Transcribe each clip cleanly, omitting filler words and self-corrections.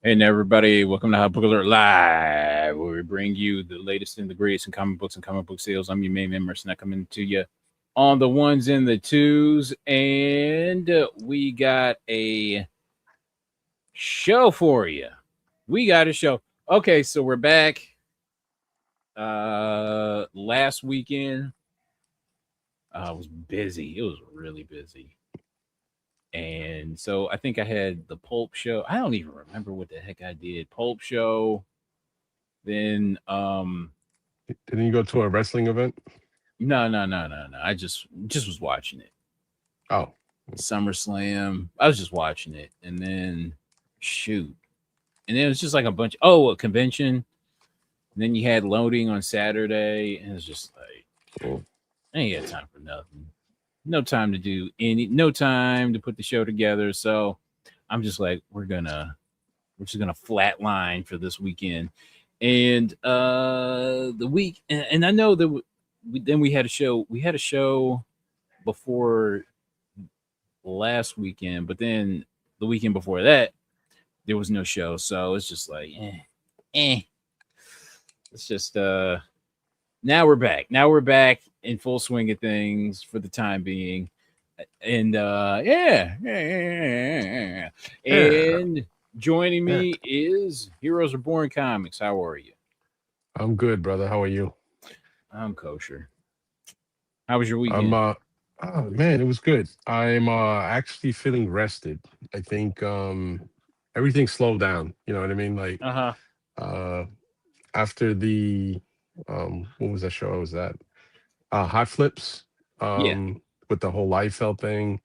Hey, everybody, welcome to Hot Book Alert Live, where we bring you the latest and the greatest in comic books and comic book sales. I'm your main member, and I coming to you on the ones and the twos, and we got a show for you. We got a show. Okay, so we're back. Last weekend, I was busy. It was really busy. And so I think I had the Pulp show. I don't even remember what the heck I did. Pulp show. Then Didn't you go to a wrestling event? no. I just was watching it. Oh, SummerSlam. I was just watching it, and then shoot, and then it was just like a convention. And then you had loading on Saturday, and it's just like I ain't got time for nothing. No time to do any. No time to put the show together. So I'm just like, we're just gonna flatline for this weekend. And the week, and I know that then we had a show. We had a show before last weekend, but then the weekend before that, there was no show. So it's just like, eh. It's just now we're back. Now we're back in full swing of things for the time being. And yeah. yeah, And joining yeah. me is Heroes Reborn Comics. How are you? I'm good, brother. How are you? I'm kosher. How was your I'm weekend? oh man, it was good. I'm actually feeling rested. I think everything slowed down. You know what I mean? Like Uh-huh. uh after the what was that show I was at? Hot Flips, Yeah. with the whole Liefeld thing.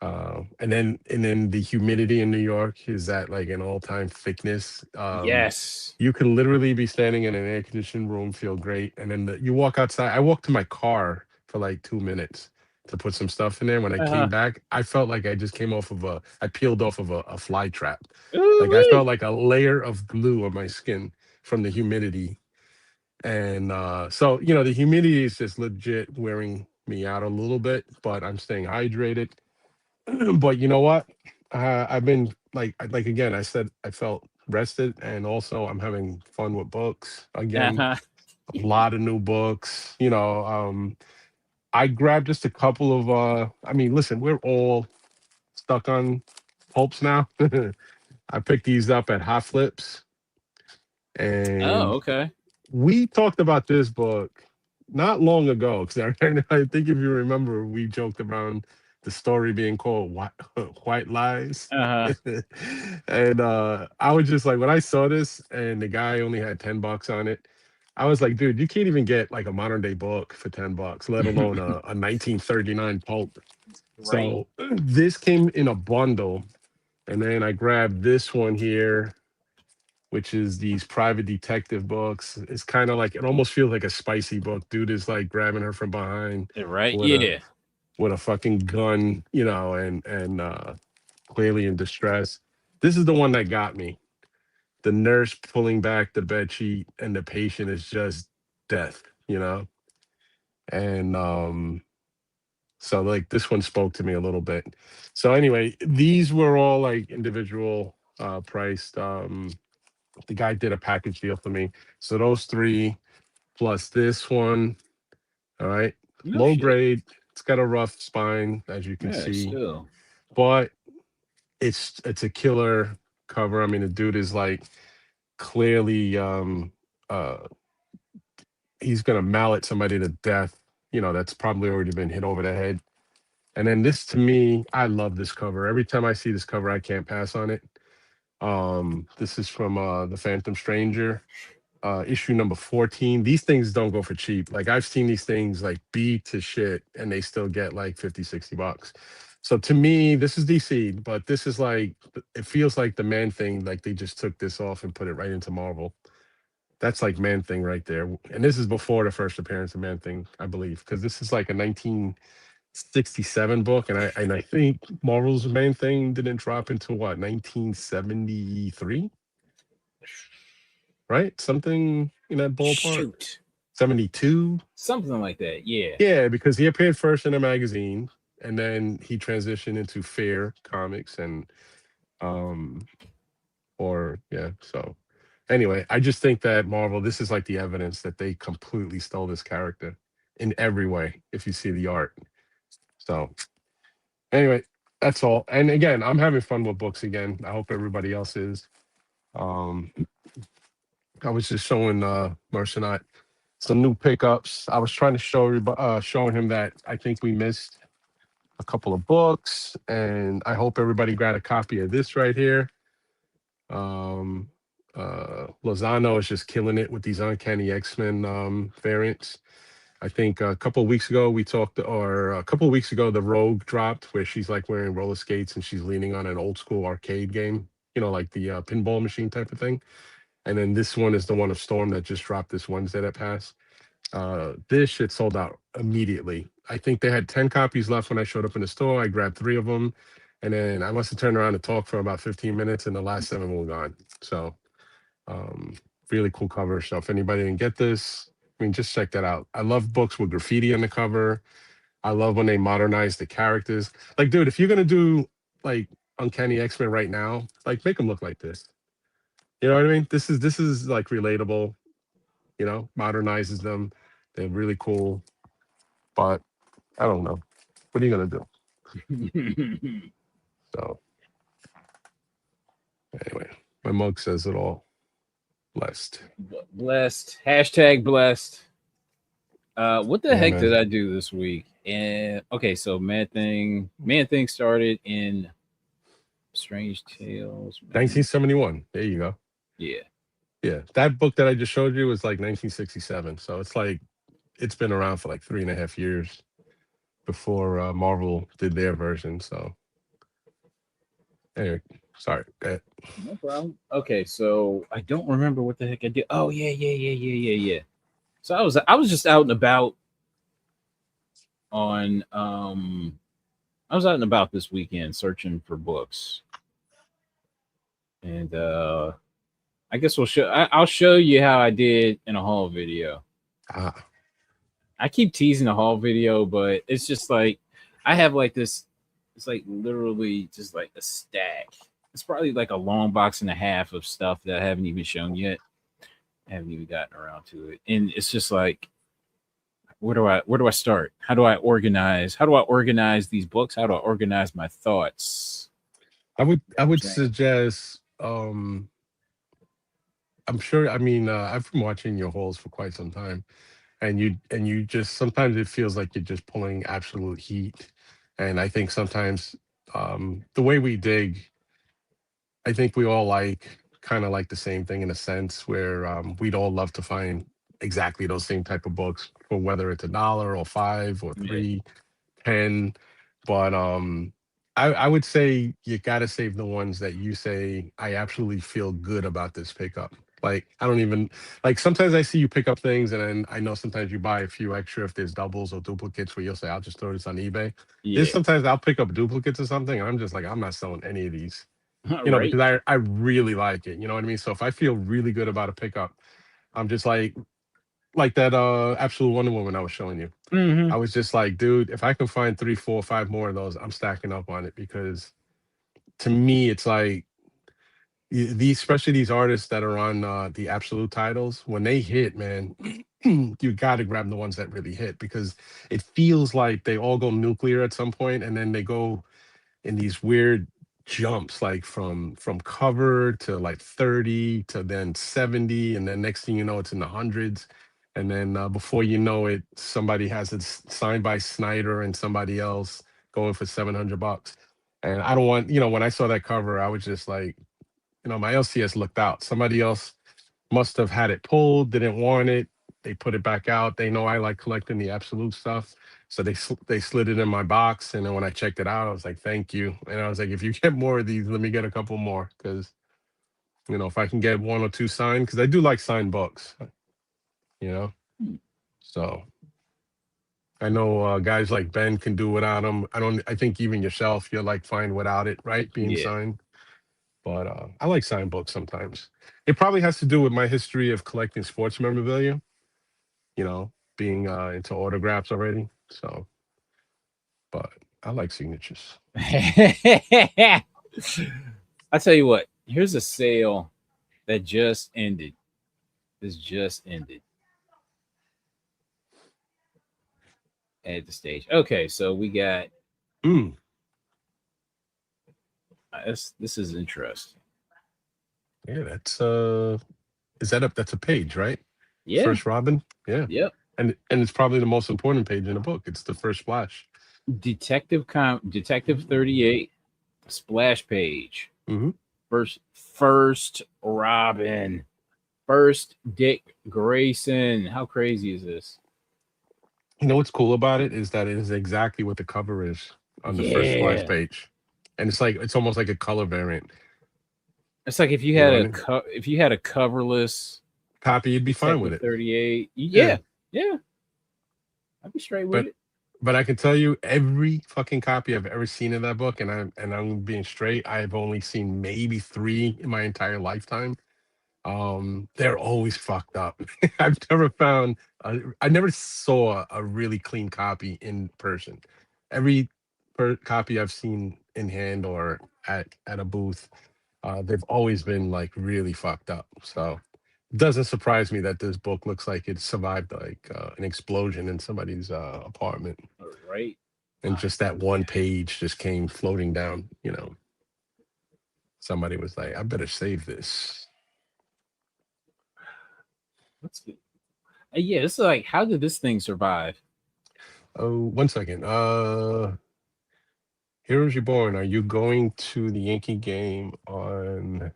And then the humidity in New York is at like an all-time thickness. Yes. You could literally be standing in an air-conditioned room, feel great, and then you walk outside. I walked to my car for like 2 minutes to put some stuff in there. When I came Uh-huh. back, I felt like I just came off of I peeled off of a fly trap. Like I felt Ooh-wee. like a layer of glue on my skin from the humidity. And so, the humidity is just legit wearing me out a little bit, but I'm staying hydrated. But you know what? I've been like again. I said I felt rested, and also I'm having fun with books again. Uh-huh. A lot of new books. I grabbed just a couple of. I mean, listen, we're all stuck on pulps now. I picked these up at Hot Flips, Oh, and okay. we talked about this book not long ago. Because I think if you remember, we joked around the story being called White Lies. Uh-huh. And I was just like, when I saw this and the guy only had $10 on it, I was like, dude, you can't even get like a modern day book for $10, let alone a 1939 pulp. Right. So this came in a bundle. And then I grabbed this one here, which is these private detective books. It's kind of like, it almost feels like a spicy book. Dude is like grabbing her from behind Right? with a Yeah. fucking gun, and clearly in distress. This is the one that got me. The nurse pulling back the bed sheet and the patient is just death. And so like this one spoke to me a little bit. So anyway, these were all like individual priced. The guy did a package deal for me. So those three plus this one, all right, No low shit. grade. It's got a rough spine, as you can Yeah, see, still. but it's a killer cover. I mean, the dude is like clearly uh he's gonna mallet somebody to death. That's probably already been hit over the head. And then this to me, I love this cover. Every time I see this cover, I can't pass on it. This is from the Phantom Stranger, issue number 14. These things don't go for cheap. Like I've seen these things like beat to shit and they still get like 50, $60. So to me, this is DC, but this is like, it feels like the Man Thing, like they just took this off and put it right into Marvel. That's like Man Thing right there. And this is before the first appearance of Man Thing, I believe, because this is like a 1967 book, and I think Marvel's Man Thing didn't drop into what, 1973, right? Something in that ballpark. Shoot. 72. Something like that. Yeah. Yeah, because he appeared first in a magazine, and then he transitioned into Fair Comics, and um or yeah. So anyway, I just think that Marvel, this is like the evidence that they completely stole this character in every way. If you see the art, so anyway, that's all. And again, I'm having fun with books again. I hope everybody else is. Um, I was just showing Mercenant some new pickups. I was trying to show showing him that I think we missed a couple of books, and I hope everybody got a copy of this right here. Lozano is just killing it with these Uncanny X-Men variants. I think a couple of weeks ago we talked, or a couple of weeks ago, the Rogue dropped where she's like wearing roller skates and she's leaning on an old school arcade game, like the pinball machine type of thing. And then this one is the one of Storm that just dropped this Wednesday that passed. This shit sold out immediately. I think they had 10 copies left when I showed up in the store. I grabbed 3 of them, and then I must have turned around and talked for about 15 minutes, and the last 7 were gone. So, really cool cover. So if anybody didn't get this, I mean, just check that out. I love books with graffiti on the cover. I love when they modernize the characters. Like, dude, if you're gonna do like Uncanny X-Men right now, like make them look like this. You know what I mean? This is like relatable. Modernizes them. They're really cool. But I don't know. What are you gonna do? So anyway, my mug says it all. Blessed. Blessed. Hashtag blessed. What the Yeah, heck man. did I do this week? And okay, so Man Thing started in Strange Tales. 1971. There you go. Yeah. Yeah. That book that I just showed you was like 1967. So it's like it's been around for like 3.5 years before Marvel did their version. So anyway, sorry. No problem. Okay, so I don't remember what the heck I did. Oh yeah. So I was just out and about on I was out and about this weekend searching for books. And I guess I'll show you how I did in a haul video. I keep teasing a haul video, but it's just like I have like this. It's like literally just like a stack. It's probably like a long box and a half of stuff that I haven't even shown yet. I haven't even gotten around to it, and it's just like, where do I start? How do I organize? How do I organize these books? How do I organize my thoughts? I would suggest. I'm sure. I mean, I've been watching your hauls for quite some time, and you just sometimes it feels like you're just pulling absolute heat, and I think sometimes the way we dig, I think we all kind of like the same thing in a sense where we'd all love to find exactly those same type of books for whether it's $1 or 5 or 3, 10. But I would say you got to save the ones that you say, I absolutely feel good about this pickup. Like, I don't even like sometimes I see you pick up things and then I know sometimes you buy a few extra if there's doubles or duplicates where you'll say, I'll just throw this on eBay. There's sometimes I'll pick up duplicates or something and I'm just like, I'm not selling any of these, Right. because I really like it. You know what I mean? So if I feel really good about a pickup, I'm just like that Absolute Wonder Woman I was showing you. Mhm. I was just like, dude, if I can find 3, 4, 5 more of those, I'm stacking up on it because to me, it's like especially these artists that are on the Absolute titles, when they hit, man, you got to grab the ones that really hit because it feels like they all go nuclear at some point and then they go in these weird jumps like from cover to like 30 to then 70 and then next thing you know it's in the hundreds and then before you know it somebody has it signed by Snyder and somebody else going for $700 and I don't want when I saw that cover I was just like my LCS looked out. Somebody else must have had it pulled, didn't want it. They put it back out. They know I like collecting the Absolute stuff. So they slid it in my box. And then when I checked it out, I was like, thank you. And I was like, if you get more of these, let me get a couple more. Because, if I can get 1 or 2 signed, because I do like signed books, So I know guys like Ben can do without them. I think even yourself, you're like fine without it, right? Being signed. But I like signed books sometimes. It probably has to do with my history of collecting sports memorabilia, being into autographs already. So, but I like signatures. I tell you what, Here's a sale that just ended. This just ended at the stage. Okay, so we got Mm, this is interesting. yeah, that's is that up? That's a page, right? Yeah. First Robin. Yeah, Yep. and it's probably the most important page in the book. It's the first splash. Detective 38 splash page. Hmm. First Robin. First Dick Grayson. How crazy is this? You know what's cool about it is that it is exactly what the cover is on the first splash Yeah. page, and it's like it's almost like a color variant. It's like if you You know had what I a mean? if you had a coverless Copy, you'd be fine with Detective it. 38. Yeah, Yeah. Yeah. I'd be straight with but it. I can tell you every fucking copy I've ever seen of that book, and I'm being straight. I've only seen maybe three in my entire lifetime. They're always fucked up. I've never found I never saw a really clean copy in person. Every copy I've seen in hand or at a booth, they've always been like really fucked up. So it doesn't surprise me that this book looks like it survived like an explosion in somebody's apartment, All right. and just that one page just came floating down. Somebody was like, I better save this. Let's get, yeah, it's like, how did this thing survive? Oh, 1 second. Heroes Reborn. Are you going to the Yankee game on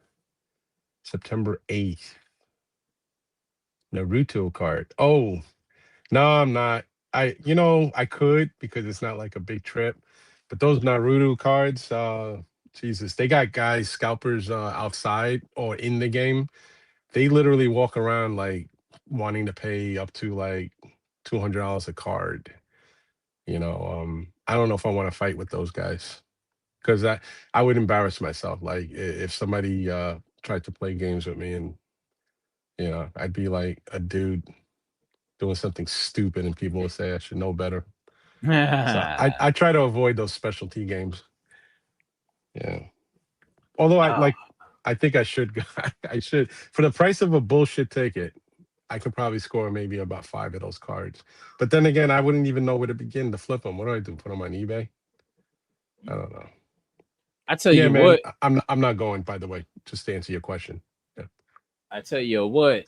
September 8th? Naruto card. Oh, no, I'm not. I could because it's not like a big trip, but those Naruto cards, Jesus, they got guys, scalpers outside or in the game. They literally walk around like wanting to pay up to like $200 a card. I don't know if I want to fight with those guys. Because I would embarrass myself. Like if somebody tried to play games with me, and I'd be like a dude doing something stupid, and people would say I should know better. So I try to avoid those specialty games. Yeah. Although Oh, I think I should go. I should, for the price of a bullshit ticket. I could probably score maybe about five of those cards. But then again, I wouldn't even know where to begin to flip them. What do I do? Put them on eBay? I don't know. I tell Yeah, you man. what, I'm not going. By the way, just to answer your question. Yeah. I tell you what,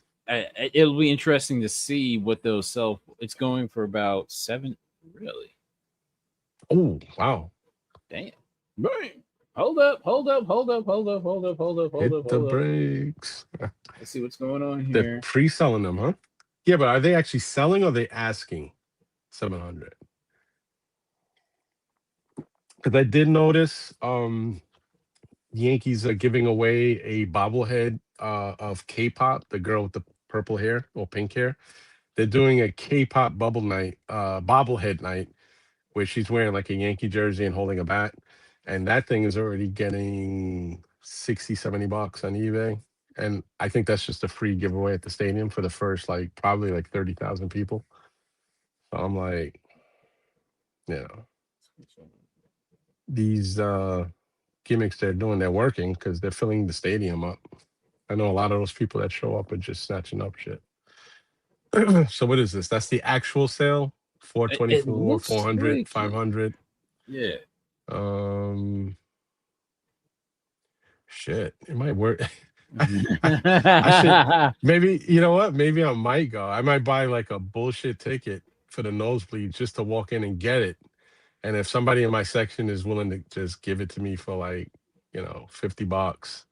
it'll be interesting to see what those sell. It's going for about seven. Really? Oh wow. Damn. Bang. Hold up, hold up, hold up, hold up, hold up, hold up, hold Hit up, the hold up. brakes. Let's see what's going on They're here. pre-selling them, huh? Yeah, but are they actually selling or are they asking 700? Because I did notice the Yankees are giving away a bobblehead of K-pop, the girl with the purple hair or pink hair. They're doing a K-pop bubble night, bobblehead night, where she's wearing like a Yankee jersey and holding a bat. And that thing is already getting 60, $70 on eBay. And I think that's just a free giveaway at the stadium for the first like probably like 30,000 people. So I'm like, these gimmicks they're doing, they're working because they're filling the stadium up. I know a lot of those people that show up are just snatching up shit. So what is this? That's the actual sale? It 424, looks 400, like it. 500. Yeah. Um Shit, it might work. I should, maybe, you know what? Maybe I might go. I might buy like a bullshit ticket for the nosebleed just to walk in and get it. And if somebody in my section is willing to just give it to me for like, $50,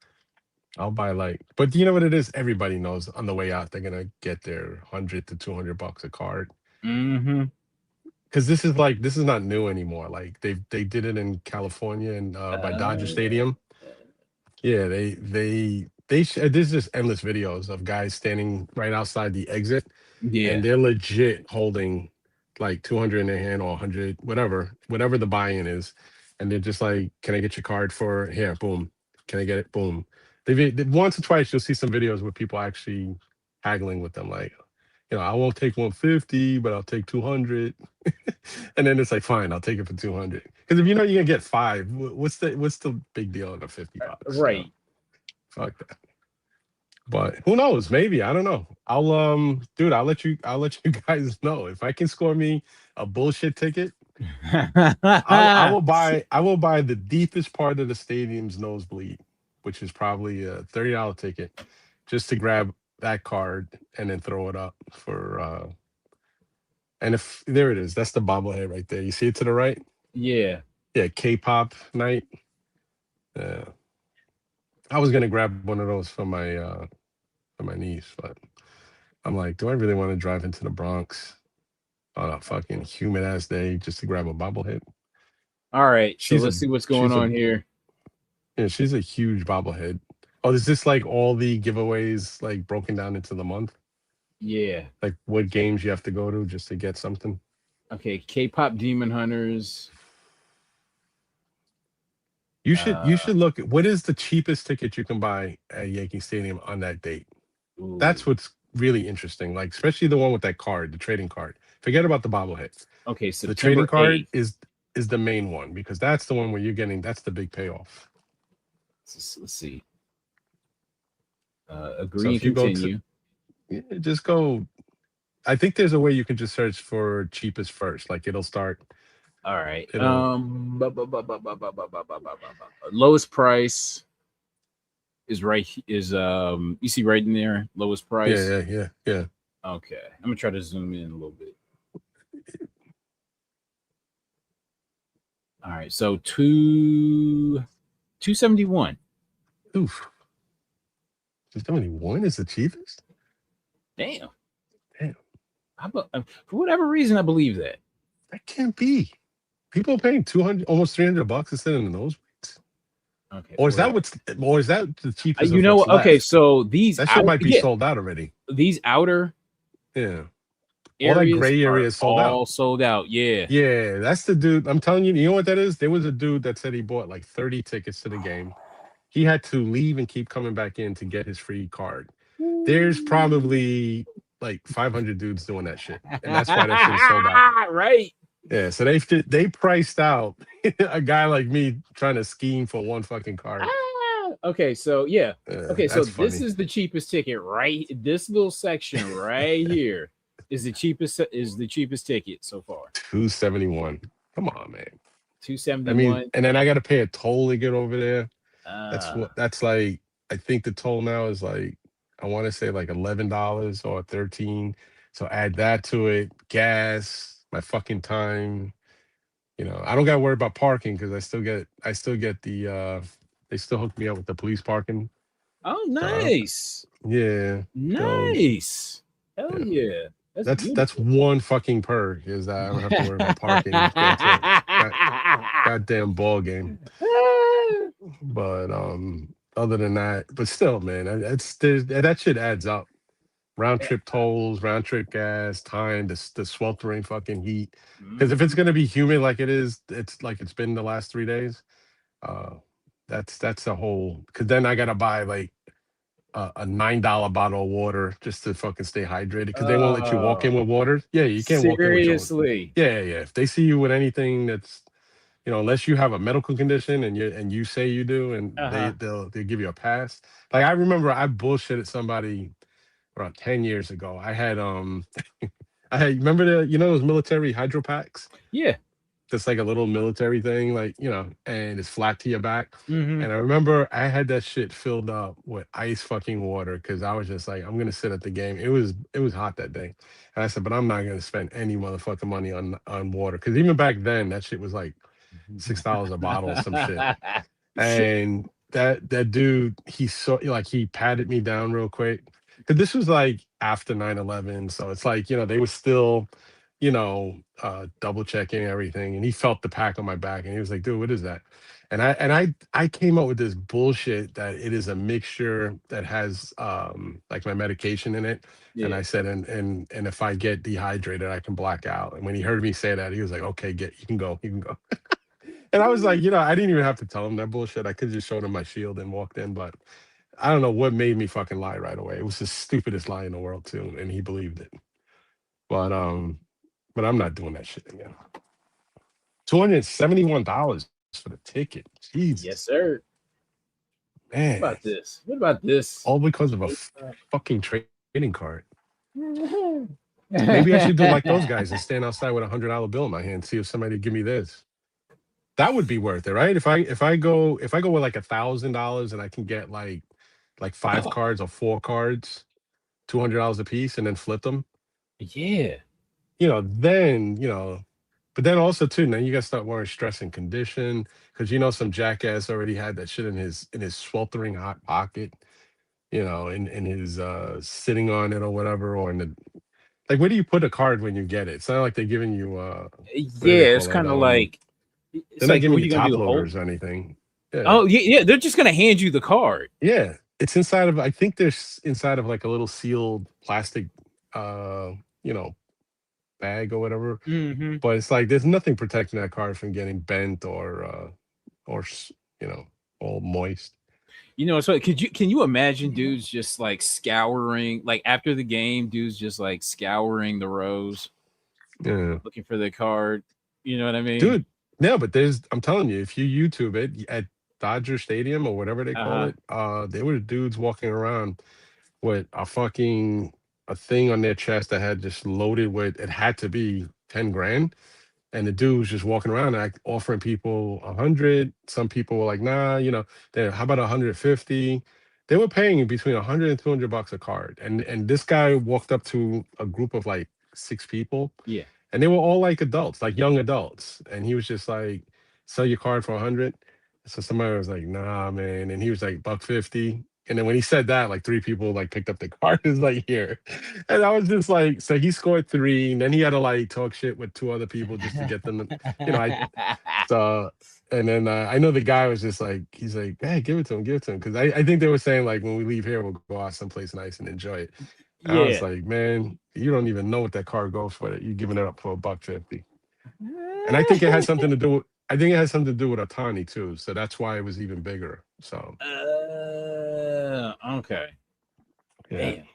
I'll buy like, but you know what it is? Everybody knows on the way out they're gonna get their 100 to $200 a card. Mm-hmm. Because this is not new anymore. Like they did it in California and by Dodger Uh, Stadium. Yeah, there's just endless videos of guys standing right outside the exit, and yeah. they're legit holding like 200 in their hand or 100, whatever the buy-in is, and they're just like, "Can I get your card for here?" Boom. Can I get it? Boom. Once or twice you'll see some videos where people actually haggling with them, like, I won't take 150, but I'll take 200. And then it's like, fine, I'll take it for 200. Because if you know you're gonna get five, what's the big deal on a $50? Right. Fuck that. But who knows? Maybe I don't know. Dude, I'll let you guys know if I can score me a bullshit ticket. I will buy the deepest part of the stadium's nosebleed, which is probably a $30 ticket, just to grab that card and then throw it up for. And if there it is, that's the bobblehead right there. You see it to the right? Yeah. Yeah, K-pop night. Yeah, I was gonna grab one of those for my niece, but I'm like, do I really want to drive into the Bronx on a fucking humid ass day just to grab a bobblehead? All right. So She's a let's see what's going she's a on here. Yeah, she's a huge bobblehead. Oh, is this like all the giveaways like broken down into the month? Yeah. Like what games you have to go to just to get something? Okay. K-pop Demon Hunters. You should look at what is the cheapest ticket you can buy at Yankee Stadium on that date. Ooh. That's what's really interesting. Like especially the one with that card, the trading card. Forget about the bobblehead. Okay. The trading September card 8th. is the main one because that's the one where you're getting that's the big payoff. Let's see. Agree So and if you continue. just go. I think there's a way you can just search for cheapest first. Like it'll start. All right. It'll, Lowest price is you see right in there, lowest price. yeah. Okay. I'm gonna try to zoom in a little bit. All right, so 271. Oof. 271 is the cheapest? Damn. Damn. For whatever reason, I believe that. That can't be. People are paying 200, almost $300 instead of the nosebleeds. Okay. Or is that the cheapest? You know what? Okay, left? so these that shit might be sold out already. These outer all that gray area is sold out. All sold out. Yeah. Yeah, that's the dude. I'm telling you, you know what that is? There was a dude that said he bought like 30 tickets to the game. He had to leave and keep coming back in to get his free card. There's probably like 500 dudes doing that shit, and that's why that shit is sold out. Right. Yeah, so they priced out a guy like me trying to scheme for one fucking card. Okay, so yeah. Okay, so funny. This is the cheapest ticket, right? This little section right here is the cheapest ticket so far. 271. Come on, man. 271. I mean, and then I got to pay a toll to get over there. That's like I think the toll now is like I want to say like $11 or $13. So add that to it, gas, my fucking time. You know, I don't got to worry about parking because I still get the they still hook me up with the police parking. Oh, nice. Yeah. Nice. Hell yeah. That's one fucking perk is that I don't have to worry about parking. Goddamn ball game. But other than that, but still, man, that shit adds up. Round trip tolls, round trip gas, time, the sweltering fucking heat. Because if it's gonna be humid like it is, it's like it's been the last 3 days. That's a whole. Because then I gotta buy like a $9 bottle of water just to fucking stay hydrated. Because they won't let you walk in with water. Yeah, you can't walk in with seriously. Yeah. If they see you with anything that's unless you have a medical condition and you say you do, and they'll give you a pass. Like I remember I bullshitted somebody around 10 years ago. I had remember those military hydro packs? Yeah. Just like a little military thing, like, and it's flat to your back. And I remember I had that shit filled up with ice fucking water because I was just like, I'm gonna sit at the game. It was hot that day. And I said, but I'm not gonna spend any motherfucking money on water. Cause even back then that shit was like $6 a bottle or some shit. And that dude, he patted me down real quick. Cause this was like after 9/11. So it's like, they were still, double checking everything. And he felt the pack on my back and he was like, dude, what is that? And I came up with this bullshit that it is a mixture that has like my medication in it. Yeah. And I said, and if I get dehydrated, I can black out. And when he heard me say that, he was like, okay, you can go. And I was like, I didn't even have to tell him that bullshit. I could just showed him my shield and walked in, but I don't know what made me fucking lie right away. It was the stupidest lie in the world too, and he believed it. But I'm not doing that shit again. $271 for the ticket. Jesus. Yes, sir. What Man, about this? What about this? all because of a fucking trading card. Maybe I should do like those guys and stand outside with $100 bill in my hand, see if somebody give me this. That would be worth it, right? If I go with like $1,000 and I can get like 5 cards or 4 cards, $200 a piece, and then flip them. Yeah. Then but then also too, now you got to start worrying stress and condition because some jackass already had that shit in his sweltering hot pocket, in his sitting on it or whatever, or in the like. Where do you put a card when you get it? It's not like they're giving you what do they Yeah, it's call it? kind of like They're it's not like giving what are you you gonna top do? Hold? loaders or anything. Yeah, Oh yeah, they're just gonna hand you the card. yeah. It's inside of. I think there's inside of like a little sealed plastic, uh, you know, bag or whatever. Hmm. But it's like there's nothing protecting that card from getting bent or you know all moist. So can you imagine dudes just like scouring like after the game, dudes just like scouring the rows Yeah, looking for the card. You know what I mean? dude. No, but I'm telling you, if you YouTube it at Dodger Stadium or whatever they call Uh-huh. it, there were dudes walking around with a thing on their chest that had just loaded with. It had to be 10 grand. And the dude was just walking around like offering people 100. Some people were like, nah, how about 150? They were paying between 100 and $200 a card. And this guy walked up to a group of like 6 people, Yeah. and they were all like adults, like young adults. And he was just like, sell your card for 100. So somebody was like, nah, man. And he was like, buck 50. And then when he said that, like 3 people like picked up the card. Is like, here. And I was just like, so he scored 3, and then he had to like talk shit with 2 other people just to get them. I so and then I know the guy was just like, he's like, hey, give it to him. Because I think they were saying like, when we leave here, we'll go out someplace nice and enjoy it. And I was Yeah. like, man, you don't even know what that car goes for. You're giving it up for a buck 50. And I think it had something to do. I think it has something to do with Otani too. So that's why it was even bigger. So Okay. yeah, Damn.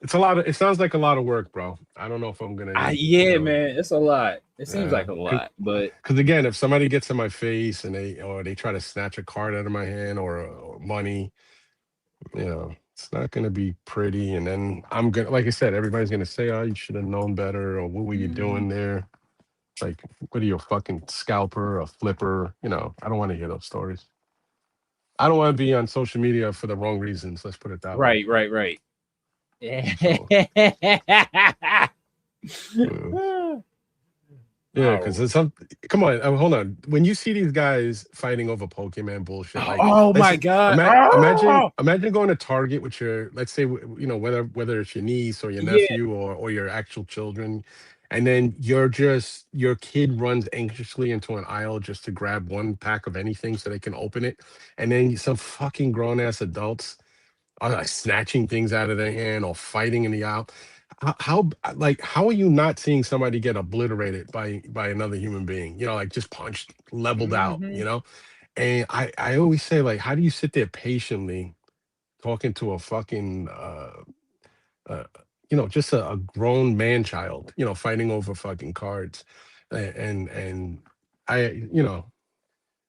it's a lot of. It sounds like a lot of work, bro. I don't know if I'm gonna, Yeah, man, it's a lot. It seems like a because lot, but again, if somebody gets in my face and they try to snatch a card out of my hand or money, it's not gonna be pretty. And then I'm gonna, like I said, everybody's gonna say, oh, you should have known better, or what were you Mhm. doing there? Like, what are you, a fucking scalper, a flipper? I don't want to hear those stories. I don't want to be on social media for the wrong reasons. Let's put it that way. Right, right, right. So, uh, yeah, because Wow. it's some. Come on, hold on. When you see these guys fighting over Pokemon bullshit, like, Oh let's my god. imagine Oh imagine going to Target with your, let's say, whether it's your niece or your yeah. nephew or your actual children, and then your kid runs anxiously into an aisle just to grab one pack of anything so they can open it, and then some fucking grown ass adults are like snatching things out of their hand or fighting in the aisle. How are you not seeing somebody get obliterated by another human being? Like just punched, leveled out. Hmm. And I always say, like, how do you sit there patiently talking to a fucking uh just a grown man child, fighting over fucking cards, and I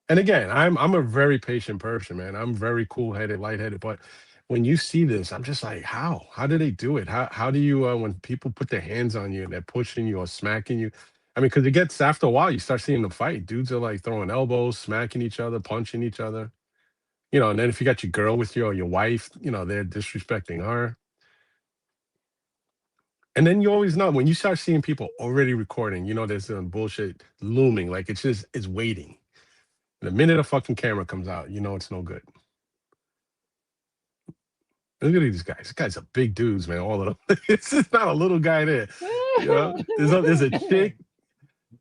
and again, I'm a very patient person, man. I'm very cool headed, light headed. But when you see this, I'm just like, how? How do they do it? How do you when people put their hands on you and they're pushing you or smacking you? I mean, because it gets, after a while, you start seeing them fight. Dudes are like throwing elbows, smacking each other, punching each other. And then if you got your girl with you or your wife, they're disrespecting her. And then you always know when you start seeing people already recording, there's some bullshit looming. Like it's waiting. The minute a fucking camera comes out, it's no good. Look at these guys. These guys are big dudes, man. All of them. It's just not a little guy there. There's a chick.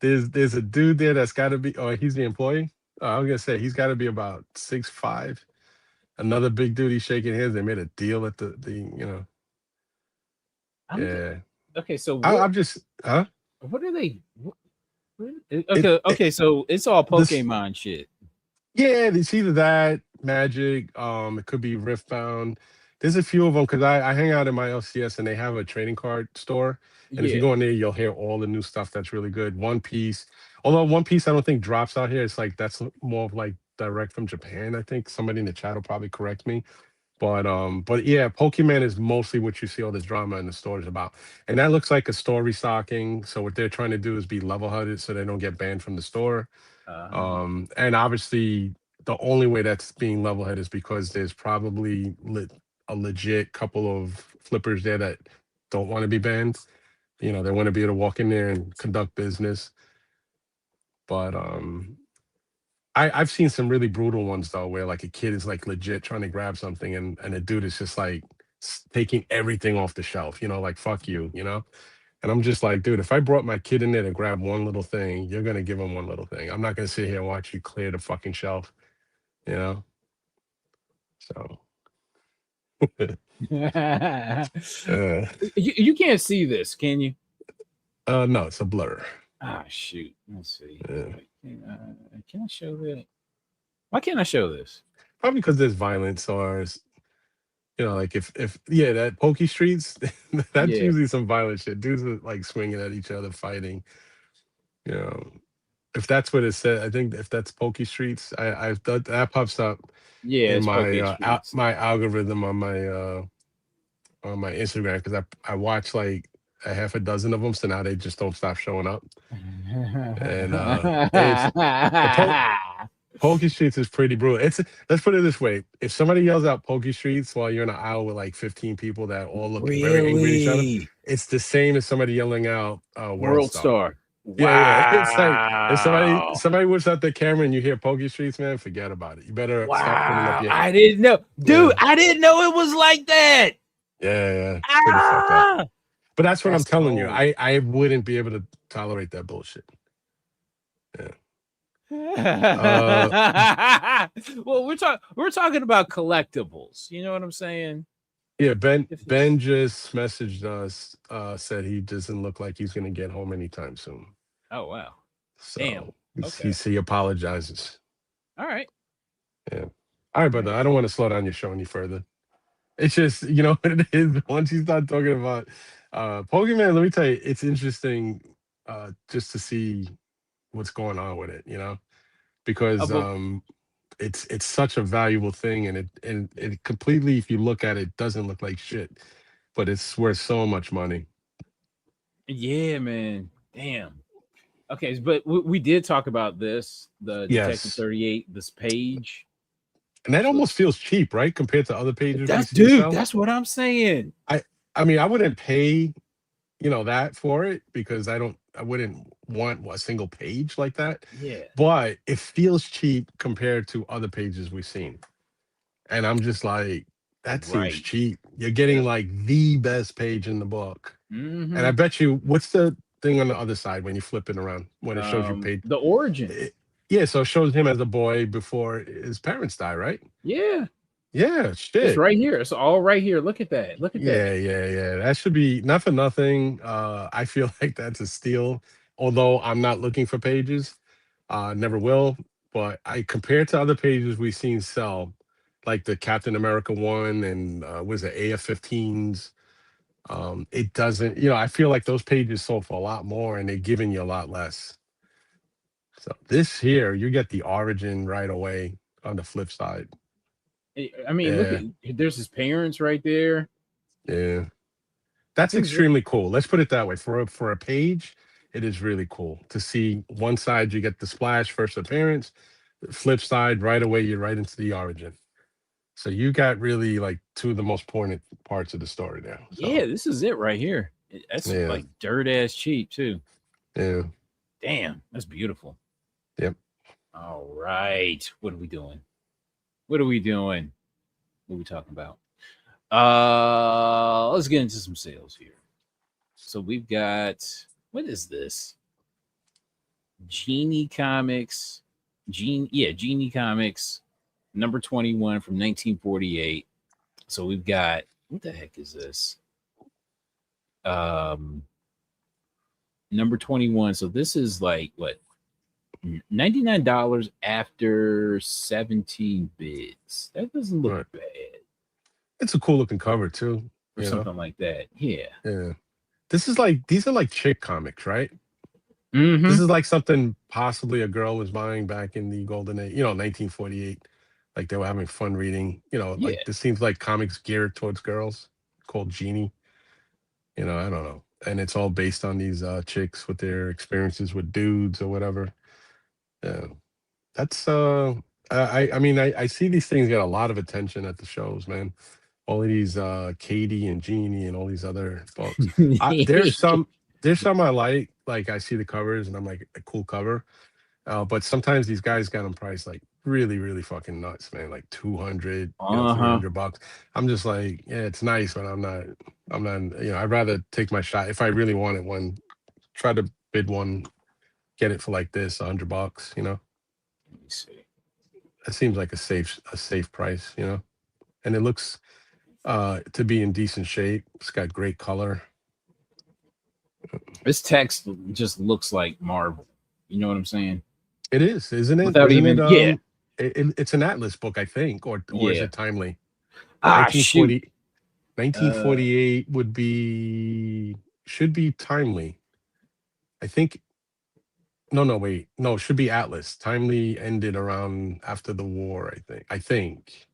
There's a dude there that's got to be. Oh, he's the employee. I was gonna say he's got to be about 6'5". Another big dude. He's shaking hands. They made a deal at the. I'm Yeah. okay. So I'm just. Huh? what are they? It, Okay, it okay. So it's all this. Pokemon shit. Yeah, it's either that Magic. It could be Riftbound. There's a few of them because I hang out in my LCS and they have a trading card store. And if you Yeah. go in there, you'll hear all the new stuff that's really good. One Piece, although One Piece I don't think drops out here. It's like that's more of like direct from Japan. I think somebody in the chat will probably correct me. But yeah, Pokemon is mostly what you see all this drama in the stores about, and that looks like a store restocking. So what they're trying to do is be level-headed so they don't get banned from the store. And obviously, the only way that's being level-headed is because there's probably a legit couple of flippers there that don't want to be banned. You know, they want to be able to walk in there and conduct business. But I've seen some really brutal ones though, where like a kid is like legit trying to grab something, and a dude is just like taking everything off the shelf. You know, like fuck you. You know. And I'm just like, dude, if I brought my kid in there to grab one little thing, you're gonna give him one little thing. I'm not gonna sit here and watch you clear the fucking shelf. You know. So. You can't see this, can you? No, it's a blur. Ah, shoot. Let's see. Yeah. Can I show that? Why can't I show this? Probably because there's violence, or you know, like if yeah, that Pokey Streets, that's Yeah. usually some violent shit. Dudes are like swinging at each other, fighting. You know, if that's what it said, I think if that's Pokey Streets, I that pops up Yeah, in it's my Poke Streets. my algorithm on my Instagram, because I watch like a half a dozen of them, so now they just don't stop showing up. And it's Pokey Streets is pretty brutal. Let's put it this way: if somebody yells out Pokey Streets while you're in an aisle with like 15 people that all look very angry at each other, Really? it's the same as somebody yelling out World World Star. Star. Yeah, it's like if Wow. somebody whips out their camera and you hear Pokey Streets, man, forget about it. You better start putting up Wow. your I didn't know. Dude, Yeah. I didn't know it was like that. yeah, pretty fucked up. Ah! But that's what I'm That's telling you. cold. I wouldn't be able to tolerate that bullshit. Well, we're talking about collectibles. You know what I'm saying? Yeah, Ben If it's- Ben just messaged us, said he doesn't look like he's gonna get home anytime soon. Oh wow. So Damn. Okay. he apologizes. All right. Yeah. All right, brother. I don't want to slow down your show any further. It's just, you know what it is. Once you start talking about Pokemon, let me tell you, it's interesting just to see what's going on with it, you know? Because it's such a valuable thing, and it completely, if you look at it, doesn't look like shit. But it's worth so much money. Yeah, man. Damn. Okay, but we did talk about this, the Detective Yes. 38, this page. And that almost feels cheap, right? Compared to other pages. That's what I'm saying. I mean, I wouldn't pay, you know, that for it, because I wouldn't want a single page like that. Yeah. But it feels cheap compared to other pages we've seen. And I'm just like, that seems Right. cheap. You're getting like the best page in the book. Mhm. And I bet you, what's the thing on the other side when you flip it around, when it shows you page? The origin. Yeah, so it shows him as a boy before his parents die, right? Yeah. Yeah, shit. It's right here. It's all right here. Look at that. Look at that. Yeah. That should be not for nothing. I feel like that's a steal. Although I'm not looking for pages, never will. But I compared to other pages we've seen sell, like the Captain America one and was it AF-15s. It doesn't, you know, I feel like those pages sold for a lot more, and they're giving you a lot less. So this here, you get the origin right away on the flip side. I mean, look at, there's his parents right there. Yeah. That's extremely cool. Let's put it that way. For a page, it is really cool to see one side you get the splash first appearance, flip side right away you're right into the origin. So you got really like two of the most important parts of the story there. So, yeah, this is it right here. That's like dirt ass cheap too. Yeah. Damn, that's beautiful. Yep. All right. What are we doing? What are we talking about? Let's get into some sales here. So we've got, what is this? Genie Comics. Genie Comics number 21 from 1948. So we've got, what the heck is this? Number 21. So this is like what? $99 after 17 bids. That doesn't look bad. It's a cool looking cover too. Or something like that. Yeah. Yeah. These are like chick comics, right? This Mm-hmm. is like something possibly a girl was buying back in the golden age, 1948. Like they were having fun reading. Like Yeah. this seems like comics geared towards girls, called Genie. I don't know. And it's all based on these chicks with their experiences with dudes or whatever. Yeah. That's I mean I see these things get a lot of attention at the shows, man. All of these Katie and Jeannie and all these other books. There's some I like I see the covers and I'm like a cool cover. But sometimes these guys got them priced like really, really fucking nuts, man. Like 200, Uh-huh. $300. I'm just like, yeah, it's nice, but I'm not, I'd rather take my shot. If I really wanted one, try to bid one, get it for like this, $100. Let me see. It seems like a safe price, and it looks to be in decent shape. It's got great color. This text just looks like Marvel. You know what I'm saying? It is, isn't it? Without Isn't it? even, yeah, It's an Atlas book, I think, or is yeah. it Timely? Ah, shoot. 1940, Uh, 1948 should be Timely. I think. No, no, wait, no, should be Atlas. Timely ended around after the war. I think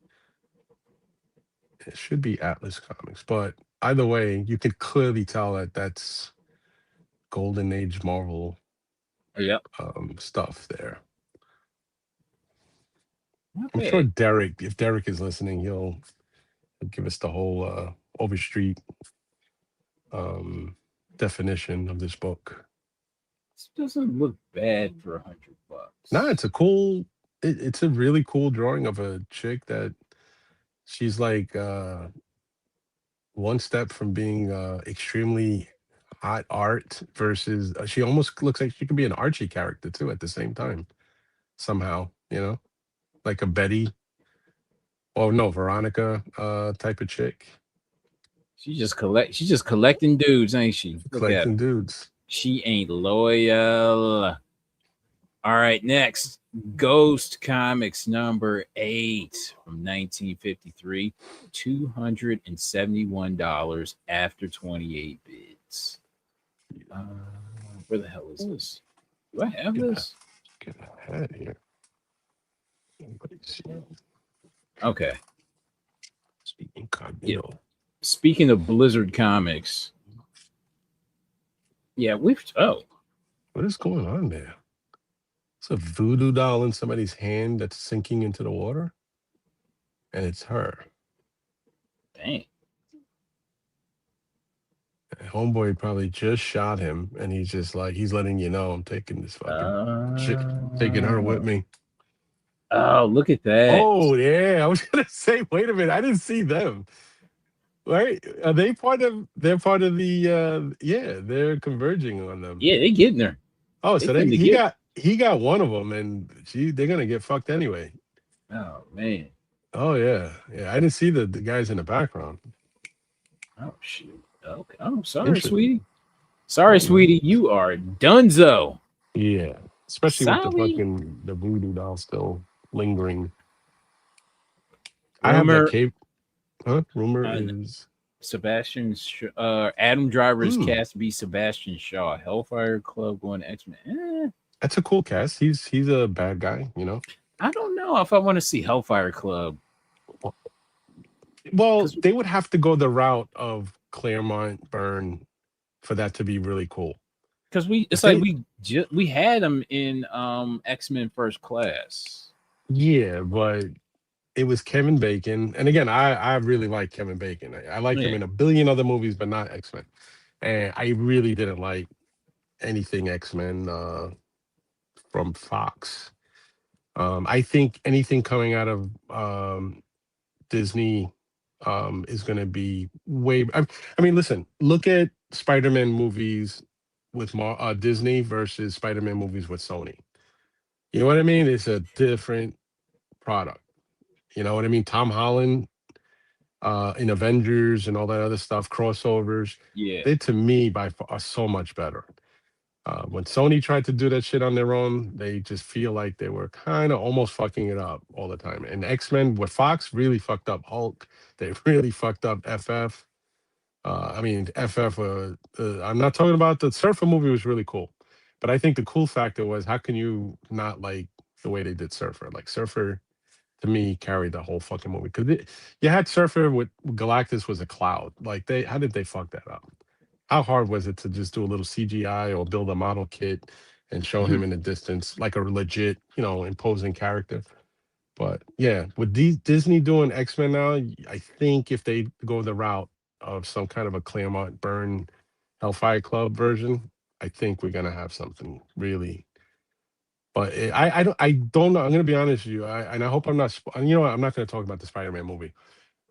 it should be Atlas Comics, but either way, you could clearly tell that that's Golden Age Marvel yep. stuff there. I'm sure Okay. Derek, if Derek is listening, he'll give us the whole Overstreet um, definition of this book. This doesn't look bad for Nah, $100. it's a really cool drawing of a chick that she's like one step from being extremely hot art versus she almost looks like she could be an Archie character too at the same time somehow, like a Betty or no Veronica type of chick She's just collecting dudes, ain't she? Look at her. collecting dudes. She ain't loyal. All right, next. Ghost Comics number 8 from 1953. $271 after 28 bids. Uh, where the hell is this? Do I have Get, this? get ahead here. Everybody see. Okay. Speak Yeah. incognito. Speaking of Blizzard Comics, yeah, What is going on there? It's a voodoo doll in somebody's hand that's sinking into the water, and it's her. dang. Homeboy probably just shot him, and he's just like he's letting you know I'm taking this fucking chick, taking her with me. Oh, look at that. Oh yeah, I was gonna say, wait a minute, I didn't see them. Right? Are they part of? They're part of the. Yeah, they're converging on them. Yeah, they getting her. Oh, They so finna he get got one of them, and they're gonna get fucked anyway. her. Oh, man. Oh yeah, yeah. I didn't see the guys in the background. Oh, shoot. Okay. Oh, sorry, Interesting. sweetie. Sorry, sweetie. You are donezo. Yeah, especially with Sorry. the voodoo doll still lingering. I have that Rumor cape. Huh? Rumor on is. Adam Driver's Hmm, cast to be Sebastian Shaw. Hellfire Club going to X-Men. that's a cool cast. He's a bad guy. I don't know if I want to see Hellfire Club. Well, 'Cause they would have to go the route of Claremont Byrne for that to be really cool. If it's like they, we had him in X-Men First Class. yeah, but it was Kevin Bacon, and again, I really like Kevin Bacon. I like him Yeah. in a billion other movies, but not X-Men. And I really didn't like anything X-Men from Fox. I think anything coming out of Disney is going to be way. I mean, listen, look at Spider-Man movies with Disney versus Spider-Man movies with Sony. You know what I mean? It's a different product. You know what I mean? Tom Holland in Avengers and all that other stuff, crossovers. Yeah. They to me by far are so much better. When Sony tried to do that shit on their own, they just feel like they were kind of almost fucking it up all the time. And X Men with Fox really fucked up Hulk. They really fucked up FF. I mean, FF. I'm not talking about the Surfer movie was really cool, But I think the cool factor was, how can you not like the way they did Surfer? Like Surfer, to me, carried the whole fucking movie because you had Surfer with Galactus was a cloud. Like how did they fuck that up? How hard was it to just do a little CGI or build a model kit and show him in the distance like a legit, imposing character? But yeah, with Disney doing X-Men now, I think if they go the route of some kind of a Claremont Burn Hellfire Club version, I think we're gonna have something really. But I don't know. I'm gonna be honest with you, and I hope I'm not. You know what? I'm not gonna talk about the Spider-Man movie.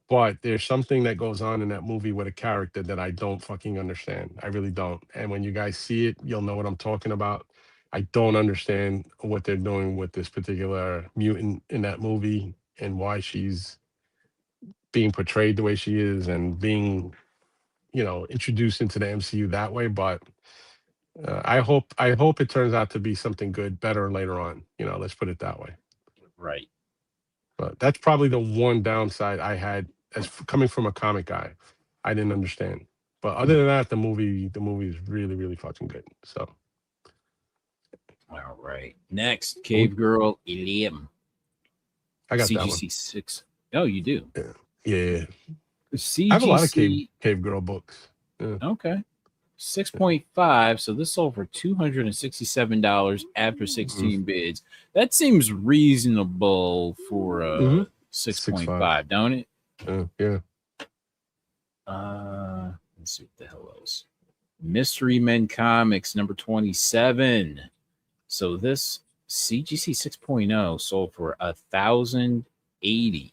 But there's something that goes on in that movie with a character that I don't fucking understand. I really don't. And when you guys see it, you'll know what I'm talking about. I don't understand what they're doing with this particular mutant in that movie and why she's being portrayed the way she is and being, introduced into the MCU that way. But I hope it turns out to be something good, better later on. Let's put it that way. Right. But that's probably the one downside I had as coming from a comic guy. I didn't understand. But other than that, the movie is really, really fucking good. So All right. Next, we- Cave Girl 11. I got that one. CGC 6. Oh, you do. Yeah. CGC. I have a lot of cave girl books. Yeah. Okay. 6.5. So this sold for $267 after 16 bids. That seems reasonable for 6.5, don't it? Yeah. Let's see what the hell else. Mystery Men Comics number 27. So this CGC 6.0 sold for $1,080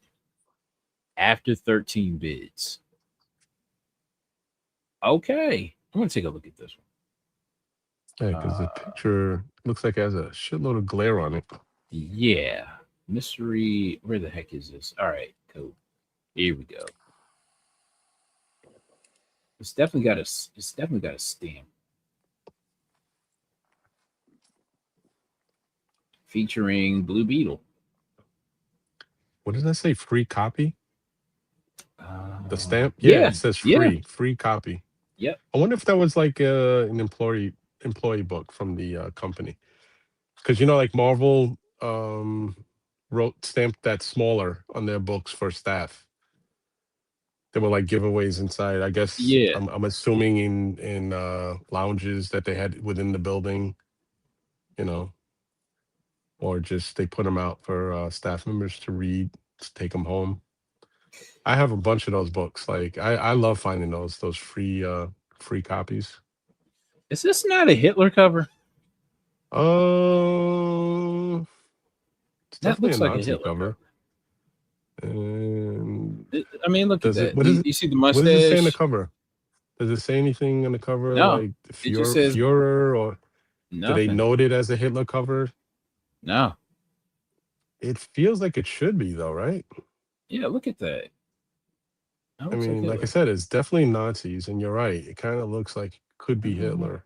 after 13 bids. Okay, I'm gonna take a look at this one. Yeah, because the picture looks like it has a shitload of glare on it. Yeah, mystery. Where the heck is this? All right, cool. Here we go. It's definitely got a stamp. Featuring Blue Beetle. What does that say? Free copy? The stamp? Yeah, it says free copy. Yep. I wonder if that was like an employee book from the company, because like Marvel stamped that smaller on their books for staff. There were like giveaways inside. I guess. Yeah. I'm assuming in lounges that they had within the building, or just they put them out for staff members to read, to take them home. I have a bunch of those books. Like I love finding those free copies. Is this not a Hitler cover? It's That definitely looks a like a Nazi Hitler cover. And I mean, look at that. You see the mustache? What does it say in the cover? Does it say anything on the cover No, like it just says Führer, or nothing. do they note it as a Hitler cover? No. It feels like it should be though, right? Yeah, look at that. I mean, like I said, it's definitely Nazis, and you're right. It kind of looks like it could be Hitler.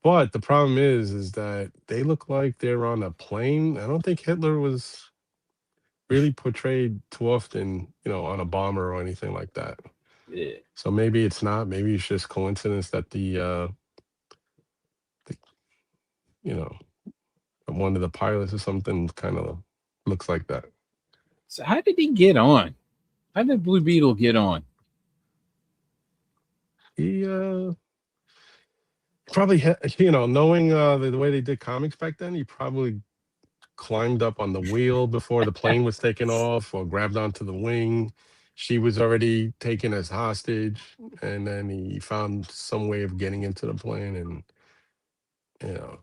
But the problem is that they look like they're on a plane. I don't think Hitler was really portrayed too often, on a bomber or anything like that. Yeah. So maybe it's not. Maybe it's just coincidence that the one of the pilots or something kind of looks like that. So how did he get on? How did Blue Beetle get on? He probably knowing the way they did comics back then, he probably climbed up on the wheel before the plane was taken off, or grabbed onto the wing. She was already taken as hostage, and then he found some way of getting into the plane. And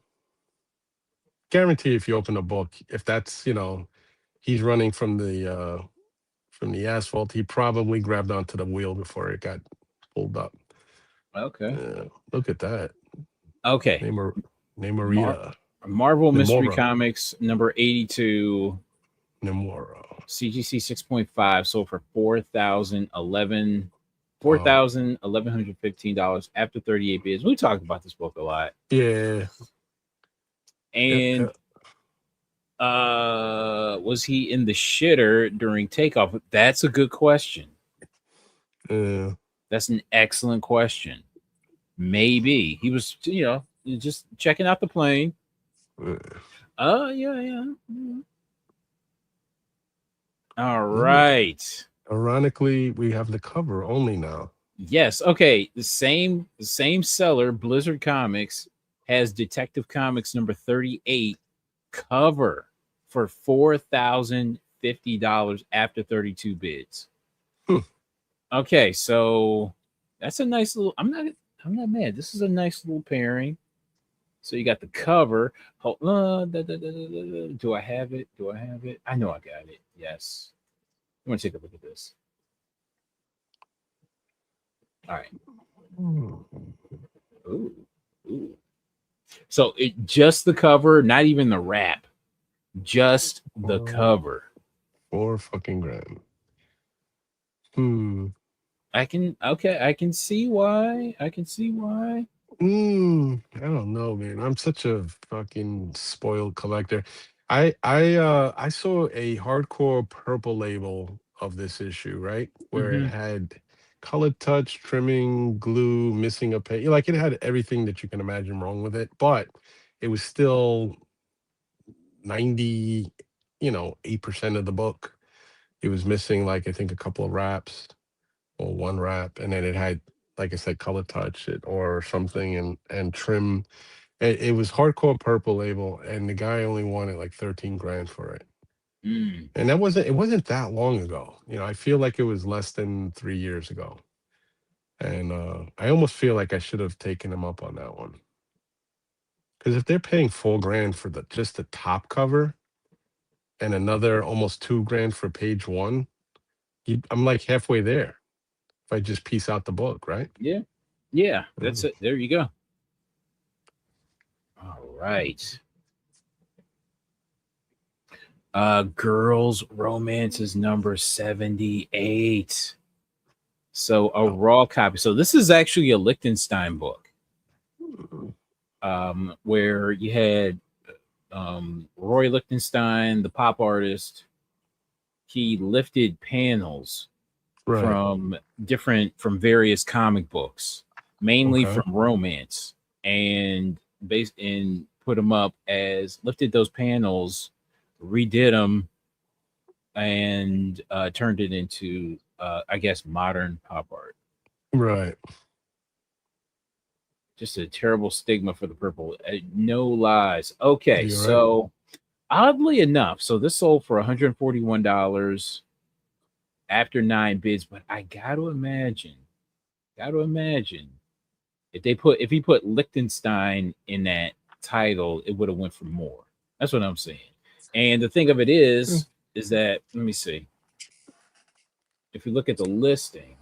guarantee if you open a book, if that's he's running from the asphalt, he probably grabbed onto the wheel before it got pulled up. Okay. Look at that. Okay. Namorita. Marvel Mystery Comics number 82. Namora. CGC 6.5 sold for $4,115 after 38 bids. We talked about this book a lot. Yeah. And was he in the shitter during takeoff? That's a good question. Yeah. That's an excellent question. Maybe he was, You're just checking out the plane. Uh, Yeah, yeah. All yeah. right. Ironically, we have the cover only now. Yes. Okay. The same seller, Blizzard Comics, has Detective Comics number 38 cover for $4,050 after 32 bids. Hmm. Okay, so that's a nice little. I'm not mad. This is a nice little pairing. So you got the cover. Do I have it? Do I have it? I know I got it. Yes. I'm gonna take a look at this. All right. Hmm. Ooh. Ooh. So it just the cover, not even the wrap, just the Four, cover. four fucking grand. Hmm. I can see why. I can see why. I don't know, man. I'm such a fucking spoiled collector. I saw a hardcore purple label of this issue, right? Where it Mm-hmm. had colored touch, trimming, glue, missing a page. Like it had everything that you can imagine wrong with it, but it was still 90, 8% of the book. It was missing like I think a couple of wraps or one wrap, and then it had, like I said, color touch it or something and trim. It was hardcore purple label, and the guy only wanted like 13 grand for it. Mm. And it wasn't that long ago. I feel like it was less than 3 years ago. And I almost feel like I should have taken him up on that one. Because if they're paying 4 grand for the just the top cover and another almost 2 grand for page one, I'm like halfway there if I just piece out the book, right? Yeah. Yeah. That's Mm. it. There you go. All right. Girls Romance is number 78. So a Oh. raw copy. So this is actually a Liechtenstein book, where you had Roy Lichtenstein, the pop artist. He lifted panels Right. from various comic books, mainly Okay. from romance, and put them up as lifted those panels, redid them, and turned it into I guess modern pop art. Right. Just a terrible stigma for the purple. No lies. Okay, You're right. so oddly enough, so this sold for $141 after 9 bids, but I got to imagine if he put Liechtenstein in that title, it would have went for more. That's what I'm saying. And the thing of it Mm. is that let me see. If you look at the listing,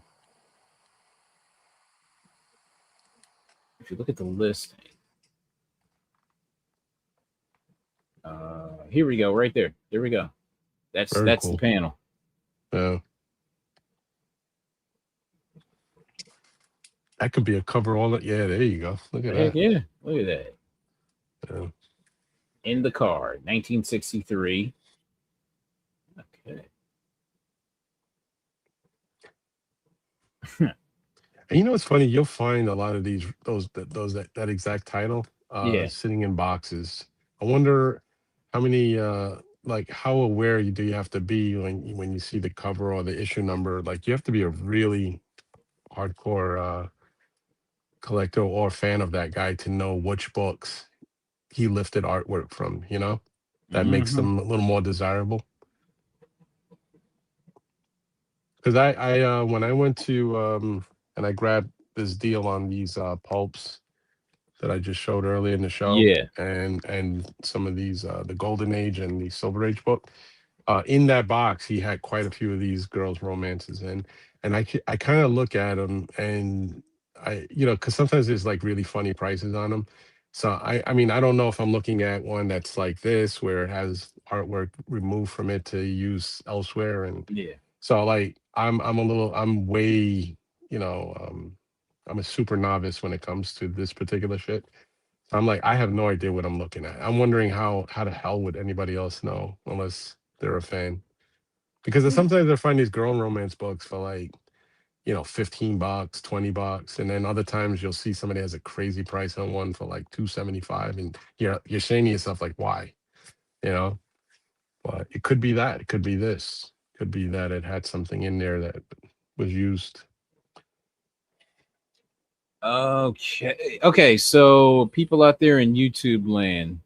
if you look at the listing, here we go, right there. There we go. Very That's the cool. panel. Yeah. That could be a cover on it. Yeah, there you go. Look at Heck that. yeah! Look at that. Yeah. In the card, 1963. Okay. And you know what's funny? You'll find a lot of these that exact title Yeah. sitting in boxes. I wonder how many like how aware do you have to be when you see the cover or the issue number? Like you have to be a really hardcore collector or fan of that guy to know which books he lifted artwork from, that makes Hmm. them a little more desirable. Because I when I went to and I grabbed this deal on these pulps that I just showed earlier in the show, Yeah. and some of these the Golden Age and the Silver Age book. In that box, he had quite a few of these girls' romances, and I kind of look at them and because sometimes there's like really funny prices on them. So I mean I don't know if I'm looking at one that's like this where it has artwork removed from it to use elsewhere, and Yeah. so like I'm way you know I'm a super novice when it comes to this particular shit. I'm like, I have no idea what I'm looking at. I'm wondering how the hell would anybody else know unless they're a fan? Because sometimes I find these girl romance books for like, $15, $20, and then other times you'll see somebody has a crazy price on one for like 275, and you're saying to yourself like, why? You know, but it could be that. It could be this. Could be that it had something in there that was used. Okay. So people out there in YouTube land,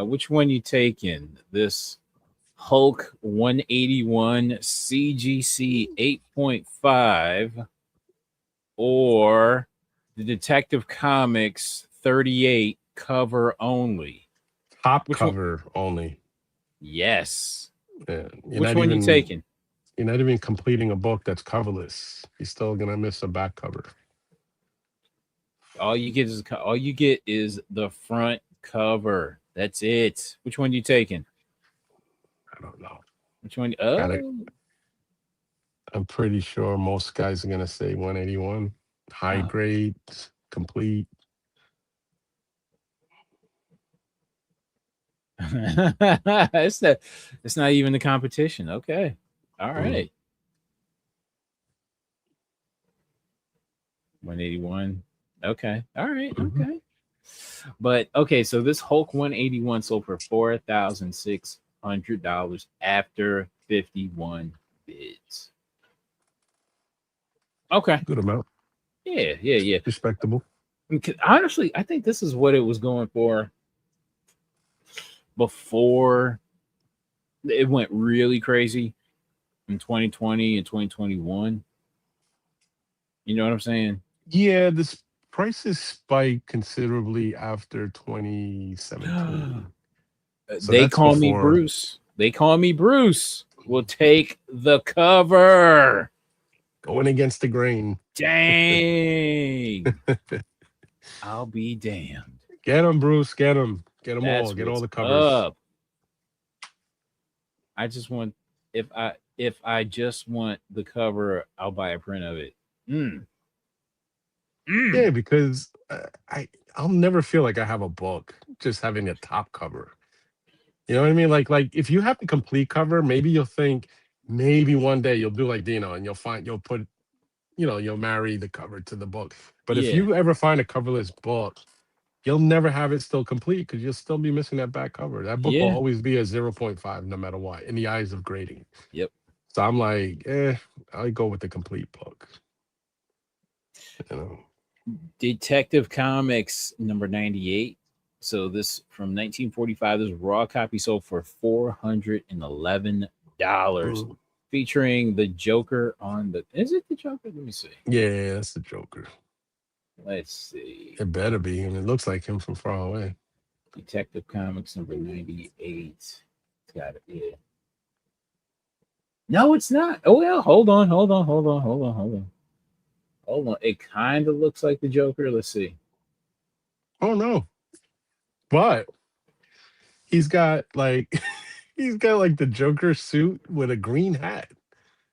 which one you taking? This Hulk 181 CGC 8.5 or the Detective Comics 38 cover only? Top Which one? cover only. Yes. Yeah, Which one you taking? you're not even completing a book that's coverless. You're still gonna miss a back cover. All you get is the front cover. That's it. Which one you taking? I don't know. Which one? Gotta, Oh, I'm pretty sure most guys are gonna say 181, high oh. grade, complete. It's not even the competition. Okay. All Mm. right. 181. Okay. All right. Mhm. Okay. But okay, so this Hulk 181 sold for $4,600 after 51 bids. Okay. Good amount, Yeah. respectable. Honestly, I think this is what it was going for before it went really crazy in 2020 and 2021. You know what I'm saying? Yeah, this prices spiked considerably after 2017. So They that's call me before Bruce. They call me Bruce. We'll take the cover. going against the grain. Dang. I'll be damned. Get them, Bruce. Get them. Get them all. That's Get all what's the covers. up. I just want if I just want the cover, I'll buy a print of it. Mm. Yeah, because I'll never feel like I have a book just having a top cover. You know what I mean? Like if you have the complete cover, maybe you'll think maybe one day you'll do like Dino and you'll put you'll marry the cover to the book. But if Yeah. you ever find a coverless book, you'll never have it still complete because you'll still be missing that back cover. That book will Yeah. always be a 0.5 no matter what in the eyes of grading. Yep. So I'm like, I go with the complete book. You know. Detective Comics number 98. So this from 1945. This raw copy sold for $411, Mm. featuring the Joker on the. Is it the Joker? Let me see. Yeah, that's the Joker. Let's see. It better be him. It looks like him from far away. Detective Comics number 98. It's got it. Yeah. No, it's not. Oh well, hold on. It kind of looks like the Joker. Let's see. Oh no. But he's got like he's got like the Joker suit with a green hat.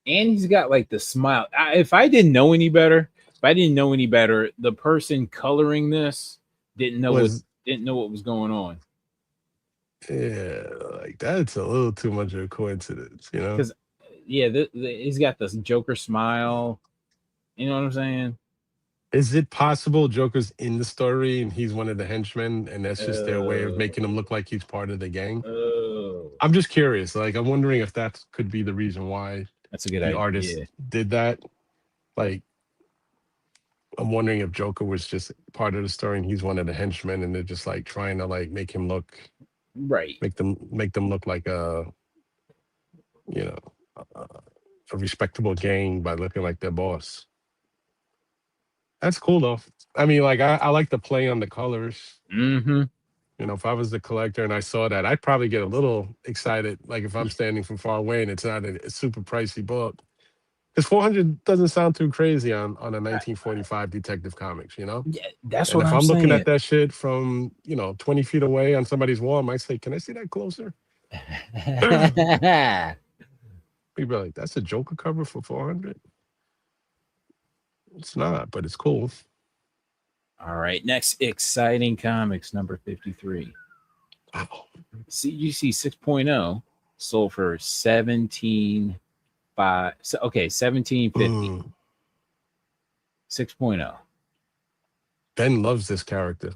And he's got like the smile. If I didn't know any better, the person coloring this didn't know Was what was going on. Yeah, like that's a little too much of a coincidence, you know? Because yeah, he's got this Joker smile. You know what I'm saying? Is it possible Joker's in the story and he's one of the henchmen and that's just their way of Uh, making him look like he's part of the gang? oh, I'm just curious. Like, I'm wondering if that could be the reason why that's a good the idea. artist did that. Like, I'm wondering if Joker was just part of the story and he's one of the henchmen and they're just like trying to like make him look, Right. make them look like you know, a respectable gang by looking like their boss. That's cool though. I mean, like I like the play on the colors. Mm-hmm. You know, if I was the collector and I saw that, I'd probably get a little excited. Like if I'm standing from far away and it's not a super pricey book, because 400 doesn't sound too crazy on a 1945 Detective Comics. You know, Yeah, that's and what if I'm I'm looking saying. at that shit from 20 feet away on somebody's wall, I might say, "Can I see that closer?" People are like, "That's a Joker cover for 400." It's not, but it's cool. All right. Next, exciting comics number 53. Wow. CGC 6.0 sold for 17.50. Mm. 6.0. Ben loves this character.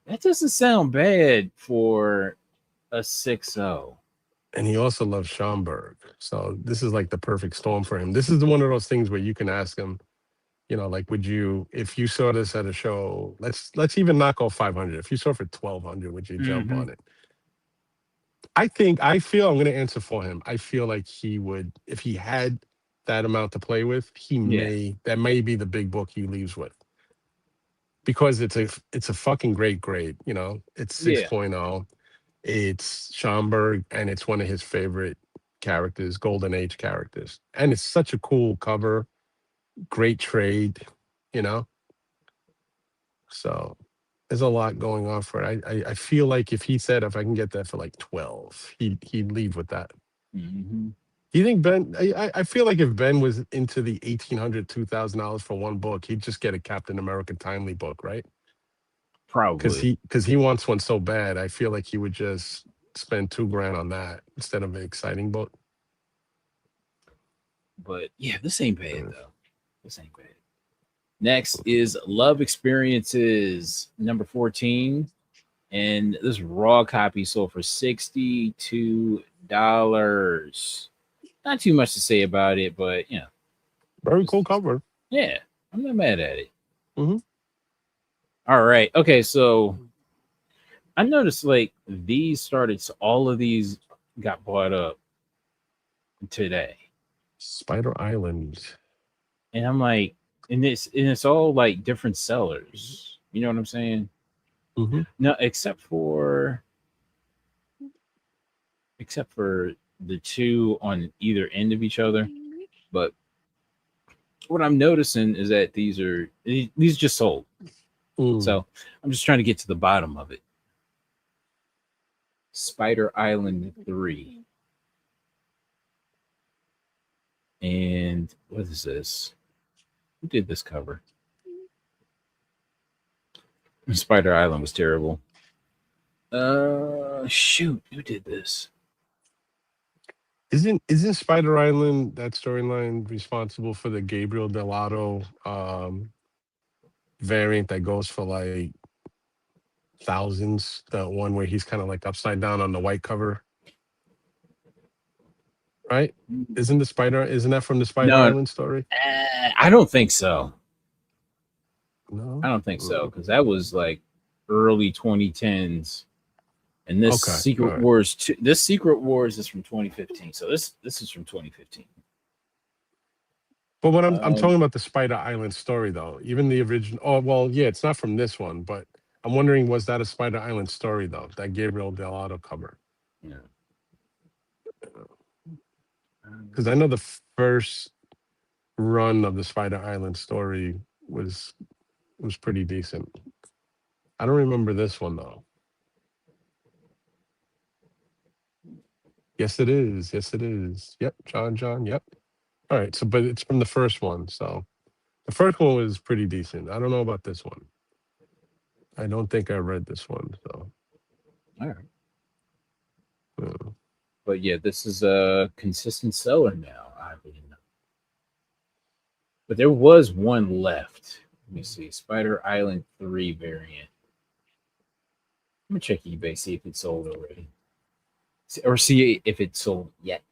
That doesn't sound bad for a 6.0. And he also loves Schomburg. So this is like the perfect storm for him. This is one of those things where you can ask him, you know, like, would you, if you saw this at a show, let's even knock off 500. If you saw it for 1,200, would you jump Mhm. on it? I feel I'm going to answer for him. I feel like he would, if he had that amount to play with, Yeah. that may be the big book he leaves with. Because it's a fucking great grade, you know. It's Yeah. 6.0. It's Schomburg, and it's one of his favorite characters, Golden Age characters. And it's such a cool cover, great trade, you know. So there's a lot going on for it. I feel like if he said if I can get that for like 12, he'd leave with that. Hmm. Do you think Ben? I feel like if Ben was into the $1,800 $2,000 for one book, he'd just get a Captain America Timely book, right? Because Probably. he wants one so bad. I feel like he would just spend $2,000 on that instead of an exciting book. But yeah, this ain't bad Mm. though. This ain't bad. Next is Love Experiences number 14. And this raw copy sold for $62. Not too much to say about it, but you know, Very cool cover. yeah, I'm not mad at it. Mhm. All right. Okay, so I noticed like these started, so all of these got bought up today. Spider Island. And I'm like, and it's all like different sellers. You know what I'm saying? Mhm. No, except for the two on either end of each other. But what I'm noticing is that these just sold. Mm. So I'm just trying to get to the bottom of it. Spider Island 3. And what is this? Who did this cover? Spider Island was terrible. Shoot, who did this? Isn't Spider Island that storyline responsible for the Gabriel Delato variant that goes for like thousands? The one where he's kind of like upside down on the white cover, right? Isn't that from the Spider No, Island story? I don't think so. I No. don't think so Mm. because that was like early 2010s, and this Okay. All Secret right. Wars. This Secret Wars is from 2015. So this is from 2015. But when I'm Um, talking about the Spider Island story though, even the original. Oh well, yeah, it's not from this one, but I'm wondering was that a Spider Island story though? That Gabriel Delato cover? yeah. Because I know the first run of the Spider Island story was pretty decent. I don't remember this one though. Yes, it is. Yes, it is. Yep, John. John. Yep. All right. So, but it's from the first one. So the first one was pretty decent. I don't know about this one. I don't think I read this one. So, All right. uh, But yeah, this is a consistent seller now. I mean, but there was one left. Let me see, Spider Island 3 variant. Let me check eBay, see if it's sold already, or see if it's sold yet.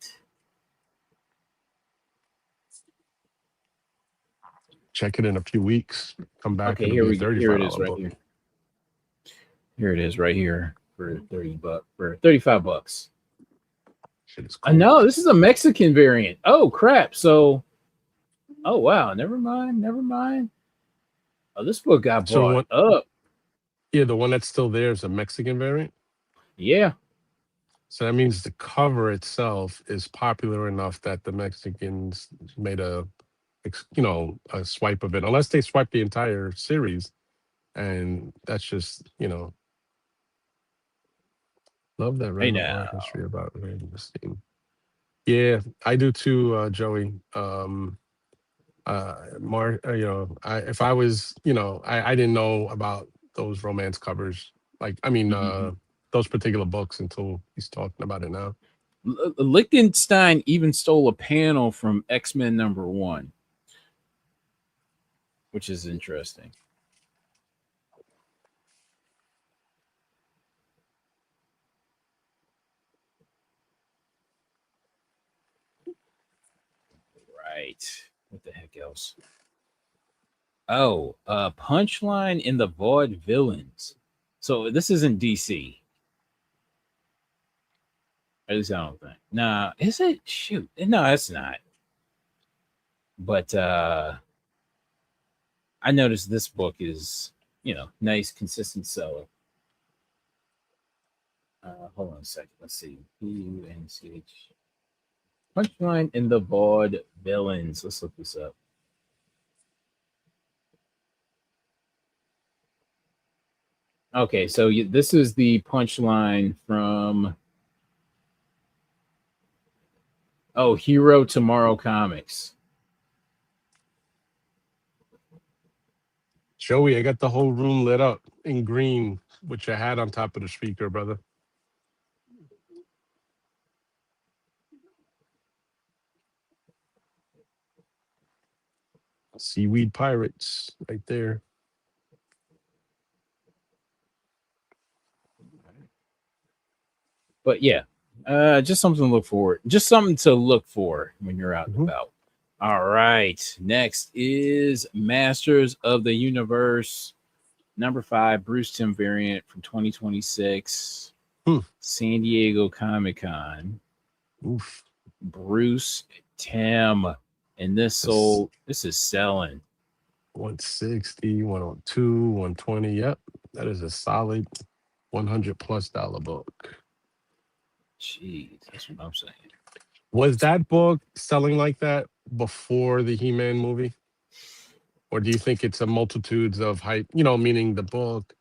check it in a few weeks. Come back. Okay, It'll here be a we go. Here it is, $35 right book. here. Here it is, right here for $30 for $35. Shit is I cool. know this is a Mexican variant. Oh crap! So, oh wow, never mind, never mind. Oh, this book got So bought what? up. Yeah, the one that's still there is a Mexican variant. Yeah, So that means the cover itself is popular enough that the Mexicans made a swipe of it. Unless they swipe the entire series, and that's just love that hey random now. art history about Randy Steam. Yeah, I do too, Joey. Mar, if I was, I didn't know about those romance covers. Like, I mean, Mhm. those particular books until he's talking about it now. Lichtenstein even stole a panel from X Men #1. which is interesting. Right. What the heck else? Oh, Punchline in the Vaudevillains. So this isn't DC. At least I don't think. Nah, is it? Shoot. No, it's not. But I noticed this book is, nice, consistent seller. Hold on a second. Let's see. PUNCH. Punchline in the Vaudevillains. Let's look this up. Okay, so this is the Punchline from Hero Tomorrow Comics. Joey, I got the whole room lit up in green with your hat on top of the speaker, brother. Seaweed Pirates right there. But yeah, just something to look forward. Just something to look for when you're out and about. All right. Next is Masters of the Universe, number 5, Bruce Timm variant from 2026, San Diego Comic-Con. Oof. Bruce Timm. And this is selling 160, 102, 120. Yep. That is a solid $100+ book. Jeez, that's what I'm saying. Was that book selling like that before the He-Man movie? Or do you think it's a multitudes of hype, meaning the book,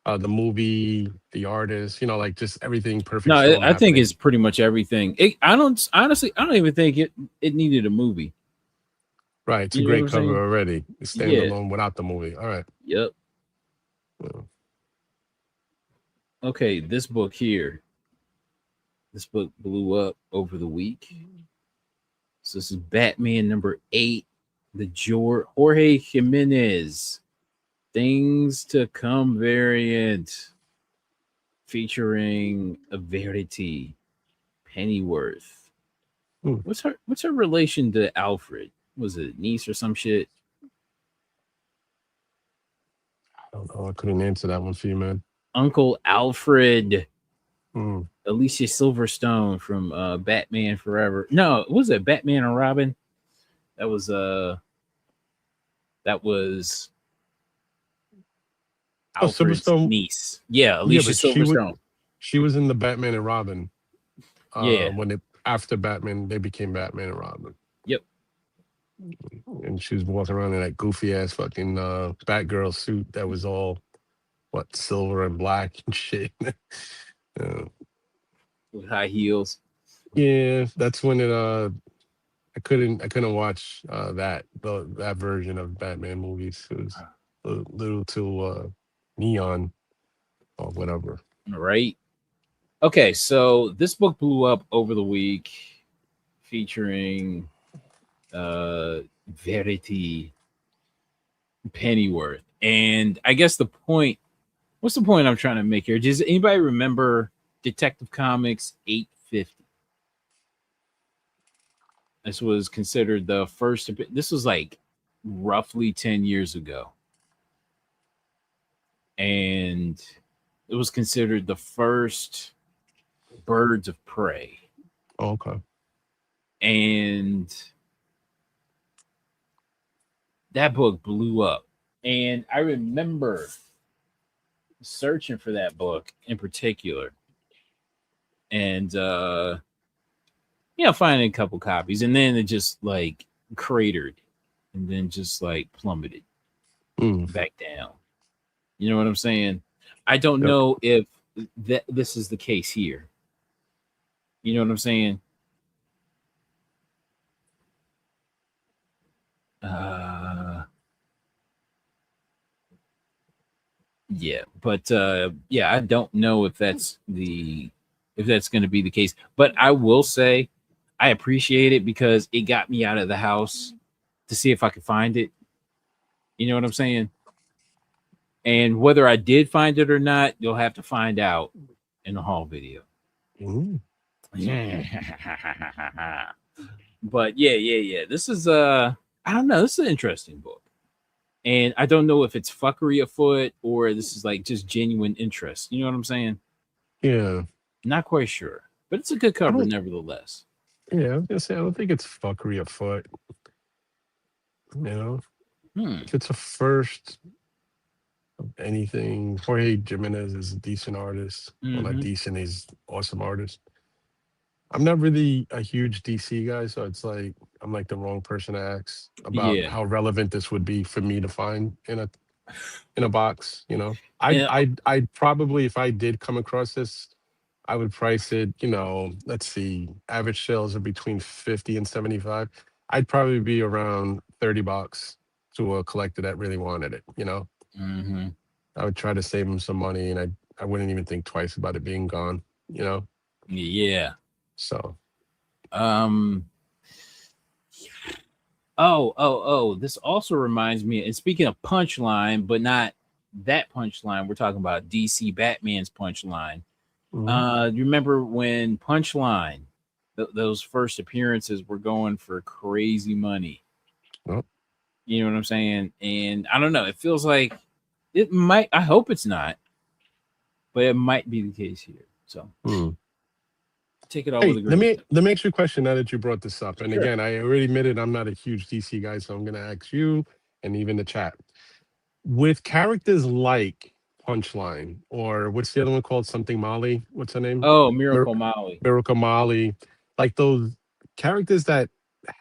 the movie, the artist, like just everything perfect? No, I think it's pretty much everything. I don't even think it needed a movie. Right. It's a great cover already. It's standalone without the movie. All right. Yep. Yeah. Okay, this book here. This book blew up over the week. So this is Batman number 8, the Jorge Jimenez Things to Come variant, featuring a Verity, Pennyworth. What's her relation to Alfred? Was it niece or some shit? I don't know. I couldn't answer that one for you, man. Uncle Alfred. Alicia Silverstone from Batman Forever. No, was it Batman and Robin? That was Alfred's niece. Yeah, Alicia Silverstone. She was in the Batman and Robin. When after Batman, they became Batman and Robin. Yep. And she was walking around in that goofy ass fucking Batgirl suit that was all silver and black and shit. With high heels. Yeah, that's when it I couldn't watch that version of Batman movies. It was a little too neon or whatever. Right. Okay, so this book blew up over the week, featuring Verity, Pennyworth. And I guess what's the point I'm trying to make here? Does anybody remember Detective Comics 850? This was considered the first. This was like roughly 10 years ago. And it was considered the first Birds of Prey. Oh, okay. And that book blew up. And I remember searching for that book in particular. And finding a couple copies, and then it just like cratered and then just like plummeted back down. You know what I'm saying? I don't know if this is the case here. You know what I'm saying? Yeah, but I don't know if that's going to be the case. But I will say I appreciate it because it got me out of the house to see if I could find it. You know what I'm saying? And whether I did find it or not, you'll have to find out in the haul video. Mhm. But yeah. This is I don't know. This is an interesting book. And I don't know if it's fuckery afoot or this is like just genuine interest. You know what I'm saying? Yeah. Not quite sure. But it's a good I cover don't. nevertheless. Yeah, I was gonna say I don't think it's fuckery afoot. You know, Hmm. if it's a first of anything, Jorge Jimenez is a decent artist. Well, not Mm-hmm. decent, he's awesome artist. I'm not really a huge DC guy, so it's like I'm like the wrong person to ask about Yeah. how relevant this would be for me to find in a box. You know, And I'd probably, if I did come across this, I would price it. You know, let's see, average sales are between 50 and 75. I'd probably be around $30 to a collector that really wanted it. You know, mhm. I would try to save them some money, and I wouldn't even think twice about it being gone. You know, Yeah. so. Um oh. This also reminds me, and speaking of punchline, but not that punchline, we're talking about DC Batman's punchline. Mhm. You remember when Punchline, those first appearances were going for crazy money? Well, You know what I'm saying? And I don't know. It feels like it might. I hope it's not, but it might be the case here. So hmm. take it all with Hey, a grain of salt. let me ask you a question now that you brought this up. And Sure. again, I already admitted I'm not a huge DC guy, so I'm going to ask you and even the chat. With characters like Punchline, or what's the other one called? Something Molly. What's her name? Oh, Mir- Miracle Molly. Miracle Molly. Like those characters that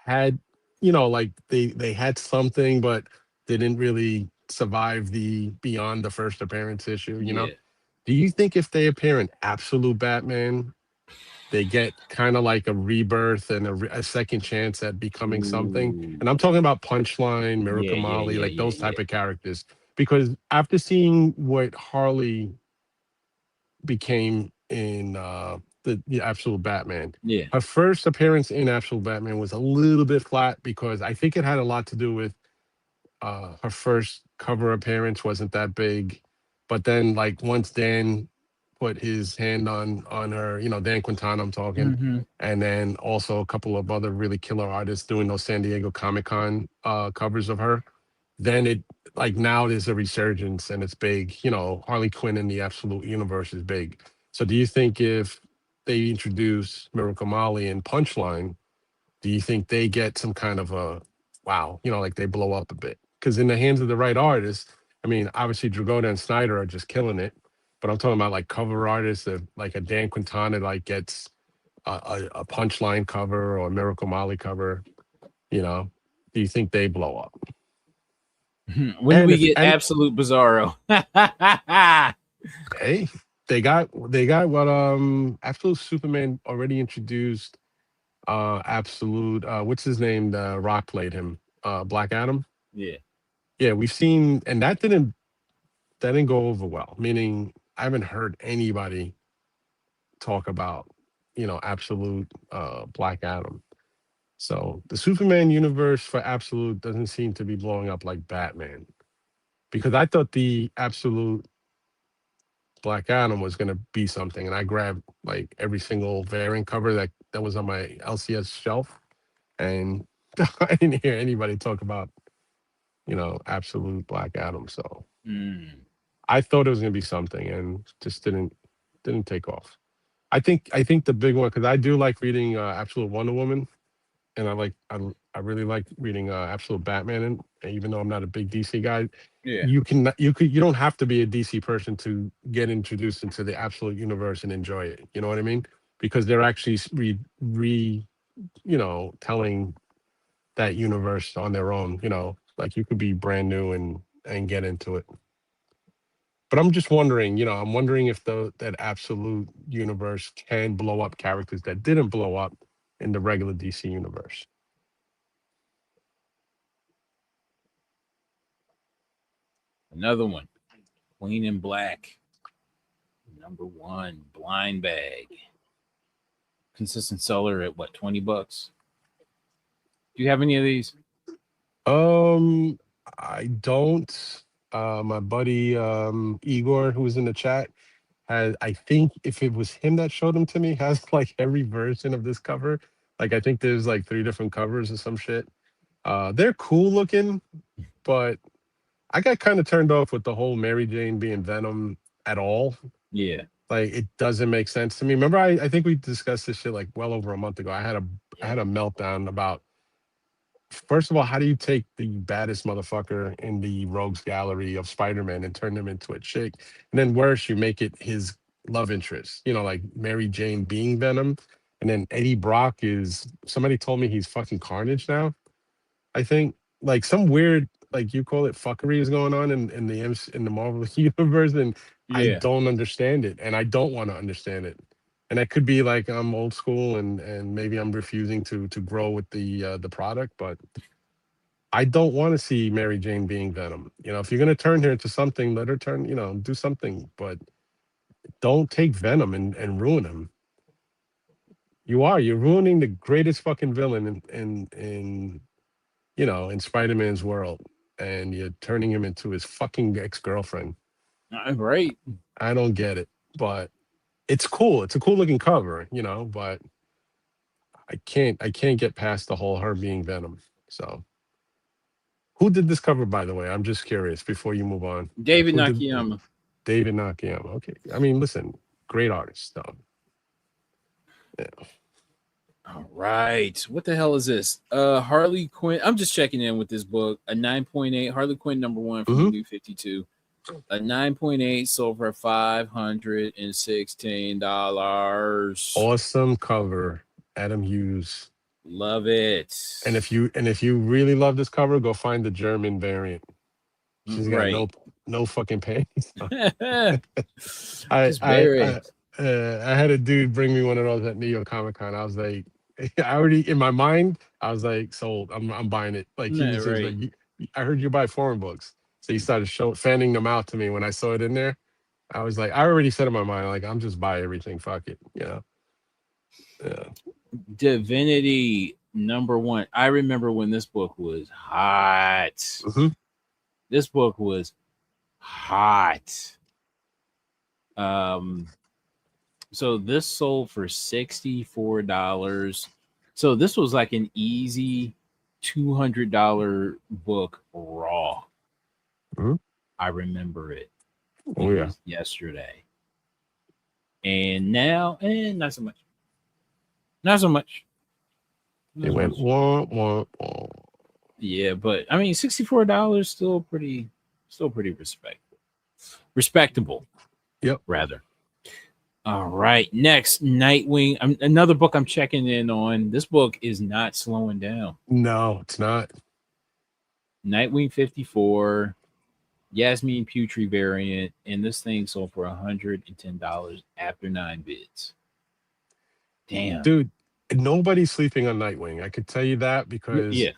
had, like they had something, but they didn't really survive the beyond the first appearance issue. Yeah. Do you think if they appear in Absolute Batman, they get kind of like a rebirth and a second chance at becoming something? Ooh. And I'm talking about Punchline, Yeah. Miracle Yeah. Molly, Yeah. like Yeah. those type Yeah. of characters. Because after seeing what Harley became in the Absolute Batman, Yeah. her first appearance in Absolute Batman was a little bit flat because I think it had a lot to do with her first cover appearance wasn't that big, but then like once Dan put his hand on her, Dan Quintana, I'm talking, Mm-hmm. and then also a couple of other really killer artists doing those San Diego Comic Con covers of her. Then it, like, now there's a resurgence and it's big. Harley Quinn in the Absolute Universe is big. So do you think if they introduce Miracle Molly and Punchline, do you think they get some kind of a wow, like they blow up a bit? Because in the hands of the right artist, I mean, obviously Dragoda and Snyder are just killing it, but I'm talking about like cover artists that like a Dan Quintana like gets a Punchline cover or a Miracle Molly cover. You know, do you think they blow up? When do And we if get and Absolute Bizarro? hey, they got what Absolute Superman already introduced. Absolute, what's his name? The Rock played him. Black Adam. Yeah. Yeah, we've seen, and that didn't go over well. Meaning, I haven't heard anybody talk about, Absolute Black Adam. So the Superman universe for Absolute doesn't seem to be blowing up like Batman, because I thought the Absolute Black Adam was going to be something, and I grabbed like every single variant cover that was on my LCS shelf, and I didn't hear anybody talk about Absolute Black Adam. So Mm. I thought it was going to be something, and just didn't take off. I think the big one, because I do like reading Absolute Wonder Woman, and I really like reading Absolute Batman, and even though I'm not a big DC guy, Yeah. you don't have to be a DC person to get introduced into the Absolute universe and enjoy it. You know what I mean? Because they're actually telling that universe on their own. Like you could be brand new and get into it. But I'm just wondering, I'm wondering if that Absolute universe can blow up characters that didn't blow up in the regular DC universe. Another one. Queen in Black. Number one. Blind Bag. Consistent seller at what, $20? Do you have any of these? Um, I don't. My buddy Igor, who was in the chat, has, I think if it was him that showed them to me, has like every version of this cover. Like I think there's like 3 different covers or some shit. They're cool looking, but I got kind of turned off with the whole Mary Jane being Venom at all. Yeah. Like it doesn't make sense to me. Remember, I think we discussed this shit like well over a month ago. I had a meltdown about, first of all, how do you take the baddest motherfucker in the rogues gallery of Spider-Man and turn him into a chick? And then worse, you make it his love interest, like Mary Jane being Venom. And then Eddie Brock is, somebody told me he's fucking Carnage now. I think like some weird, like you call it fuckery is going on in the in the Marvel universe, and I Yeah. don't understand it, and I don't want to understand it. And that could be like I'm old school, and maybe I'm refusing to grow with the product, but I don't want to see Mary Jane being Venom. If you're gonna turn her into something, let her turn, do something, but don't take Venom and ruin him. You're ruining the greatest fucking villain in Spider-Man's world, and you're turning him into his fucking ex-girlfriend. Right. I don't get it, but it's cool. It's a cool looking cover, but I can't get past the whole her being Venom. So, who did this cover, by the way? I'm just curious before you move on. David Who did Nakayama. David Nakayama? Okay. I mean, listen, great artist, though. Yeah. All right. What the hell is this? Harley Quinn. I'm just checking in with this book. A 9.8. Harley Quinn #1 from the Mhm. New 52. A 9.8 sold for $516. Awesome cover, Adam Hughes. Love it. And if you really love this cover, go find the German variant. She's got Right. no fucking pants. Just wear I it. I had a dude bring me one of those at New York Comic Con. I was like, I already in my mind, I was like, sold. I'm buying it. Like he Yeah, was just right. like, I heard you buy foreign books, so he started fanning them out to me when I saw it in there. I was like, I already said in my mind, like I'm just buy everything. Fuck it. Yeah. Divinity #1. I remember when this book was hot. Mhm. This book was hot. So this sold for $64. So this was like an easy $200 book raw. Mhm. I remember it Oh like it yeah. was yesterday. And now, not so much. Not so much. Not It so went much. wah wah wah. Yeah, but I mean, $64 still pretty respectable, Yep. rather. All right, next Nightwing. Another book I'm checking in on. This book is not slowing down. No, it's not. Nightwing 54, Yasmin Putri variant, and this thing sold for $110 after 9 bids. Damn. Dude, nobody's sleeping on Nightwing. I could tell you that because Yeah.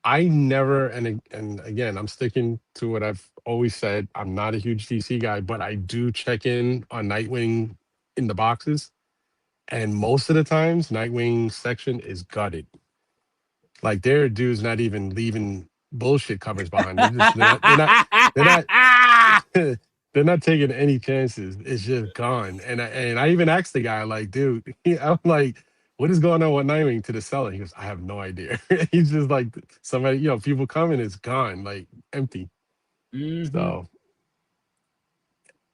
I never, and again, I'm sticking to what I've always said. I'm not a huge DC guy, but I do check in on Nightwing in the boxes, and most of the times, Nightwing section is gutted. Like their dudes not even leaving bullshit covers behind. They're not they're not taking any chances. It's just gone. And I even asked the guy, like, dude, I'm like, what is going on with Nightwing to the seller? He goes, I have no idea. He's just like somebody, people coming, it's gone, like empty. Mm-hmm. So,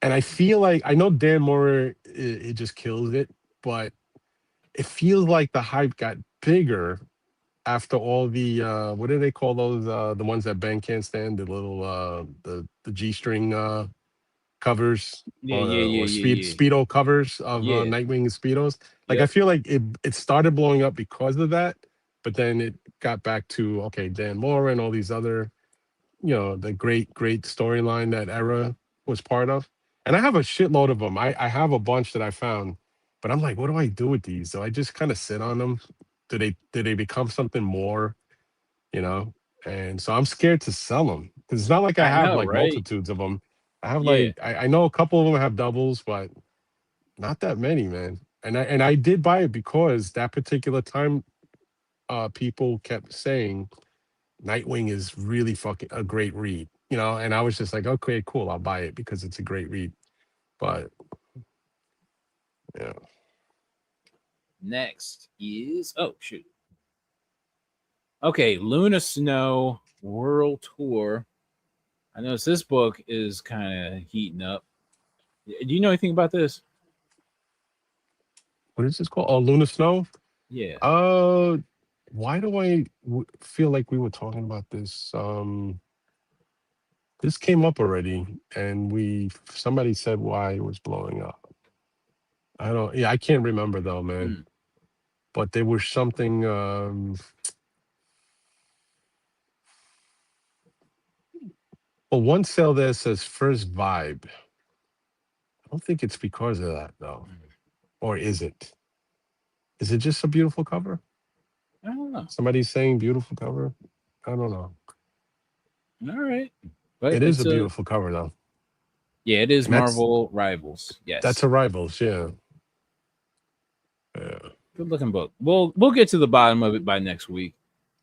and I feel like I know Dan Moore, it just kills it, but it feels like the hype got bigger after all the what do they call those the ones that Ben can't stand, the little the G-string covers, Yeah, yeah, or yeah, yeah, speedo covers of yeah. Yeah. Nightwing and speedos. Like I Yep. feel like it started blowing up because of that, but then it got back to, okay, Dan Mora and all these other, the great storyline that era was part of. And I have a shitload of them. I have a bunch that I found, but I'm like, what do I do with these? So I just kind of sit on them. Do they become something more? you know. And so I'm scared to sell them because it's not like I I have know, like right? multitudes of them. I have Yeah. like I know a couple of them have doubles, but not that many, man. And I did buy it because that particular time, people kept saying Nightwing is really fucking a great read, you know. And I was just like, okay, cool, I'll buy it because it's a great read. But yeah, Next is oh shoot. Okay, Luna Snow World Tour. I noticed this book is kind of heating up. Do you know anything about this? what is this called? Oh, Luna Snow. Yeah. Uh, why do I feel like we were talking about this? This came up already, and somebody said why it was blowing up. I don't. Yeah, I can't remember though, man. Hmm. But there was something. Well, one sale there says first vibe. I don't think it's because of that though, or is it? Is it just a beautiful cover? I don't know. Somebody's saying beautiful cover. I don't know. All right, but It is it's a a beautiful cover though, yeah, it is and Marvel Rivals. that's Yes, a Rivals. Yeah. Yeah. good looking book. We'll get to the bottom of it by next week.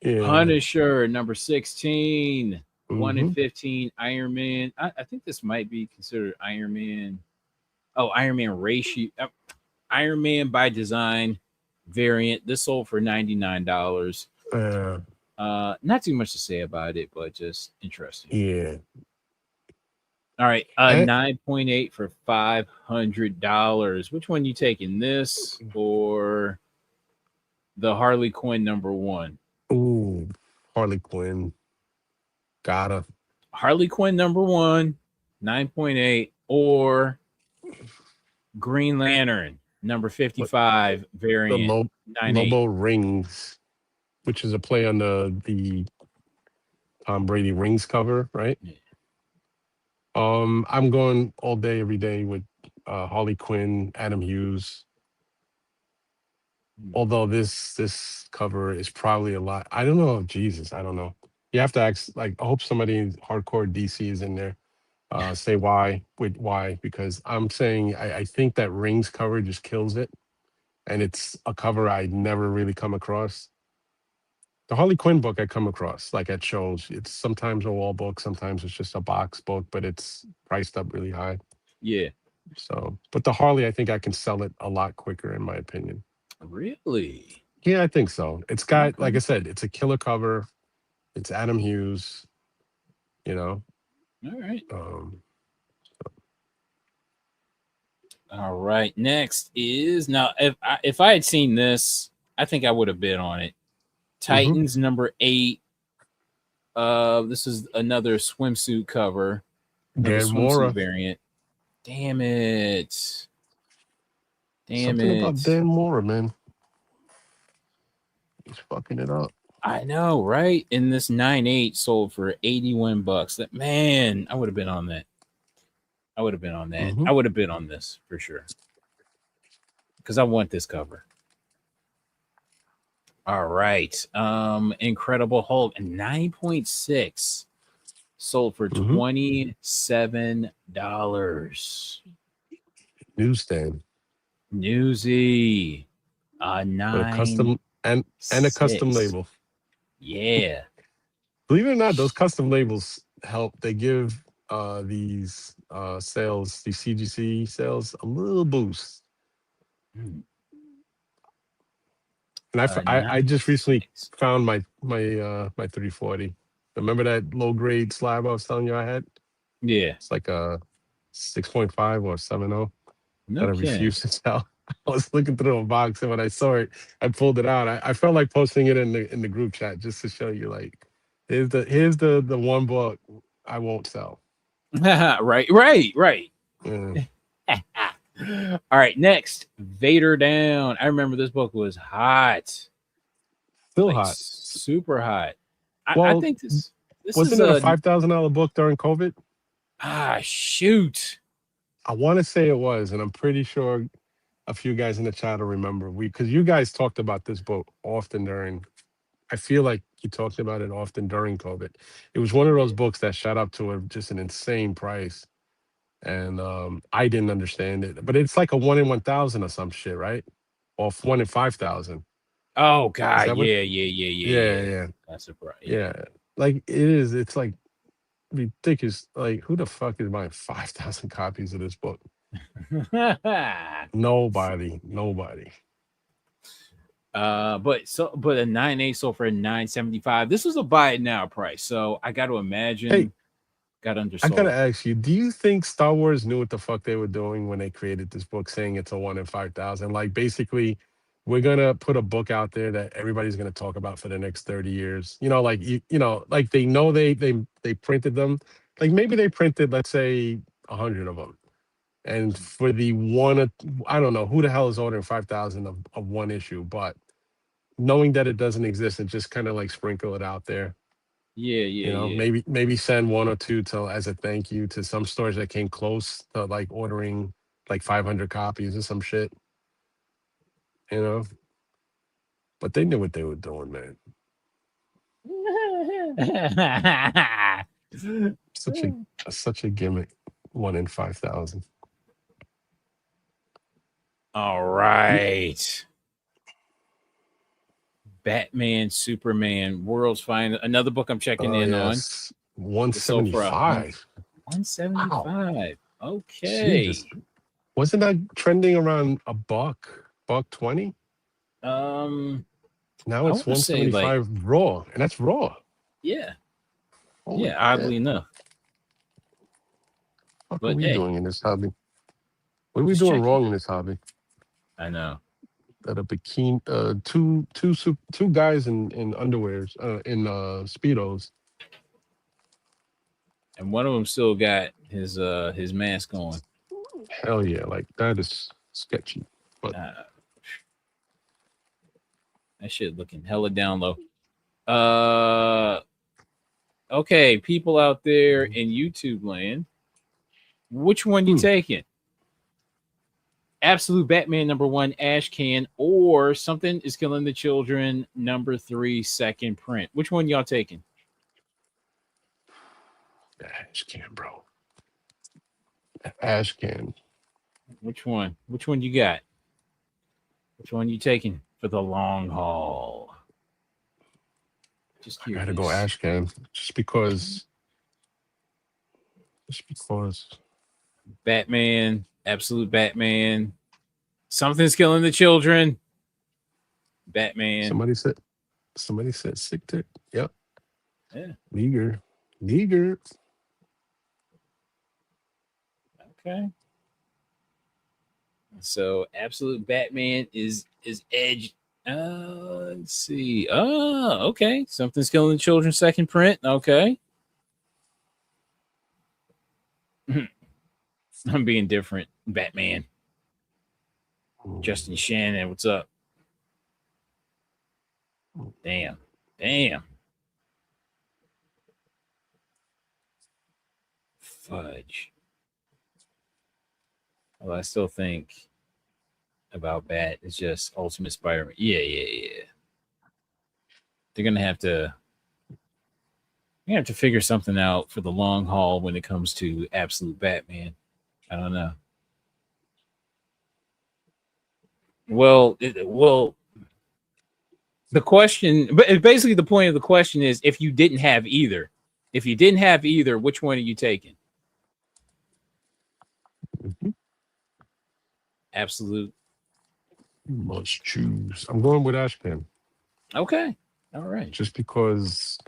Yeah. Punisher number 16, 1 in Mm-hmm. 15. Iron Man. I think this might be considered Iron Man. Oh, Iron Man ratio. Iron Man by design variant. This sold for $99. Uh, Not too much to say about it, but just interesting. yeah. All right, And, 9.8 for $500. Which one you taking? This or the Harley Quinn number one? ooh, Harley Quinn. Gotta. Harley Quinn number one, 9.8, or Green Lantern number What 55 the variant, 98. Lobo Rings, which is a play on the Tom Brady Rings cover, right? Yeah. I'm going all day, every day with Harley Quinn, Adam Hughes. Although this cover is probably a lot. I don't know. Jesus, I don't know. You have to ask. Like, I hope somebody in hardcore DC is in there. Say why with why, because I'm saying I think that Rings cover just kills it, and it's a cover I'd never really come across. The Harley Quinn book I come across like at shows. It's sometimes a wall book, sometimes it's just a box book, but it's priced up really high. Yeah. So, but the Harley, I think I can sell it a lot quicker, in my opinion. Really? Yeah, I think so. It's got, like I Okay. said, it's a killer cover. It's Adam Hughes, you know. All right. Um, All right. Next is now if I had seen this, I think I would have bid on it. mhm. Titans number 8. This is another swimsuit cover, another Dan swimsuit Mora. variant. Damn it. Damn Something about it. Dan Mora, man. He's fucking it up. I know, right? And this 9.8 sold for $81. That man, I would have been on that. I would have been on that. Hmm. I would have been on this for sure. Because I want this cover. All right. Incredible Hulk 9.6 sold for Hmm. $27. Newsstand Newsy. with a 9 custom and a custom 6. label. Yeah. Believe it or not, those custom labels help. They give these sales, these CGC sales, a little boost. Hmm. And I just recently 9.6. found my 340. Remember that low grade slab I was telling you I had? Yeah. It's like a 6.5 or 7.0 No that I kidding. refused to sell. I was looking through a box, and when I saw it, I pulled it out. I felt like posting it in the group chat just to show you, like, here's the one book I won't sell. Right. Yeah. All right, next, Vader Down. I remember this book was hot, Still like hot. super hot. I Well, think this is wasn't it a a $5,000 book during COVID? shoot. I want to say it was, and I'm pretty sure a few guys in the chat will remember. Because you guys talked about this book often during. I feel like you talked about it often during COVID. It was one of those Yeah. books that shot up to just an insane price, and I didn't understand it. But it's like a 1 in 1,000 or some shit, right? Or 1 in 5,000. Oh Is God, that what? yeah. Yeah, yeah, That's a surprise. yeah. like it is. It's like ridiculous. Like who the fuck is buying 5,000 copies of this book? Nobody. But a 9.8 sold for $9.75. This was a buy it now price, so I got to imagine Hey, got I undersold. gotta ask you, do you think Star Wars knew what the fuck they were doing when they created this book, saying it's a 1 in 5,000? Like basically, we're gonna put a book out there that everybody's gonna talk about for the next 30 years. You know, like like they know they printed them. Like maybe they printed, let's say, 100 of them. And for the one, I don't know who the hell is ordering 5,000 of one issue, but knowing that it doesn't exist and just kind of like sprinkle it out there. Yeah. Maybe send one or two to as a thank you to some stores that came close to like ordering like 500 copies or some shit. You know, but they knew what they were doing, man. Such a gimmick. 1 in 5,000. All right. Batman, Superman, World's Finest. Another book I'm checking in on. 175. 175. Wow. Okay. Jesus. Wasn't that trending around a buck 20? Now it's 175 raw, and that's raw. Yeah. Holy yeah, oddly enough. What are we doing in this hobby? What are we doing wrong in this hobby? I know. That a bikini, two guys in underwears, in speedos, and one of them still got his mask on. Hell yeah, like that is sketchy. But that shit looking hella down low. Okay, people out there in YouTube land, which one you taking? Absolute Batman #1 Ash Can or Something is Killing the Children #3 second print? Which one y'all taking? Ash Can, bro. Ash Can. Which one? Which one you got? Which one you taking for the long haul? I gotta go Ash Can just because. Batman, Absolute Batman, Something's Killing the Children. Batman. Somebody said sick tick. Yep. Yeah. Leaguer. Okay. So Absolute Batman is edged. Let's see. Oh, okay. Something's Killing the Children second print. Okay. I'm being different. Batman. Justin Shannon, what's up? Damn. Fudge. Well, I still think about Bat is just Ultimate Spider-Man. Yeah. They're gonna have to figure something out for the long haul when it comes to Absolute Batman. I don't know. Well, the question, but basically the point of the question is, if you didn't have either, which one are you taking? Absolute. You must choose. I'm going with Ash Can. Okay. All right. Just because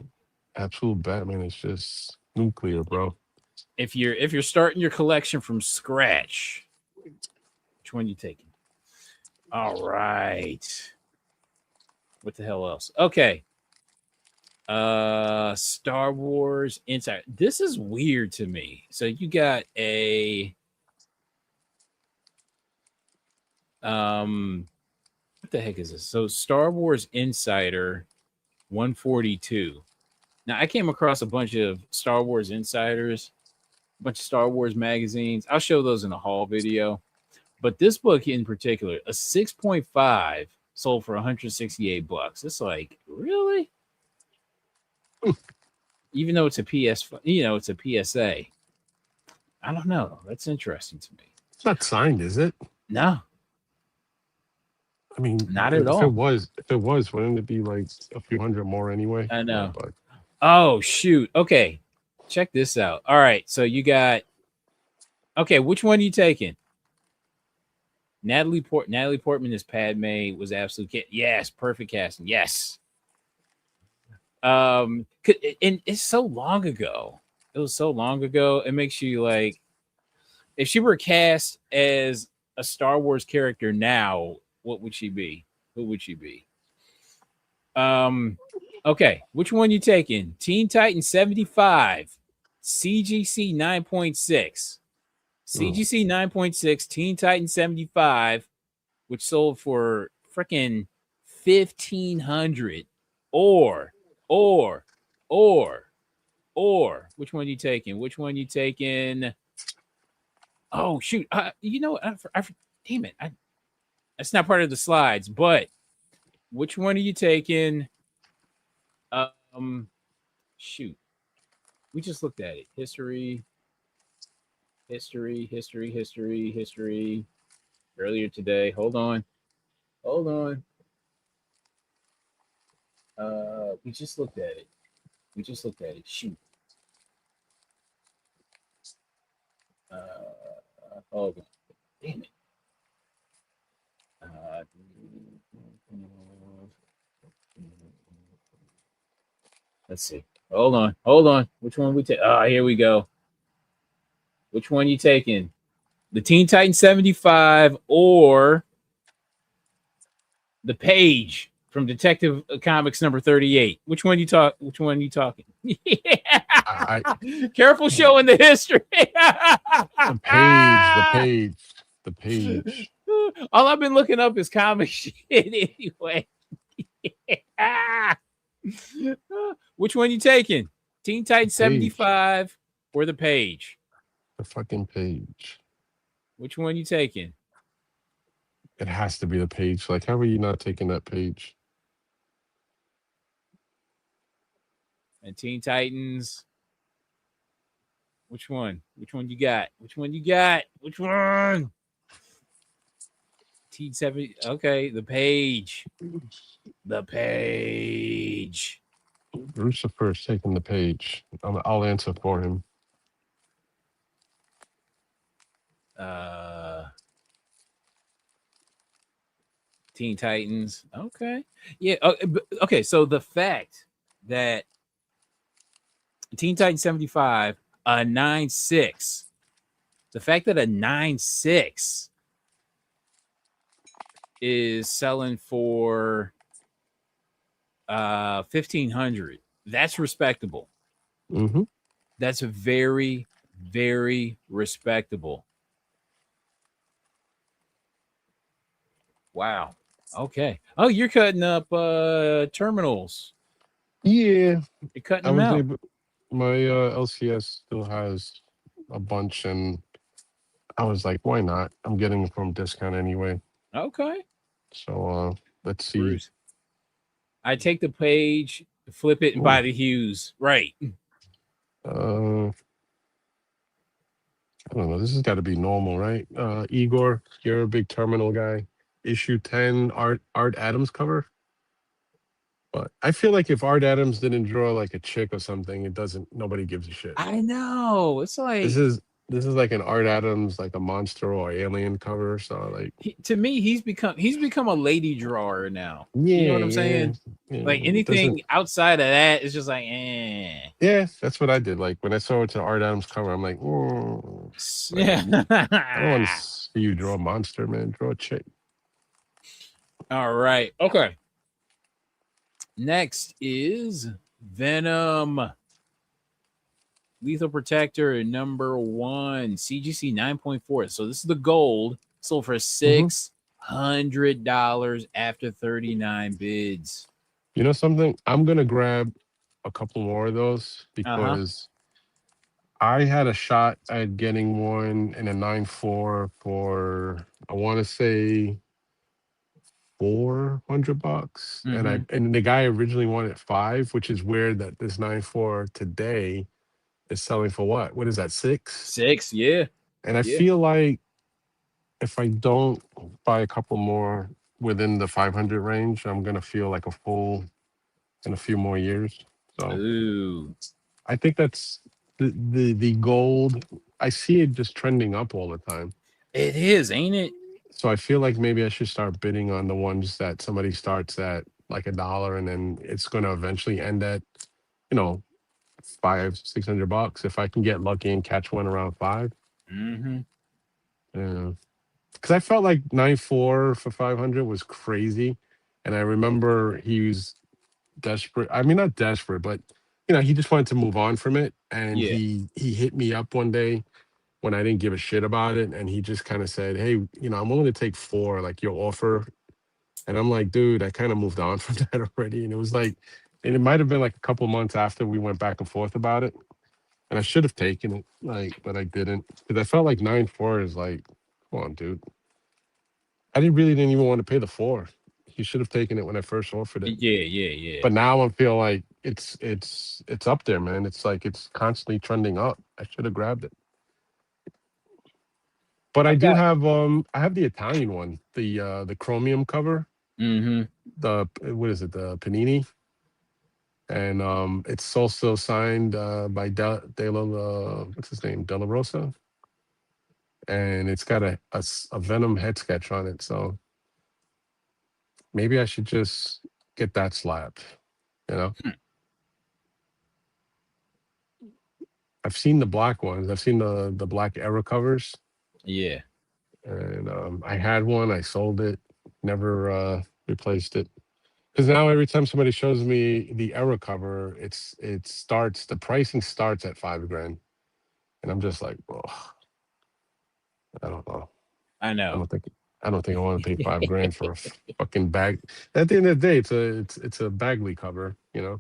Absolute Batman is just nuclear, bro. If you're starting your collection from scratch, which one are you taking? All right. What the hell else? Okay. Star Wars Insider. This is weird to me. So you got a what the heck is this? So Star Wars Insider 142. Now I came across a bunch of Star Wars Insiders, a bunch of Star Wars magazines. I'll show those in a haul video. But this book in particular, a 6.5 sold for $168. It's like, really? Even though it's a it's a PSA. I don't know. That's interesting to me. It's not signed, is it? No. I mean, not at all. If it was, wouldn't it be like a few hundred more anyway? I know. But Oh shoot. Okay. Check this out. All right. So you got okay, which one are you taking? Natalie Portman as Padme was absolute yes, perfect casting. Yes. And it's so long ago. It was so long ago. It makes you like if she were cast as a Star Wars character now, what would she be? Who would she be? Um, okay, which one you taking? Teen Titan 75, CGC 9.6. CGC 9.6, Teen Titan 75, which sold for freaking 1,500. Or, or, which one you taking? Which one you taking? Oh shoot! You know, damn it! That's not part of the slides. But which one are you taking? Shoot, we just looked at it. History. Earlier today. Hold on. We just looked at it. Shoot. Hold on. Damn it. Let's see. Hold on. Which one we take? Ah, here we go. Which one you taking? The Teen Titan 75 or the Page from Detective Comics number 38? Which one you talking? I Careful showing the history. the page. All I've been looking up is comic shit anyway. Which one you taking? Teen Titan 75 or the Page? The fucking Page. Which one you taking? It has to be the Page. Like, how are you not taking that Page? And Teen Titans. Which one? Which one you got? Which one? Teen 70. Okay, the Page. Lucifer is taking the Page. I'll answer for him. Teen Titans. Okay. Yeah. Okay. So the fact that Teen Titans 75, a 9.6, the fact that a 9.6 is selling for 1,500, that's respectable. Mm-hmm. That's very, very respectable. Wow. Okay. Oh, you're cutting up terminals. Yeah. You're cutting them out. My LCS still has a bunch, and I was like, why not? I'm getting it from discount anyway. Okay. So let's see. Bruce. I take the Page, flip it, and buy the Hughes. Right. I don't know. This has got to be normal, right? Igor, you're a big terminal guy. Issue 10, Art Adams cover. But I feel like if Art Adams didn't draw like a chick or something, it doesn't. Nobody gives a shit. I know. It's like this is like an Art Adams, like a monster or alien cover. So like to me, he's become a lady drawer now. Yeah, you know what I'm saying? Yeah, like anything outside of that is just like, eh. Yeah, that's what I did. Like when I saw it's an Art Adams cover, I'm like, yeah. I don't want to see you draw a monster, man. Draw a chick. All right. Okay. Next is Venom. Lethal Protector number 1, CGC 9.4. So this is the gold. Sold for $600 after 39 bids. You know something? I'm gonna grab a couple more of those because I had a shot at getting one in a 9.4 for I want to say $400, and the guy originally wanted 5, which is weird that this 9.4 today is selling for what? What is that? 6? 6, yeah. And I feel like if I don't buy a couple more within the 500 range, I'm gonna feel like a fool in a few more years. So Ooh, I think that's the gold. I see it just trending up all the time. it is, ain't it? So I feel like maybe I should start bidding on the ones that somebody starts at like $1, and then it's going to eventually end at, you know, 500-600 bucks. If I can get lucky and catch one around five. Mm-hmm. Yeah. Because I felt like 9.4 for 500 was crazy. And I remember he was desperate. I mean, not desperate, but he just wanted to move on from it. And Yeah. he hit me up one day when I didn't give a shit about it. And he just kind of said, "Hey, I'm willing to take four, like your offer." And I'm like, dude, I kind of moved on from that already. And it was like, and it might have been like a couple months after we went back and forth about it. And I should have taken it, like, but I didn't. Because I felt like 9.4 is like, come on, dude. I didn't even want to pay the four. He should have taken it when I first offered it. Yeah, yeah, yeah. But now I feel like it's up there, man. It's like it's constantly trending up. I should have grabbed it. But I I've do got have I have the Italian one, the chromium cover, mm-hmm. the what is it, the Panini, and it's also signed by what's his name, Della Rosa, and it's got a Venom head sketch on it. So maybe I should just get that slapped. You know, I've seen the black ones. I've seen the black era covers, Yeah. and I had one. I sold it. Never replaced it. Because now every time somebody shows me the era cover, the pricing starts at 5 grand, and I'm just like, well, I don't know. I I know. don't think I don't think I want to pay 5 grand for a fucking bag. At the end of the day, it's a Bagley cover, ever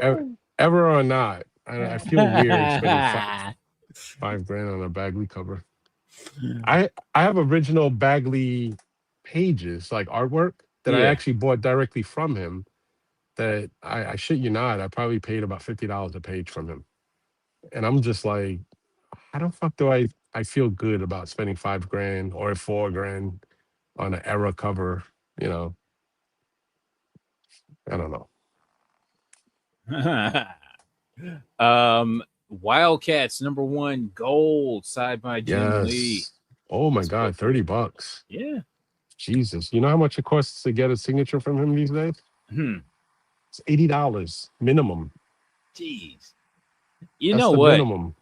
ever, ever or not. I feel weird spending 5 grand on a Bagley cover. I have original Bagley pages, like artwork, that I Yeah. actually bought directly from him. That I shit you not, I probably paid about $50 a page from him, and I'm just like, how the fuck do I feel good about spending 5 grand or 4 grand on an era cover? You know, I don't know. Wildcats #1 gold side by Jim Lee. Yes. Oh my That's God, what. $30. Yeah. Jesus, you know how much it costs to get a signature from him these days? Hmm. It's $80 minimum. Jeez. You That's know the what? minimum,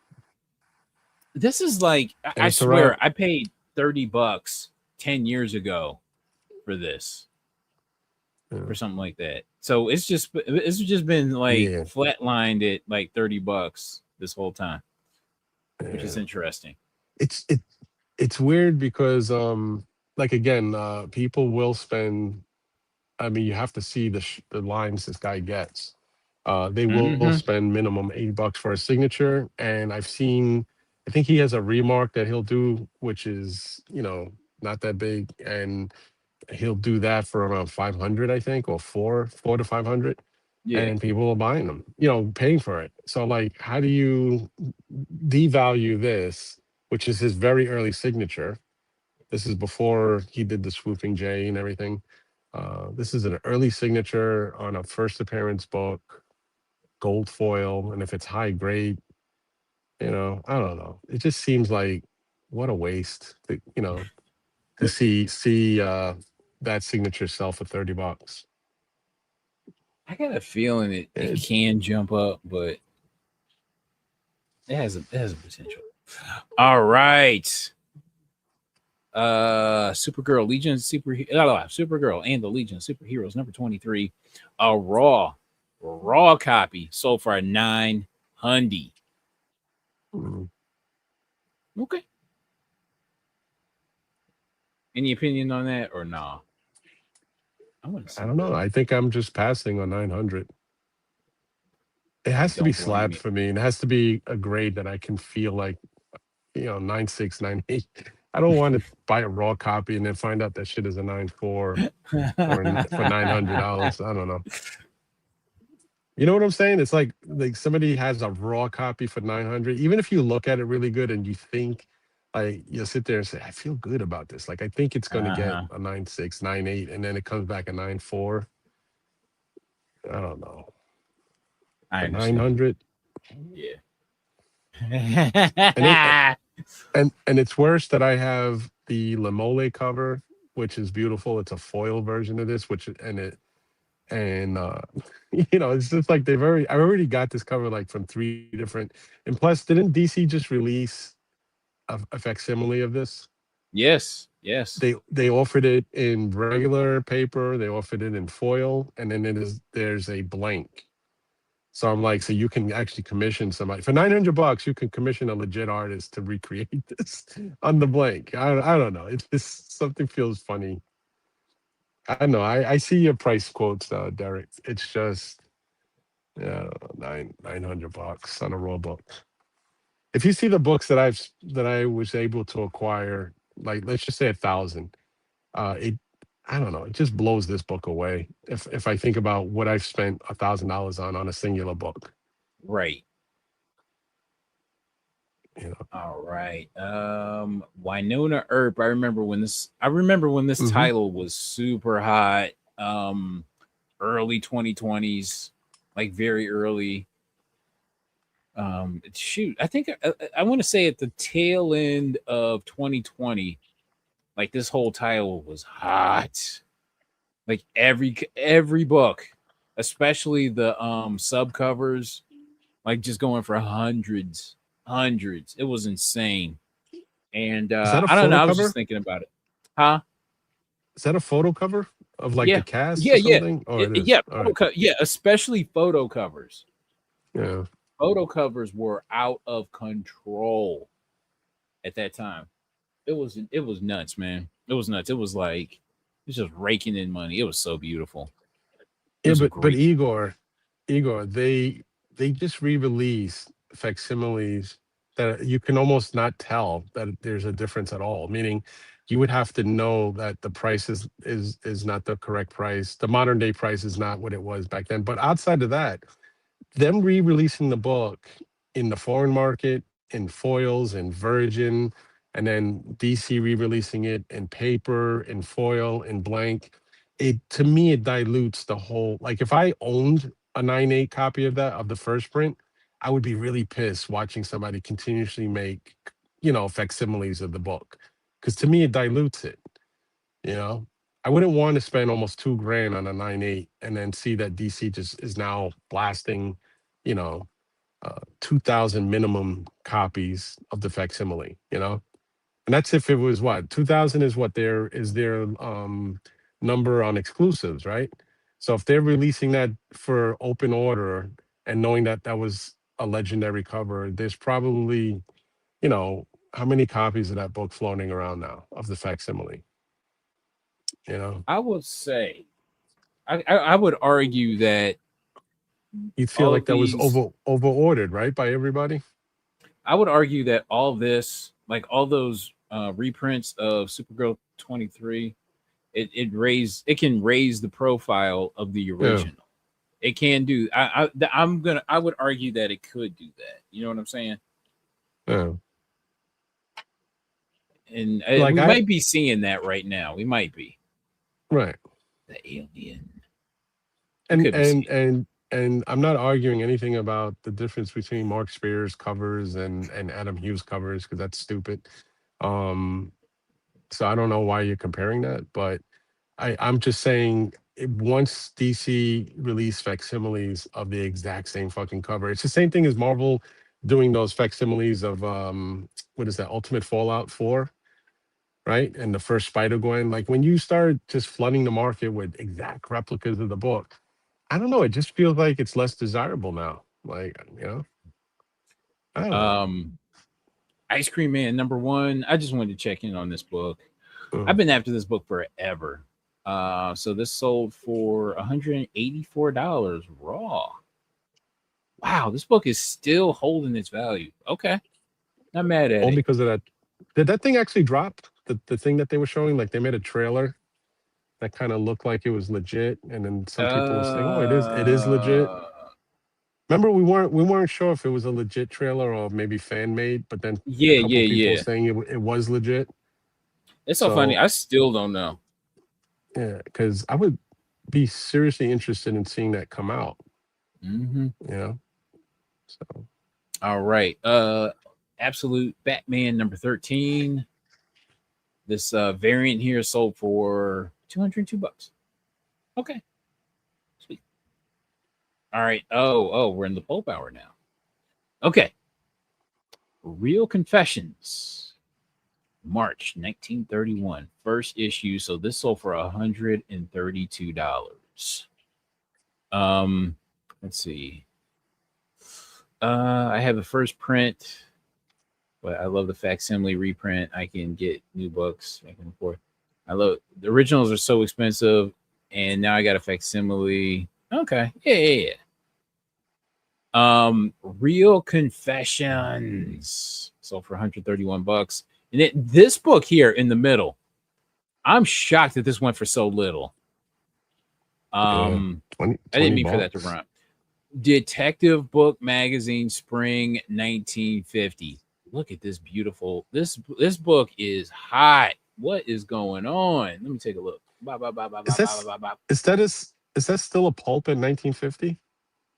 This is like and I it's around. swear I paid $30 10 years ago for this, for Yeah, something like that. So it's just been like yeah, flatlined at like $30 this whole time, which is yeah. interesting. It's it it's weird because like again, people will spend. I mean, you have to see the lines this guy gets. They will Mm-hmm. spend minimum $80 for a signature, and I've seen. I think he has a remark that he'll do, which is not that big, and he'll do that for around 500, I think, or four to 500, Yeah. and people are buying them, paying for it. So like, how do you devalue this, which is his very early signature? This is before he did the swooping J and everything. This is an early signature on a first appearance book, gold foil, and if it's high grade, I don't know. It just seems like what a waste, to see that signature sell for $30. I got a feeling it It, can jump up, but it has a potential. All right. Supergirl Legion Supergirl and the Legion of Superheroes #23. A raw copy sold for 900. mm, Okay. Any opinion on that or nah? I want to I see don't know. the. I think I'm just passing on 900. It I has to be don't blame slabbed you. for me, and it has to be a grade that I can feel like 9.6, 9.8. I don't want to buy a raw copy and then find out that shit is a 9.4 for $900. I don't know. You know what I'm saying? It's like somebody has a raw copy for 900. Even if you look at it really good and you think, like, you'll sit there and say, I feel good about this. Like, I think it's going to get Uh-huh. a 9.6, 9.8, and then it comes back a 9.4. I don't know. I for understand. 900. Yeah. And and it's worse that I have the Lamole cover, which is beautiful. It's a foil version of this, which and it and it's just like I already got this cover like from three different, and plus didn't DC just release a facsimile of this? Yes. Yes. They offered it in regular paper, they offered it in foil, and then there's a blank. So I'm like, so you can actually commission somebody for $900. You can commission a legit artist to recreate this on the blank. I don't know. It's just something feels funny. I don't know. I see your price quotes, Derek. It's just yeah, $900 on a raw book. If you see the books that I was able to acquire, like let's just say 1,000, it I don't know, it just blows this book away. If I think about what I've spent $1,000 on a singular book, Right. you know. All right. Winona Earp. I remember when this Hmm. title was super hot. Early 2020s, like very early. Shoot, I think I want to say at the tail end of 2020, like this whole title was hot. Like every book, especially the sub covers, like just going for hundreds. It was insane. And Is that a I don't know. photo I was just cover? thinking about it. Huh? Is that a photo cover of like the Yeah. cast Yeah. or Yeah. something? Oh, it is. Yeah. All right. Yeah. Especially photo covers. Yeah. Photo covers were out of control at that time. It was nuts, man. It was nuts. It was like it was just raking in money. It was so beautiful. It Yeah, was a but great. Igor, they just re-released facsimiles that you can almost not tell that there's a difference at all. Meaning, you would have to know that the price is not the correct price. The modern day price is not what it was back then. But outside of that, them re-releasing the book in the foreign market in foils and virgin, and then DC re-releasing it in paper in foil in blank, it to me it dilutes the whole. Like if I owned a 9.8 copy of that of the first print, I would be really pissed watching somebody continuously make facsimiles of the book, because to me it dilutes it. you know I wouldn't want to spend almost 2 grand on a 9.8 and then see that DC just is now blasting, you know, 2,000 minimum copies of the facsimile. And that's if it was what 2,000 is what their number on exclusives, right? So if they're releasing that for open order and knowing that that was a legendary cover, there's probably, you know, how many copies of that book floating around now of the facsimile, you know? I would say I would argue that You'd feel all like of that was these over ordered, right, by everybody. I would argue that all this, like all those reprints of Supergirl 23, it can raise the profile of the Yeah, original. It can do. I would argue that it could do that. You know what I'm saying? yeah. And Like we I might be seeing that right now. We might be right. the alien. We and could be and seeing. and and I'm not arguing anything about the difference between Mark Spears covers and Adam Hughes covers, because that's stupid. Um, so I don't know why you're comparing that, but I'm just saying once DC released facsimiles of the exact same fucking cover, it's the same thing as Marvel doing those facsimiles of what is that, Ultimate Fallout 4, right? And the first Spider Gwen. Like when you start just flooding the market with exact replicas of the book, I don't know. It just feels like it's less desirable now. Like, I don't know. Um, Ice Cream Man #1. I just wanted to check in on this book. Uh, I've been after this book forever. So this sold for $184 raw. Wow, this book is still holding its value. Okay, not mad at all it. because of that. Did that thing actually drop? The thing that they were showing, like they made a trailer that kind of looked like it was legit, and then some people were saying, "Oh, it is legit." Uh, Remember, we weren't sure if it was a legit trailer or maybe fan made, but then a yeah, couple yeah, people were yeah. saying it was legit. It's so funny. So I still don't know. yeah, because I would be seriously interested in seeing that come out. Mm-hmm. You know, so All right. Absolute Batman number 13. This variant here sold for $202. Okay. Sweet. All right. Oh, we're in the pulp hour now. Okay. Real Confessions. March 1931. First issue. So this sold for $132. Let's see. I have the first print, but I love the facsimile reprint. I can get new books back and forth. I love the originals are so expensive, and now I got a facsimile. Okay, yeah. Real Confessions. So for $131. And this book here in the middle, I'm shocked that this went for so little. yeah, 20, I didn't 20 mean for that to bucks. run. Detective Book Magazine, Spring 1950. Look at this beautiful. This book is hot. What is going on? Let me take a look. Bop, bop, bop, bop, Is bop, that bop, bop, bop. is that still a pulp in 1950?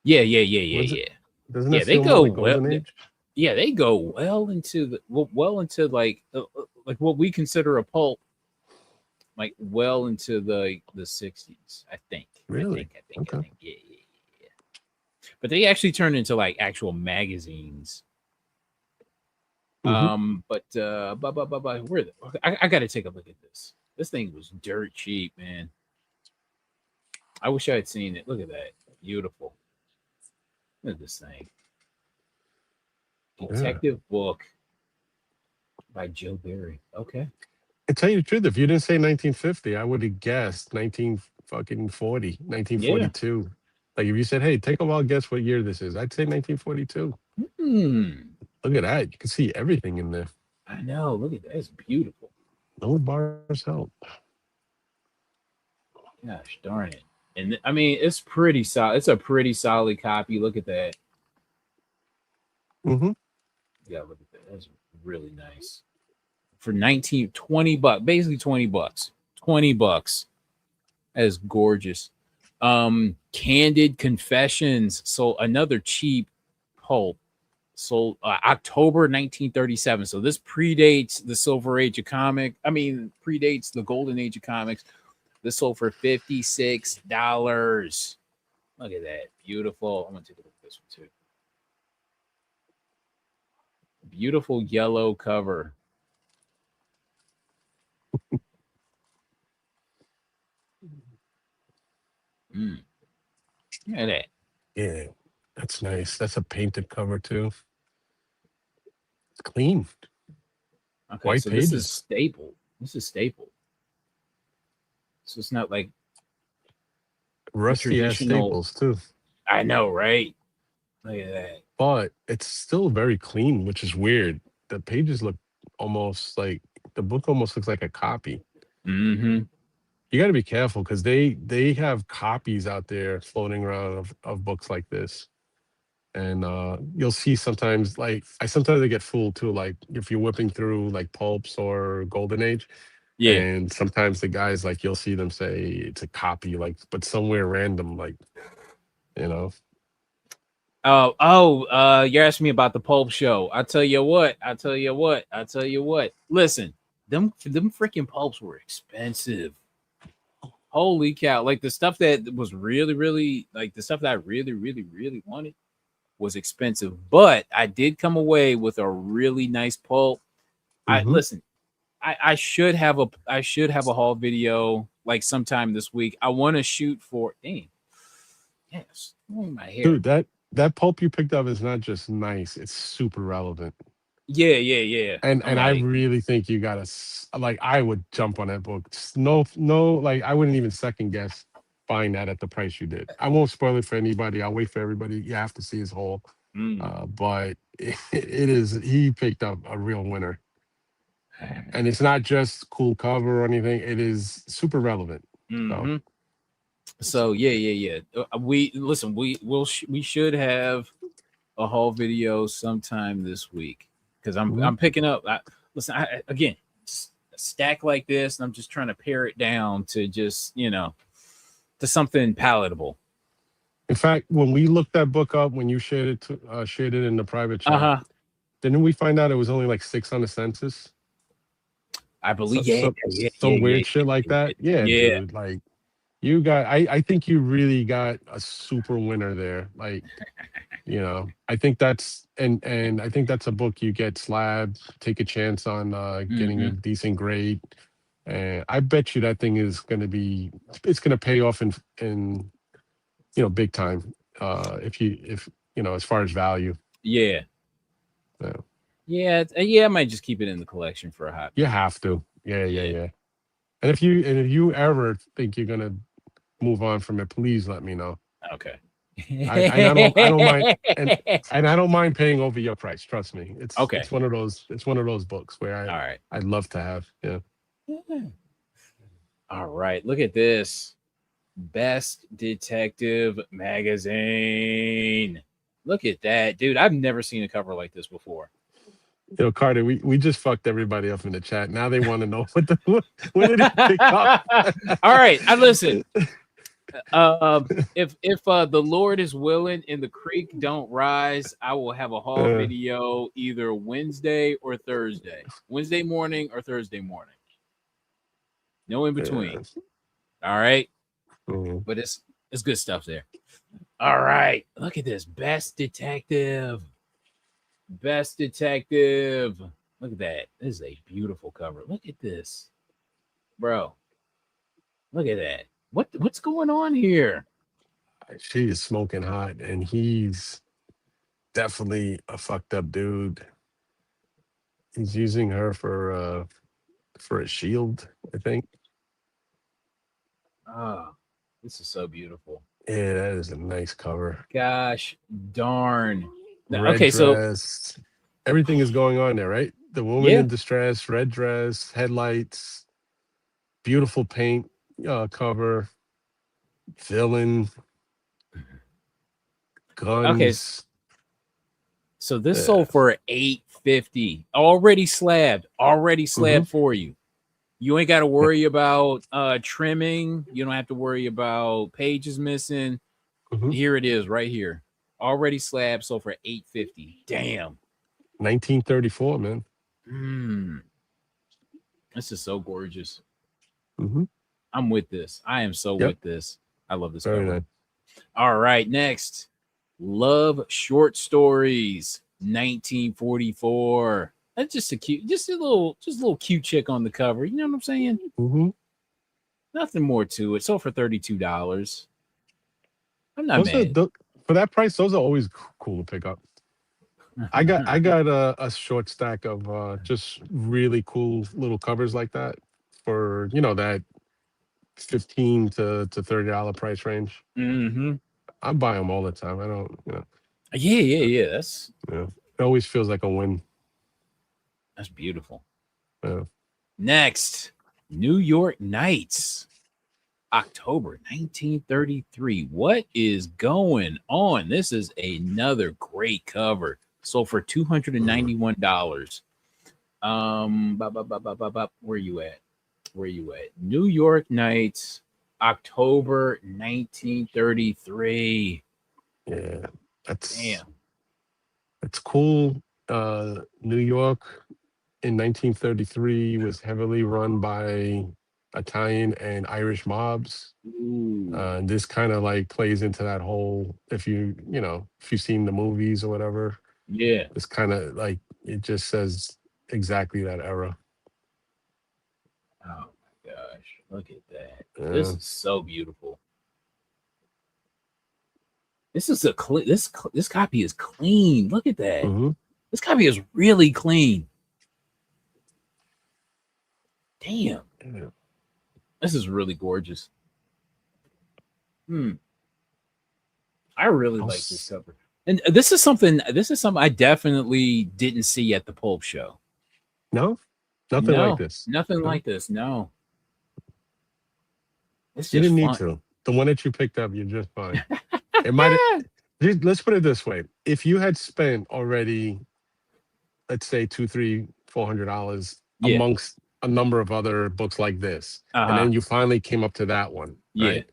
Yeah. Was it? Doesn't Yeah, that they feel more go like well. golden age? Yeah, they go well into like what we consider a pulp, like well into the 60s. I think. Really? Okay. Yeah. But they actually turned into like actual magazines. Mm-hmm. Where I got to take a look at this. This thing was dirt cheap, man. I wish I had seen it. Look at that, beautiful. Look at this thing. Yeah. Detective Book by Joe Barry. Okay. I tell you the truth, if you didn't say 1950, I would have guessed 19 fucking 40, Yeah. 1942. Like if you said, "Hey, take a wild guess what year this is," I'd say 1942. Hmm. Look at that. You can see everything in there. I know. Look at that. It's beautiful. No bars help. Gosh darn it. And I mean, it's pretty solid. It's a pretty solid copy. Look at that. Mm-hmm. Yeah, look at that. That's really nice. For 20 bucks, basically 20 bucks. 20 bucks. That is gorgeous. Candid Confessions. So another cheap pulp. Sold October 1937. So this predates the Silver Age of comic. I mean, predates the Golden Age of comics. This sold for $56. Look at that. Beautiful. I'm gonna take a look at this one too. Beautiful yellow cover. Mm. Look at that. Yeah. That's nice. That's a painted cover too. It's clean. Okay, White so this is pages. staple. This is staple. So it's not like the Rusty ass traditional. staples too. I know, right? Look at that. But it's still very clean, which is weird. The pages look almost like the book almost looks like a copy. Mm-hmm. You got to be careful because they have copies out there floating around of books like this, and you'll see sometimes like I sometimes I get fooled too. Like if you're whipping through like pulps or Golden Age, Yeah. and sometimes the guys like you'll see them say it's a copy, like but somewhere random, like you know. You're asking me about the Pulp Show. I tell you what. Listen, them freaking pulps were expensive. Holy cow! Like the stuff that was really, really like the stuff that I really, really, really wanted was expensive. But I did come away with a really nice pulp. I Hmm. listen. I should have a haul video like sometime this week. I want to shoot for yes, my hair. Dude, that pulp you picked up is not just nice; it's super relevant. Yeah. I'm And I like, really think you gotta like I would jump on that book. No, like I wouldn't even second guess buying that at the price you did. I won't spoil it for anybody. I'll wait for everybody. You have to see his whole. But it is he picked up a real winner, and it's not just cool cover or anything. It is super relevant. So mm-hmm. So yeah. We listen. We should have a haul video sometime this week because mhm. I'm picking up. Listen, again, a stack like this, and I'm just trying to pare it down to just to something palatable. In fact, when we looked that book up, when you shared it in the private chat, Uh-huh. didn't we find out it was only like 6 on the census? I So, believe, yeah, so yeah, yeah, some yeah, weird shit like yeah, that. Yeah, yeah. dude. Like you got, I think you really got a super winner there. Like, I think and I think that's a book you get slab, take a chance on getting a Hmm. decent grade. And I bet you that thing is going to it's going to pay off in big time. If as far as value. Yeah, Yeah. yeah, yeah. I might just keep it in the collection for a hot You minute. have to. Yeah, yeah, Yeah. yeah. And if you ever think you're gonna move on from it, please let me know. Okay. I don't mind and I don't mind paying over your price. Trust me. It's Okay. it's one of those books where All right. I'd love to have. Yeah. All right. Look at this. Best Detective Magazine. Look at that, dude. I've never seen a cover like this before. Carter, we just fucked everybody up in the chat. Now they want to know when did he pick up? All right. I listen. If the Lord is willing and the creek don't rise, I will have a haul Uh, video either Wednesday or Thursday. Wednesday morning or Thursday morning. No in between. yeah. All right. Mhm. But it's good stuff there. All right. Look at this. Best detective. Best detective. Look at that. This is a beautiful cover. Look at this. Bro. Look at that. What's going on here? She is smoking hot, and he's definitely a fucked up dude. He's using her for a shield, I think. Oh, this is so beautiful. Yeah, that is a nice cover. Gosh darn. Red Okay, so dress. Everything is going on there, right? The woman yeah. in distress, red dress, headlights, beautiful paint cover, villain, Okay, guns. so this Yeah. sold for 850. Already slabbed. Already Hmm. slabbed for you. You ain't got to worry about trimming. You don't have to worry about pages missing. Hmm. Here it is right here. Already slabbed, sold for 850. Damn. 1934, man. Mm, this is so gorgeous. Hmm. I'm with this. I am so Yep. with this. I love this Very cover. nice. All right, next. Love Short Stories, 1944. That's just a little cute chick on the cover. You know what I'm saying? Hmm. Nothing more to it. Sold for $32. I'm not Those are mad. the, for that price. Those are always cool to pick up. I got a short stack of just really cool little covers like that for that 15 to $30 price range. Hmm. I buy them all the time. I don't, Yeah, yeah, yeah. That's yeah. It always feels like a win. that's beautiful. Yeah. Next, New York Knights, October 1933. What is going on? This is another great cover. Sold for $291. Where you at? Where you at? New York Knights, October 1933. Yeah, that's Damn. that's cool. New York in 1933 was heavily run by Italian and Irish mobs. Ooh. And this kind of like plays into that whole, if you've seen the movies or whatever, Yeah. this kind of like it just says exactly that era. Oh my gosh. Look at that. This Uh, is so beautiful. This is a this copy is clean. Look at that. mhm. This copy is really clean. Damn. Yeah. This is really gorgeous. Hmm. I really like this Else- cover. And this is something I definitely didn't see at the Pulp show. No, nothing like No, this. nothing No, like this. No. It's you just didn't need fun. to. The one that you picked up, you're just fine. It might. Let's put it this way: if you had spent already, let's say two, three, $400 Yeah. amongst a number of other books like this, and Uh-huh. then you finally came up to that one, Yeah. right?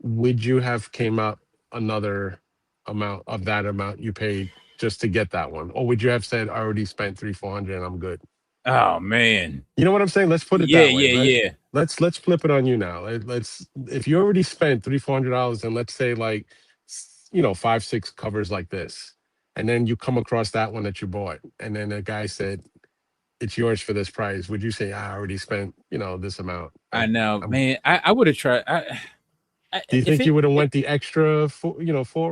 Would you have came up? another amount of that amount you paid just to get that one, or would you have said I already spent 300-400 and I'm good? Oh man. You know what I'm saying? Let's put it Yeah, that way. yeah, yeah. Let's flip it on you now. Let's if you already spent $300-400 and let's say like 5-6 covers like this, and then you come across that one that you bought, and then the guy said it's yours for this price. Would you say I already spent this amount? I know, I'm man. I would have tried. Do you If think you it would have went the extra for,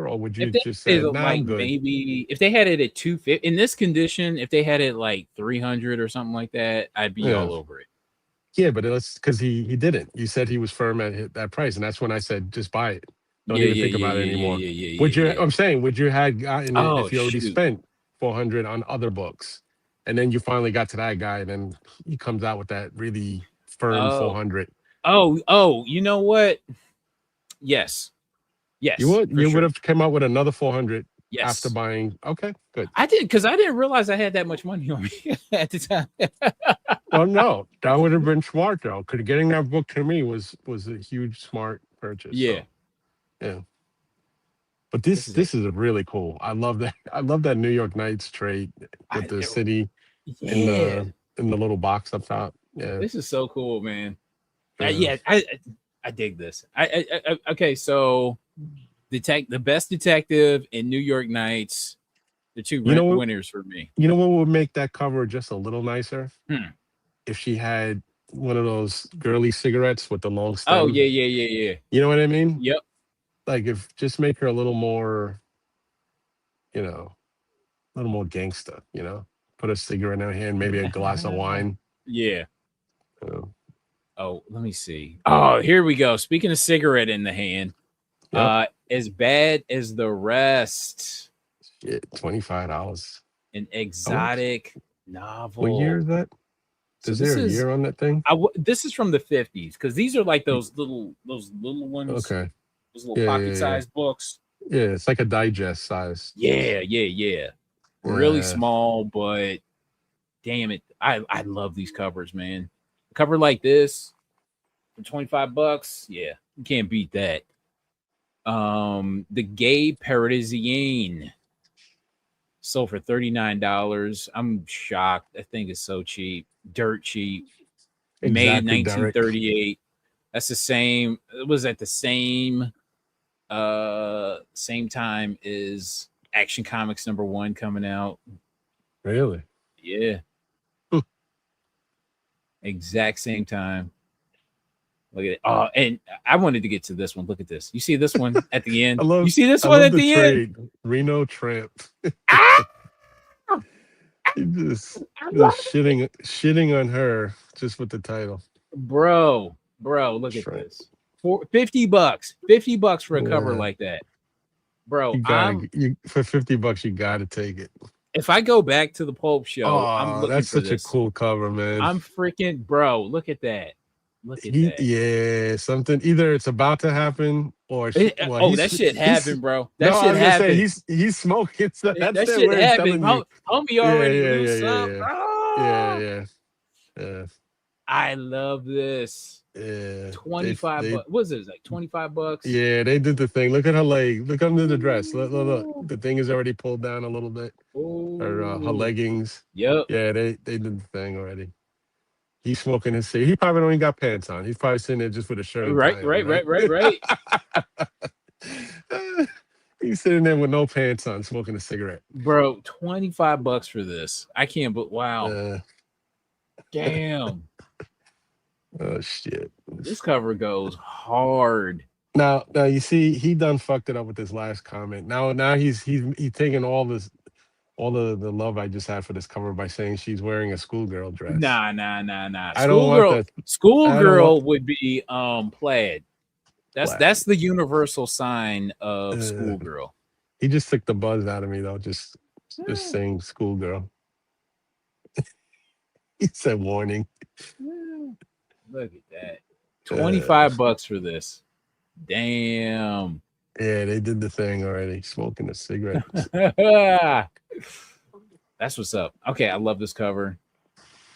or would you if they just had said, it "Nah, I'm like good"? maybe if they had it at 250 in this condition, if they had it like 300 or something like that, I'd be Yeah, all over it. yeah, but it's because he didn't. You said he was firm at that price, and that's when I said, "Just buy it. Don't Yeah, even yeah, think yeah, about it yeah, yeah, anymore." yeah, yeah, Would you? yeah, yeah. I'm saying, would you had gotten it Oh if you already shoot. spent 400 on other books, and then you finally got to that guy, and then he comes out with that really firm Oh, 400? oh, you know what? Yes. You Yes, would for you would sure. have come out with another 400 after Yes. buying. Okay, good. I did because I didn't realize I had that much money on me at the time. Well, no, that would have been smart though. Because getting that book to me was a huge smart purchase. Yeah, So yeah, but this this is a this is really cool. I love that. I love that New York Knights trade with I the city in yeah. the little box up top. Yeah, This is so cool, man. yeah. Yeah, I dig this. Okay, so the best detective in New York Knights, the two You know what? winners for me. You know what would make that cover just a little nicer Hmm. if she had one of those girly cigarettes with the long Oh stem. yeah, yeah, yeah, yeah. You know what I mean? Yep. Like if just make her a little more, you know, a little more gangsta. Put a cigarette in her hand, maybe a glass of wine. Yeah. Uh, Oh, let me see. Oh, here we go. Speaking of cigarette in the hand, yep. As Bad as the Rest, Shit, $25. an How much? exotic What year novel. is that? So Is there this a is year on that thing? this is from the 50s because these are like Y- those little ones, Okay. those little Yeah, pocket yeah, yeah. sized books. Yeah, it's like a digest size. Yeah, yeah, yeah. Really Yeah. small, but damn it, I love these covers, man. A cover like this for $25, yeah, you can't beat that. The Gay Parisienne sold for $39. I'm shocked. That thing is so cheap, dirt cheap. Made Exactly, Derek. 1938. That's the same. It was at the same time as Action Comics #1 coming out. Really? Yeah, Hmm. exact same time. Look at it. Oh, and I wanted to get to this one. Look at this. You see this one at the end? You see this I one love at the the end? trade. Reno Tramp. Ah! He just I love just shitting on her just with the title. Bro, look at Tramp. this. For $50. $50 for a cover Yeah. like that. Bro, You gotta for $50 you gotta take it. if I go back to the Pulp Show, I'm Oh, looking that's for such a this. cool cover, man. I'm freaking bro. Look at that. Look at that. Yeah, something either it's about to happen or well, Oh, that shit he's happened, bro. no, That I shit was gonna say happened. he's smoking. So that's That their shit way of happened. telling you. Homie Yeah, already yeah, knew yeah, something. yeah, yeah, Oh, yeah, yeah, I love this. yeah. 25 bucks. What is it? Like $25? Yeah, they did the thing. Look at her leg. Look under the dress. Look. The thing is already pulled down a little bit. Her Oh, leggings. yep. Yeah, they did the thing already. He's smoking his cigarette. He probably don't even got pants on. He's probably sitting there just with a shirt and tie on, Right. He's sitting there with no pants on, smoking a cigarette. Bro, $25 for this. I can't, but wow. Uh, Damn. oh shit. This cover goes hard. Now you see he done fucked it up with this last comment. Now he's taking all the love I just had for this cover by saying she's wearing a schoolgirl dress. Nah. I don't want that. Schoolgirl would be plaid. Plaid. That's the universal sign of schoolgirl. He just took the buzz out of me though, just saying schoolgirl. He said warning. Look at that. $25 for this. Damn. Yeah, they did the thing already. Smoking a cigarette. That's what's up. Okay, I love this cover.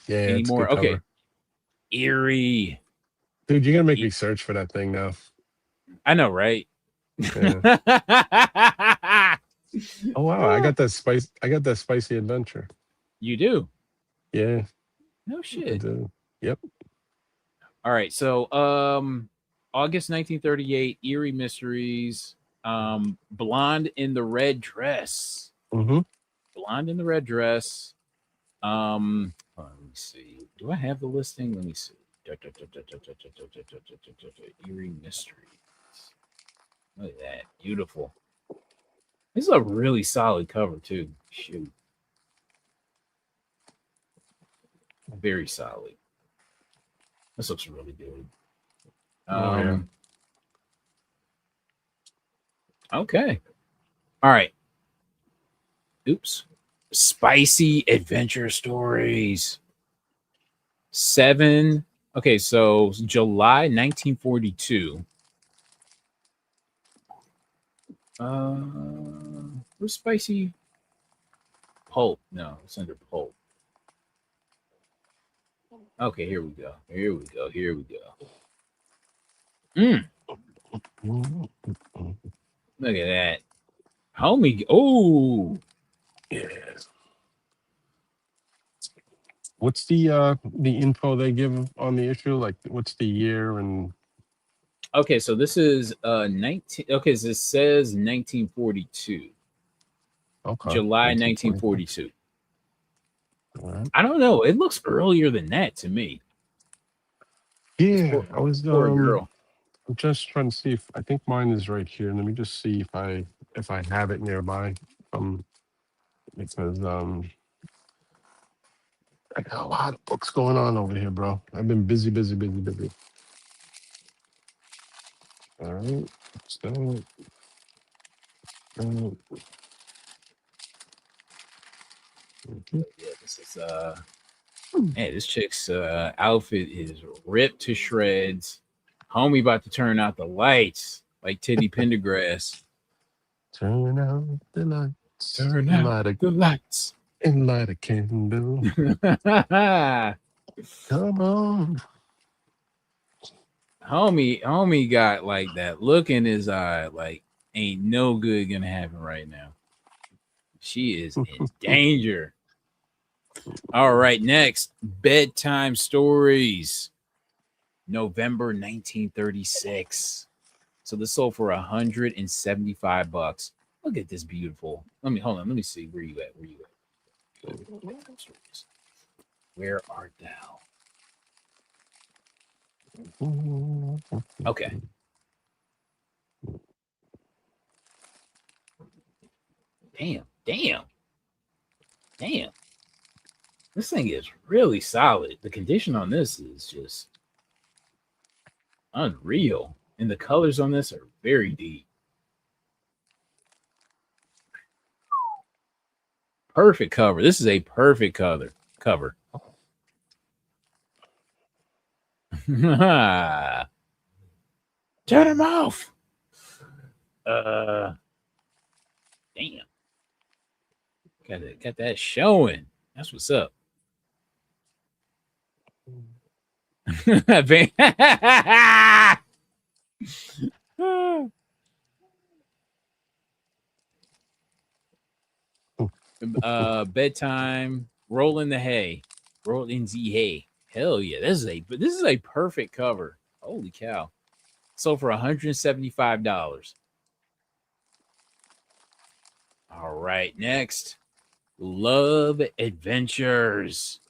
Yeah. Any more? Okay. Eerie. Dude, you're gonna make me search for that thing now. I know, right? Yeah. Oh wow, I got that spice. I got that spicy adventure. You do? Yeah, No I shit. do. Yep. All right. So August 1938, Eerie Mysteries, Blonde in the Red Dress. Mm-hmm. Blonde in the Red Dress. Hold on, let me see. Do I have the listing? Let me see. Eerie Mysteries. Look at that. Beautiful. This is a really solid cover, too. Shoot. Very solid. This looks really good. Oh yeah. Okay. All right. Oops. Spicy adventure stories. 7. Okay, so July 1942. Where's Spicy Pulp? No, it's under Pulp. Okay, here we go. Here we go. Here we go. Mm-hmm. Look at that. Homie. Oh, Yes. What's the info they give on the issue? Like, what's the year and? okay. So this is 19. Okay, so it says 1942, Okay. July 1942. 1942. All right. I don't know. It looks earlier than that to me. This Yeah, I was poor girl. I'm just trying to see if I think mine is right here. Let me just see if I have it nearby. Because I got a lot of books going on over here, bro. I've been busy, busy, busy, busy. All right. So, okay. Yeah, this is man, this chick's outfit is ripped to shreds. Homie about to turn out the lights like Teddy Pendergrass. Turn out the lights. Turn And out light a the lights. and light a candle. Come on. homie got like that look in his eye, like ain't no good gonna happen right now. She is in danger. All right, next bedtime stories. November 1936. So this sold for $175. Look at this beautiful. Let me hold on. Let me see where you at. Where you at? Where art thou? Okay. Damn. Damn. Damn. This thing is really solid. The condition on this is just unreal. And the colors on this are very deep. Perfect cover. This is a perfect cover. Turn him off. Damn. Got that showing. That's what's up. Bedtime. Roll in the hay. Roll in the hay. Hell yeah. This is a perfect cover. Holy cow. Sold for $175. All right, next. Love Adventures.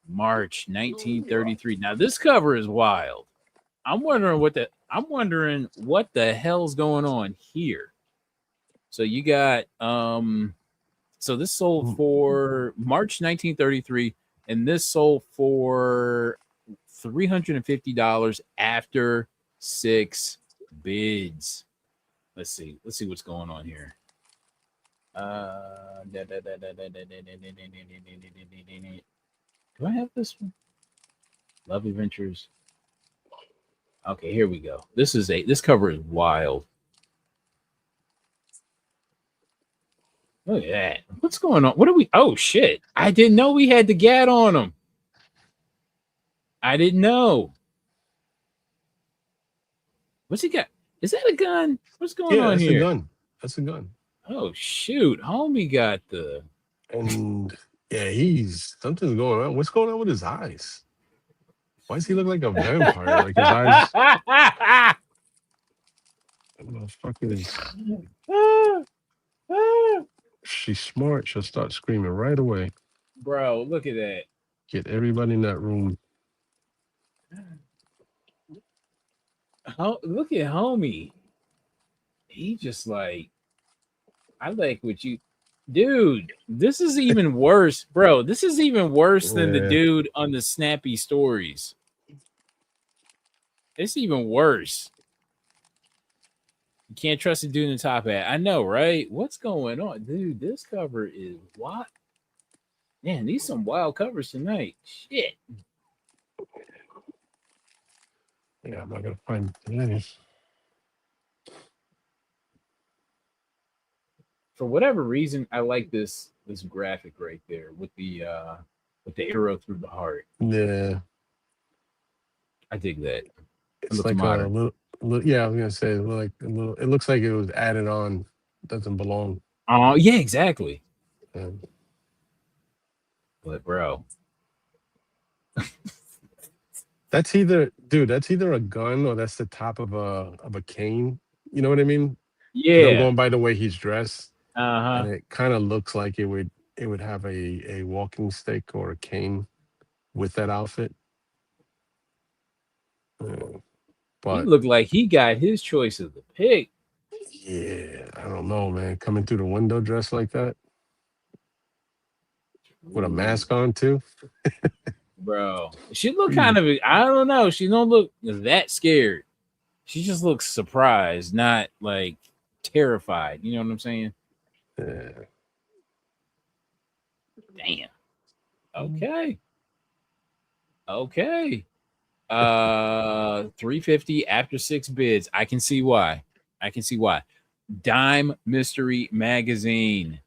March 1933. Now this cover is wild. I'm wondering what the hell's going on here. So you got so this sold for March 1933 and this sold for $350 after 6 bids. Let's see what's going on here. Do I have this one? Love Adventures. Okay, here we go. This cover is wild. Look at that. What's going on? What are we? Oh shit! I didn't know we had the GAT on them. I didn't know. What's he got? Is that a gun? What's going Yeah, on that's a here? gun. That's a gun. Oh shoot, homie got the. And yeah, he's something's going on. What's going on with his eyes? Why does he look like a vampire? Like his eyes. Motherfucker is. She's smart. She'll start screaming right away. Bro, look at that. Get everybody in that room. Look at homie. He just like, I like what you, dude. This is even worse, bro. This is even worse than the Yeah. dude on the Snappy Stories. It's even worse. You can't trust the dude in the top hat. I know, right? What's going on, dude? This cover is what? Man, these some wild covers tonight. Shit. Yeah, I'm not gonna find any. For whatever reason, I like this graphic right there with the arrow through the heart. Yeah, I dig that. it's looks like modern. a little. Yeah, I was gonna say like a little. It looks like it was added on. Doesn't belong. Oh, yeah, exactly. Yeah. But bro, That's either, dude. That's either a gun or that's the top of a cane. You know what I mean? 'Cause I'm yeah. going by the way he's dressed, Uh-huh. and it kind of looks like it would have a walking stick or a cane with that outfit. He But looked like he got his choice of the pick. yeah, I don't know, man. Coming through the window dressed like that with a mask on too. Bro, she looked kind of, I don't know. She don't look that scared. She just looks surprised, not like terrified. You know what I'm saying? Yeah. Damn. Okay. Okay. 350 after 6 bids. I can see why. Dime Mystery Magazine,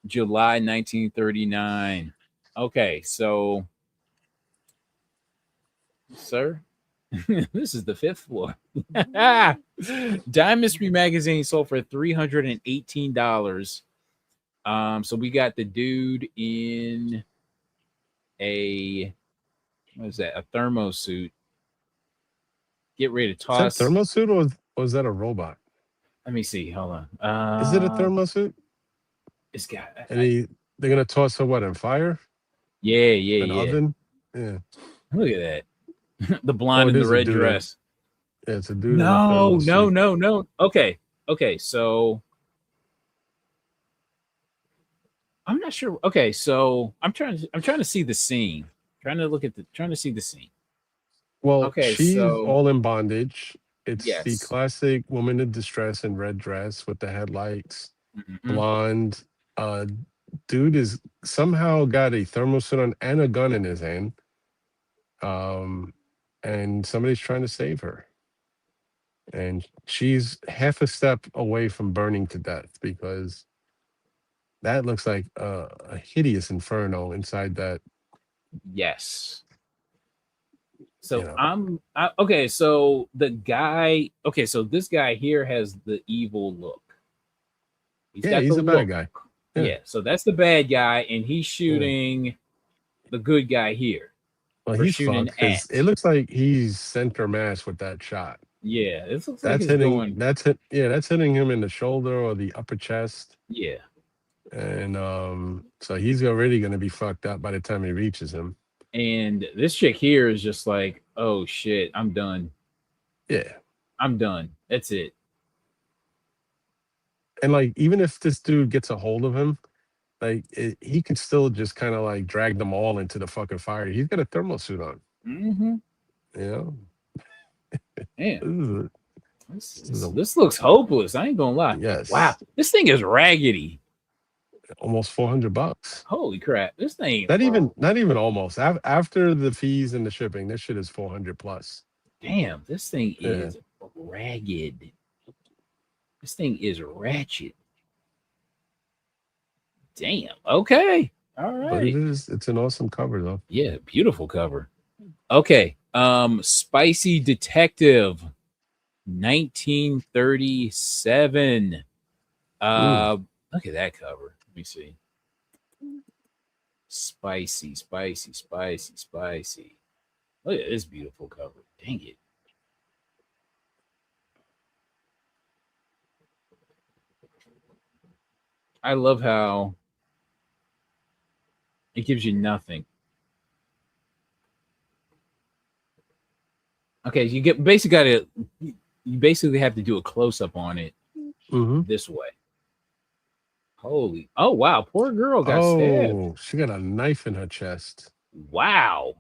July 1939. Okay, so sir, this is the 5th floor. Dime Mystery Magazine sold for $318. So we got the dude in a, what is that? A thermo suit. Get ready to Is that toss. thermal suit or was that a robot? Let me see. Hold on. Is it a thermal suit? It's got. And they're gonna toss her what in fire? Yeah. An oven? Yeah. Look at that. The blonde it in the is a red dude. dress. Yeah, it's a dude. in a No. thermal suit. Okay. So I'm not sure. Okay, so I'm trying to see the scene. Trying to see the scene. Well, Okay, she's so all in bondage. It's the yes. classic woman in distress in red dress with the headlights, Mhm. blonde. Dude is somehow got a thermal suit on and a gun in his hand. And somebody's trying to save her. And she's half a step away from burning to death because that looks like a hideous inferno inside that. Yes. So You know. okay. So the guy. Okay, so this guy here has the evil look. He's Yeah, got he's the a bad look. guy. Yeah. Yeah. So that's the bad guy, and he's shooting the good guy here. Well, Or he's shooting fucked because at. it looks like he's center mass with that shot. Yeah, it looks like That's it's hitting. going. That's hitting him in the shoulder or the upper chest. Yeah. And so he's already going to be fucked up by the time he reaches him. And this chick here is just like, oh shit, I'm done. Yeah. I'm done. That's it. And like, even if this dude gets a hold of him, like he could still just kind of like drag them all into the fucking fire. He's got a thermal suit on. Mm-hmm. You know? Man, this looks hopeless. I ain't gonna lie. Yes. Wow, this thing is raggedy. Almost $400. Holy crap! This thing. Not even almost. After the fees and the shipping, this shit is 400 plus. Damn, this thing is ragged. This thing is ratchet. Damn. Okay. All right. But it's an awesome cover though. Yeah, beautiful cover. Okay. Spicy Detective, 1937. Mm. Look at that cover. Let me see. Spicy, spicy, spicy, spicy. Look at this beautiful cover. Dang it. I love how it gives you nothing. Okay, you get basically got to you basically have to do a close up on it Hmm. this way. Holy, oh wow, poor girl got stabbed. Oh, she got a knife in her chest. Wow,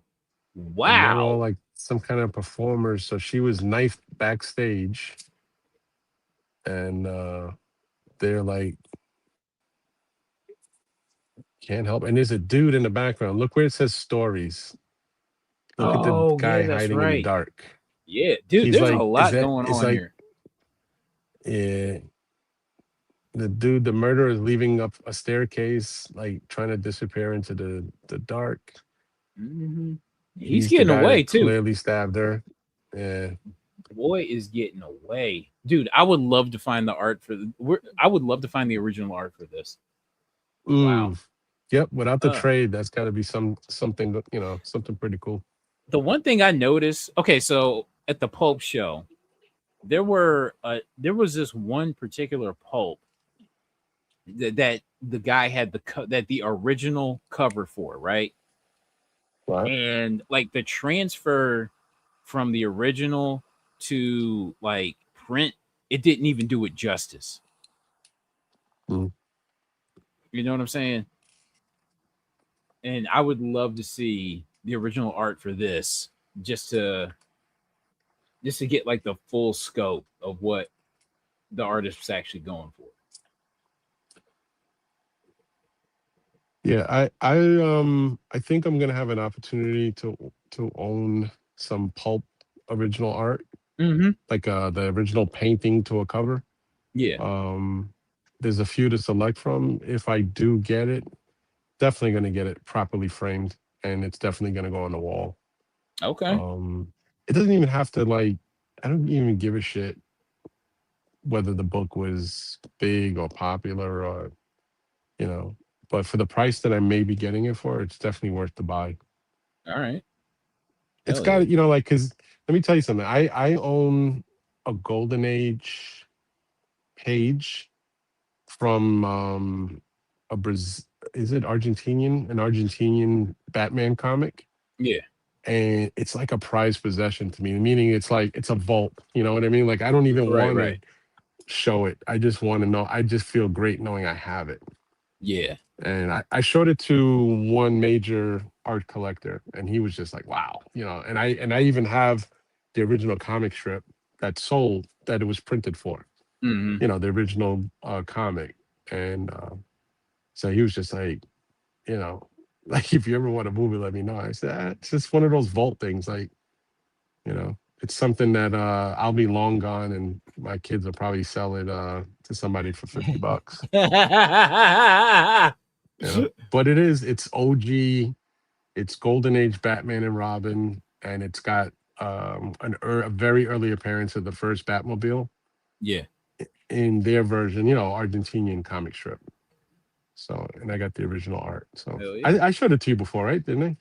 And they're all wow. like some kind of performers. So she was knifed backstage, and they're like, can't help. And there's a dude in the background. Look where it says stories. Look at the Oh yeah, guy that's hiding in the right. dark. Yeah, dude, He's there's a like, is lot that, going it's on like, here. eh, the dude, the murderer is leaving up a staircase, like trying to disappear into the dark. Hmm. He's He's the getting guy away that too. clearly stabbed her. Yeah. Boy is getting away, dude. I would love to find the art for. I would love to find the original art for this. Wow. Mm. Yep. Without the Uh, trade, that's got to be something, something pretty cool. the one thing I noticed. Okay, so at the pulp show, there was this one particular pulp that the guy had that the original cover for, right? Right. And like the transfer from the original to like print, it didn't even do it justice. Mm. You know what I'm saying? And I would love to see the original art for this just to get like the full scope of what the artist was actually going for. Yeah, I think I'm gonna have an opportunity to own some pulp original art, Mm-hmm. like the original painting to a cover. Yeah. Um, there's a few to select from. If I do get it, definitely gonna get it properly framed, and it's definitely gonna go on the wall. Okay. Um, it doesn't even have to like. I don't even give a shit whether the book was big or popular or you know. But for the price that I may be getting it for, it's definitely worth the buy. All right. It's Hell yeah. got like because let me tell you something. I own a golden age page from a Brazil, is it Argentinian, an Argentinian Batman comic, Yeah. and it's like a prized possession to me, meaning it's like it's a vault, you know what I mean? Like I don't even Right. want to Right. show it, I just want to know, I just feel great knowing I have it. Yeah. And I showed it to one major art collector, and he was just like, "Wow," And I even have the original comic strip that sold that it was printed for, Mm-hmm. the original comic, and so he was just like, you know, like if you ever want a movie, let me know. I said, it's just one of those vault things, like it's something that I'll be long gone, and my kids will probably sell it to somebody for $50. But it's OG. It's Golden Age Batman and Robin, and it's got a very early appearance of the first Batmobile Yeah. in their version, Argentinian comic strip. So, and I got the original art. So Hell yeah. I showed it to you before, right? Didn't I?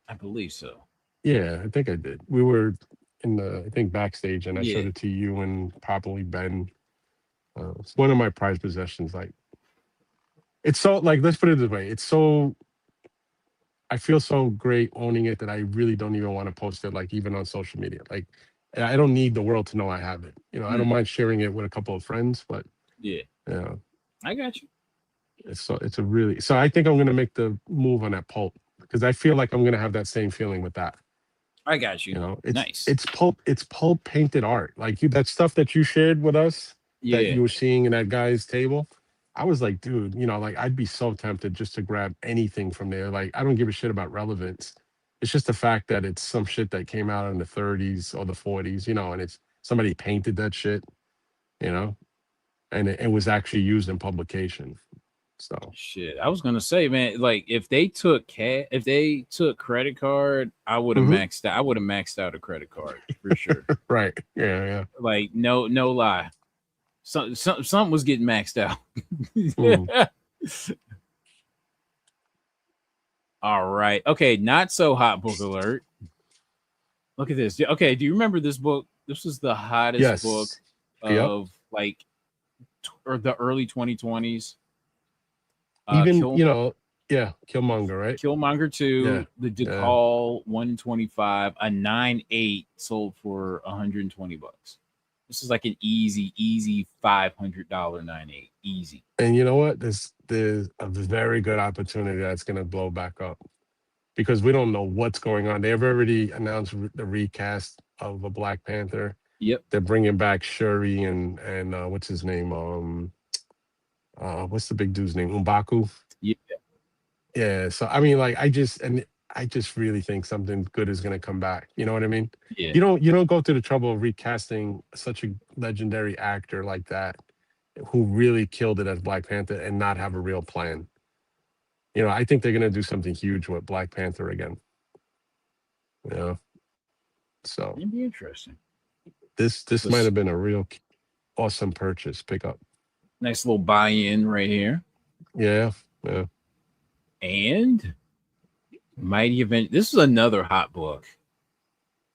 I believe so. Yeah, I think I did. We were in I think backstage, and I showed Yeah. it to you and probably Ben. It's one of my prized possessions. Like, it's so, like, let's put it this way. It's so I feel so great owning it that I really don't even want to post it, like even on social media. Like, I don't need the world to know I have it. I don't Mm. mind sharing it with a couple of friends, but Yeah. you know, I got you. it's a really, so I think I'm gonna make the move on that pulp because I feel like I'm gonna have that same feeling with that. I got you. It's Nice. it's pulp painted art. Like that stuff that you shared with us that Yeah. you were seeing in that guy's table. I was like, dude, like I'd be so tempted just to grab anything from there. Like I don't give a shit about relevance. It's just the fact that it's some shit that came out in the 30s or the 40s, and it's somebody painted that shit, you know, and it was actually used in publication. So Shit, I was gonna say, man, like if they took credit card, I would have Mhm. maxed out. I would have maxed out a credit card for sure. right, yeah. Like no lie, something was getting maxed out. Mm. All right, okay, not so hot book alert. Look at this. Okay, do you remember this book? This was the hottest book Yes. Yep. of like or the early 2020s. Even Kill yeah, Killmonger, right? Killmonger 2, Yeah. the Yeah. Decal 125, a 9.8 sold for $120. This is like an easy $500 9.8. Easy. And you know what? There's a very good opportunity that's going to blow back up because we don't know what's going on. They've already announced the recast of a Black Panther. Yep. They're bringing back Shuri and what's his name? What's the big dude's name? M'Baku. Yeah. Yeah. So I mean, like, I just really think something good is going to come back. You know what I mean? Yeah. You don't go through the trouble of recasting such a legendary actor like that, who really killed it as Black Panther, and not have a real plan. You know, I think they're going to do something huge with Black Panther again. You know, so It'd be interesting. this might have been a real awesome purchase pickup. Nice little buy-in right here. Yeah, yeah. And Mighty Avengers. This is another hot book.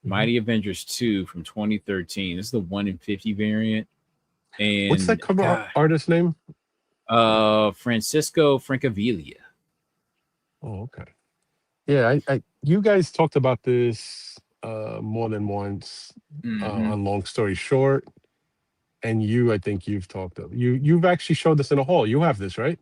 Mighty Avengers 2 from 2013. This is the 1 in 50 variant. And what's that cover artist name? Francisco Francavilla. Oh, okay. Yeah, I you guys talked about this more than once on Long Story Short, and I think you've talked of you've actually showed this in a haul. You have this, right?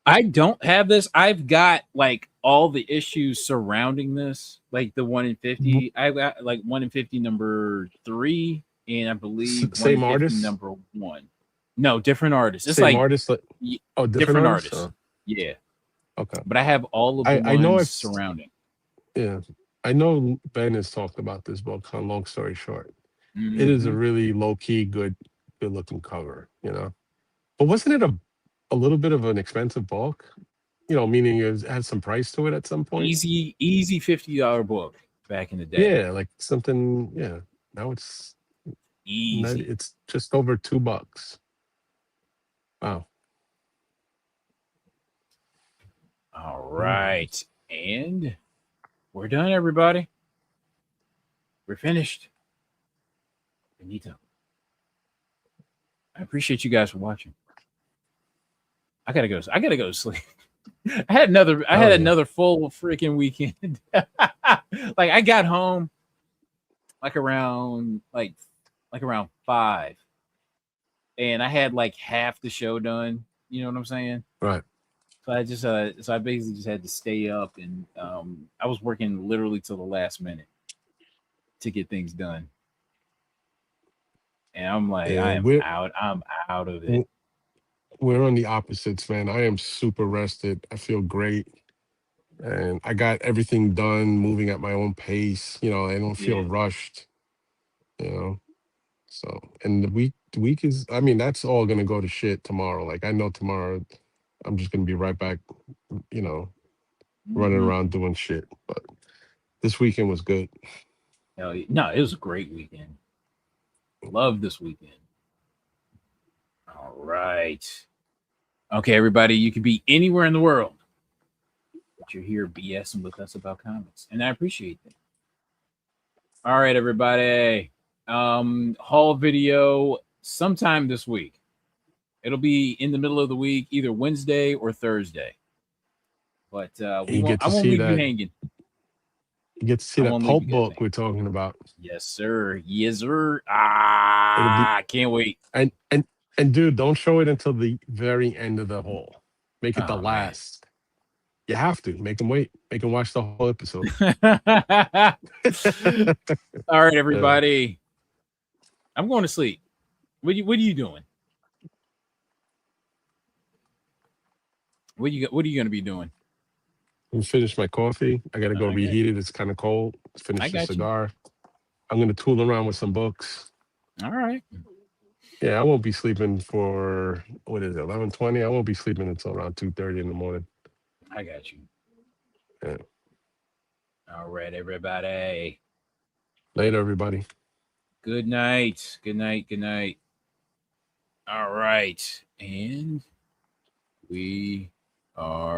I don't have this. I've got like all the issues surrounding this, like the 1 in 50. I've got like 1 in 50 number 3, and I believe same 1 in 50 artist number 1. No, different artists. It's same like artist. Different artists. artists. Yeah. Okay. But I have all of the I know ones surrounding. Yeah. I know Ben has talked about this book on Long Story Short. It is a really low-key, good looking cover, you know. But wasn't it a little bit of an expensive book? You know, meaning it had some price to it at some point. Easy $50 book back in the day. Yeah, like something, yeah. Now it's easy. It's just over $2. Wow. All right. And we're done, everybody. We're finished. Benito. I appreciate you guys for watching. I gotta go to sleep. I had another full freaking weekend. Like I got home like around 5. And I had like half the show done. You know what I'm saying? Right. So I just I basically just had to stay up, and I was working literally till the last minute to get things done. And I'm like, Yeah, I'm out of it. We're on the opposites, man. I am super rested. I feel great. And I got everything done, moving at my own pace. You know, I don't feel rushed. You know. So, and the week is, I mean, that's all gonna go to shit tomorrow. Like I know tomorrow I'm just gonna be right back, you know, running around doing shit. But this weekend was good. No, it was a great weekend. Love this weekend. All right. Okay, everybody, you could be anywhere in the world, but you're here BSing with us about comics, and I appreciate that. All right, everybody. Haul video sometime this week. It'll be in the middle of the week, either Wednesday or Thursday. But I won't leave you hanging. You get to see that pulp book we're talking about. Yes, sir. Yes, sir. I can't wait. And dude, don't show it until the very end of the haul. Make it the last. Man. You have to make them wait. Make them watch the whole episode. All right, everybody. I'm going to sleep. What are you doing? What are you going to be doing? I'm finish my coffee. I got to go reheat it. It's kind of cold. Finish the cigar. I'm going to tool around with some books. All right. Yeah, I won't be sleeping for what is it, 11:20? I won't be sleeping until around 2:30 in the morning. I got you. Yeah. All right, everybody. Later, everybody. Good night. Good night. Good night. All right. And we are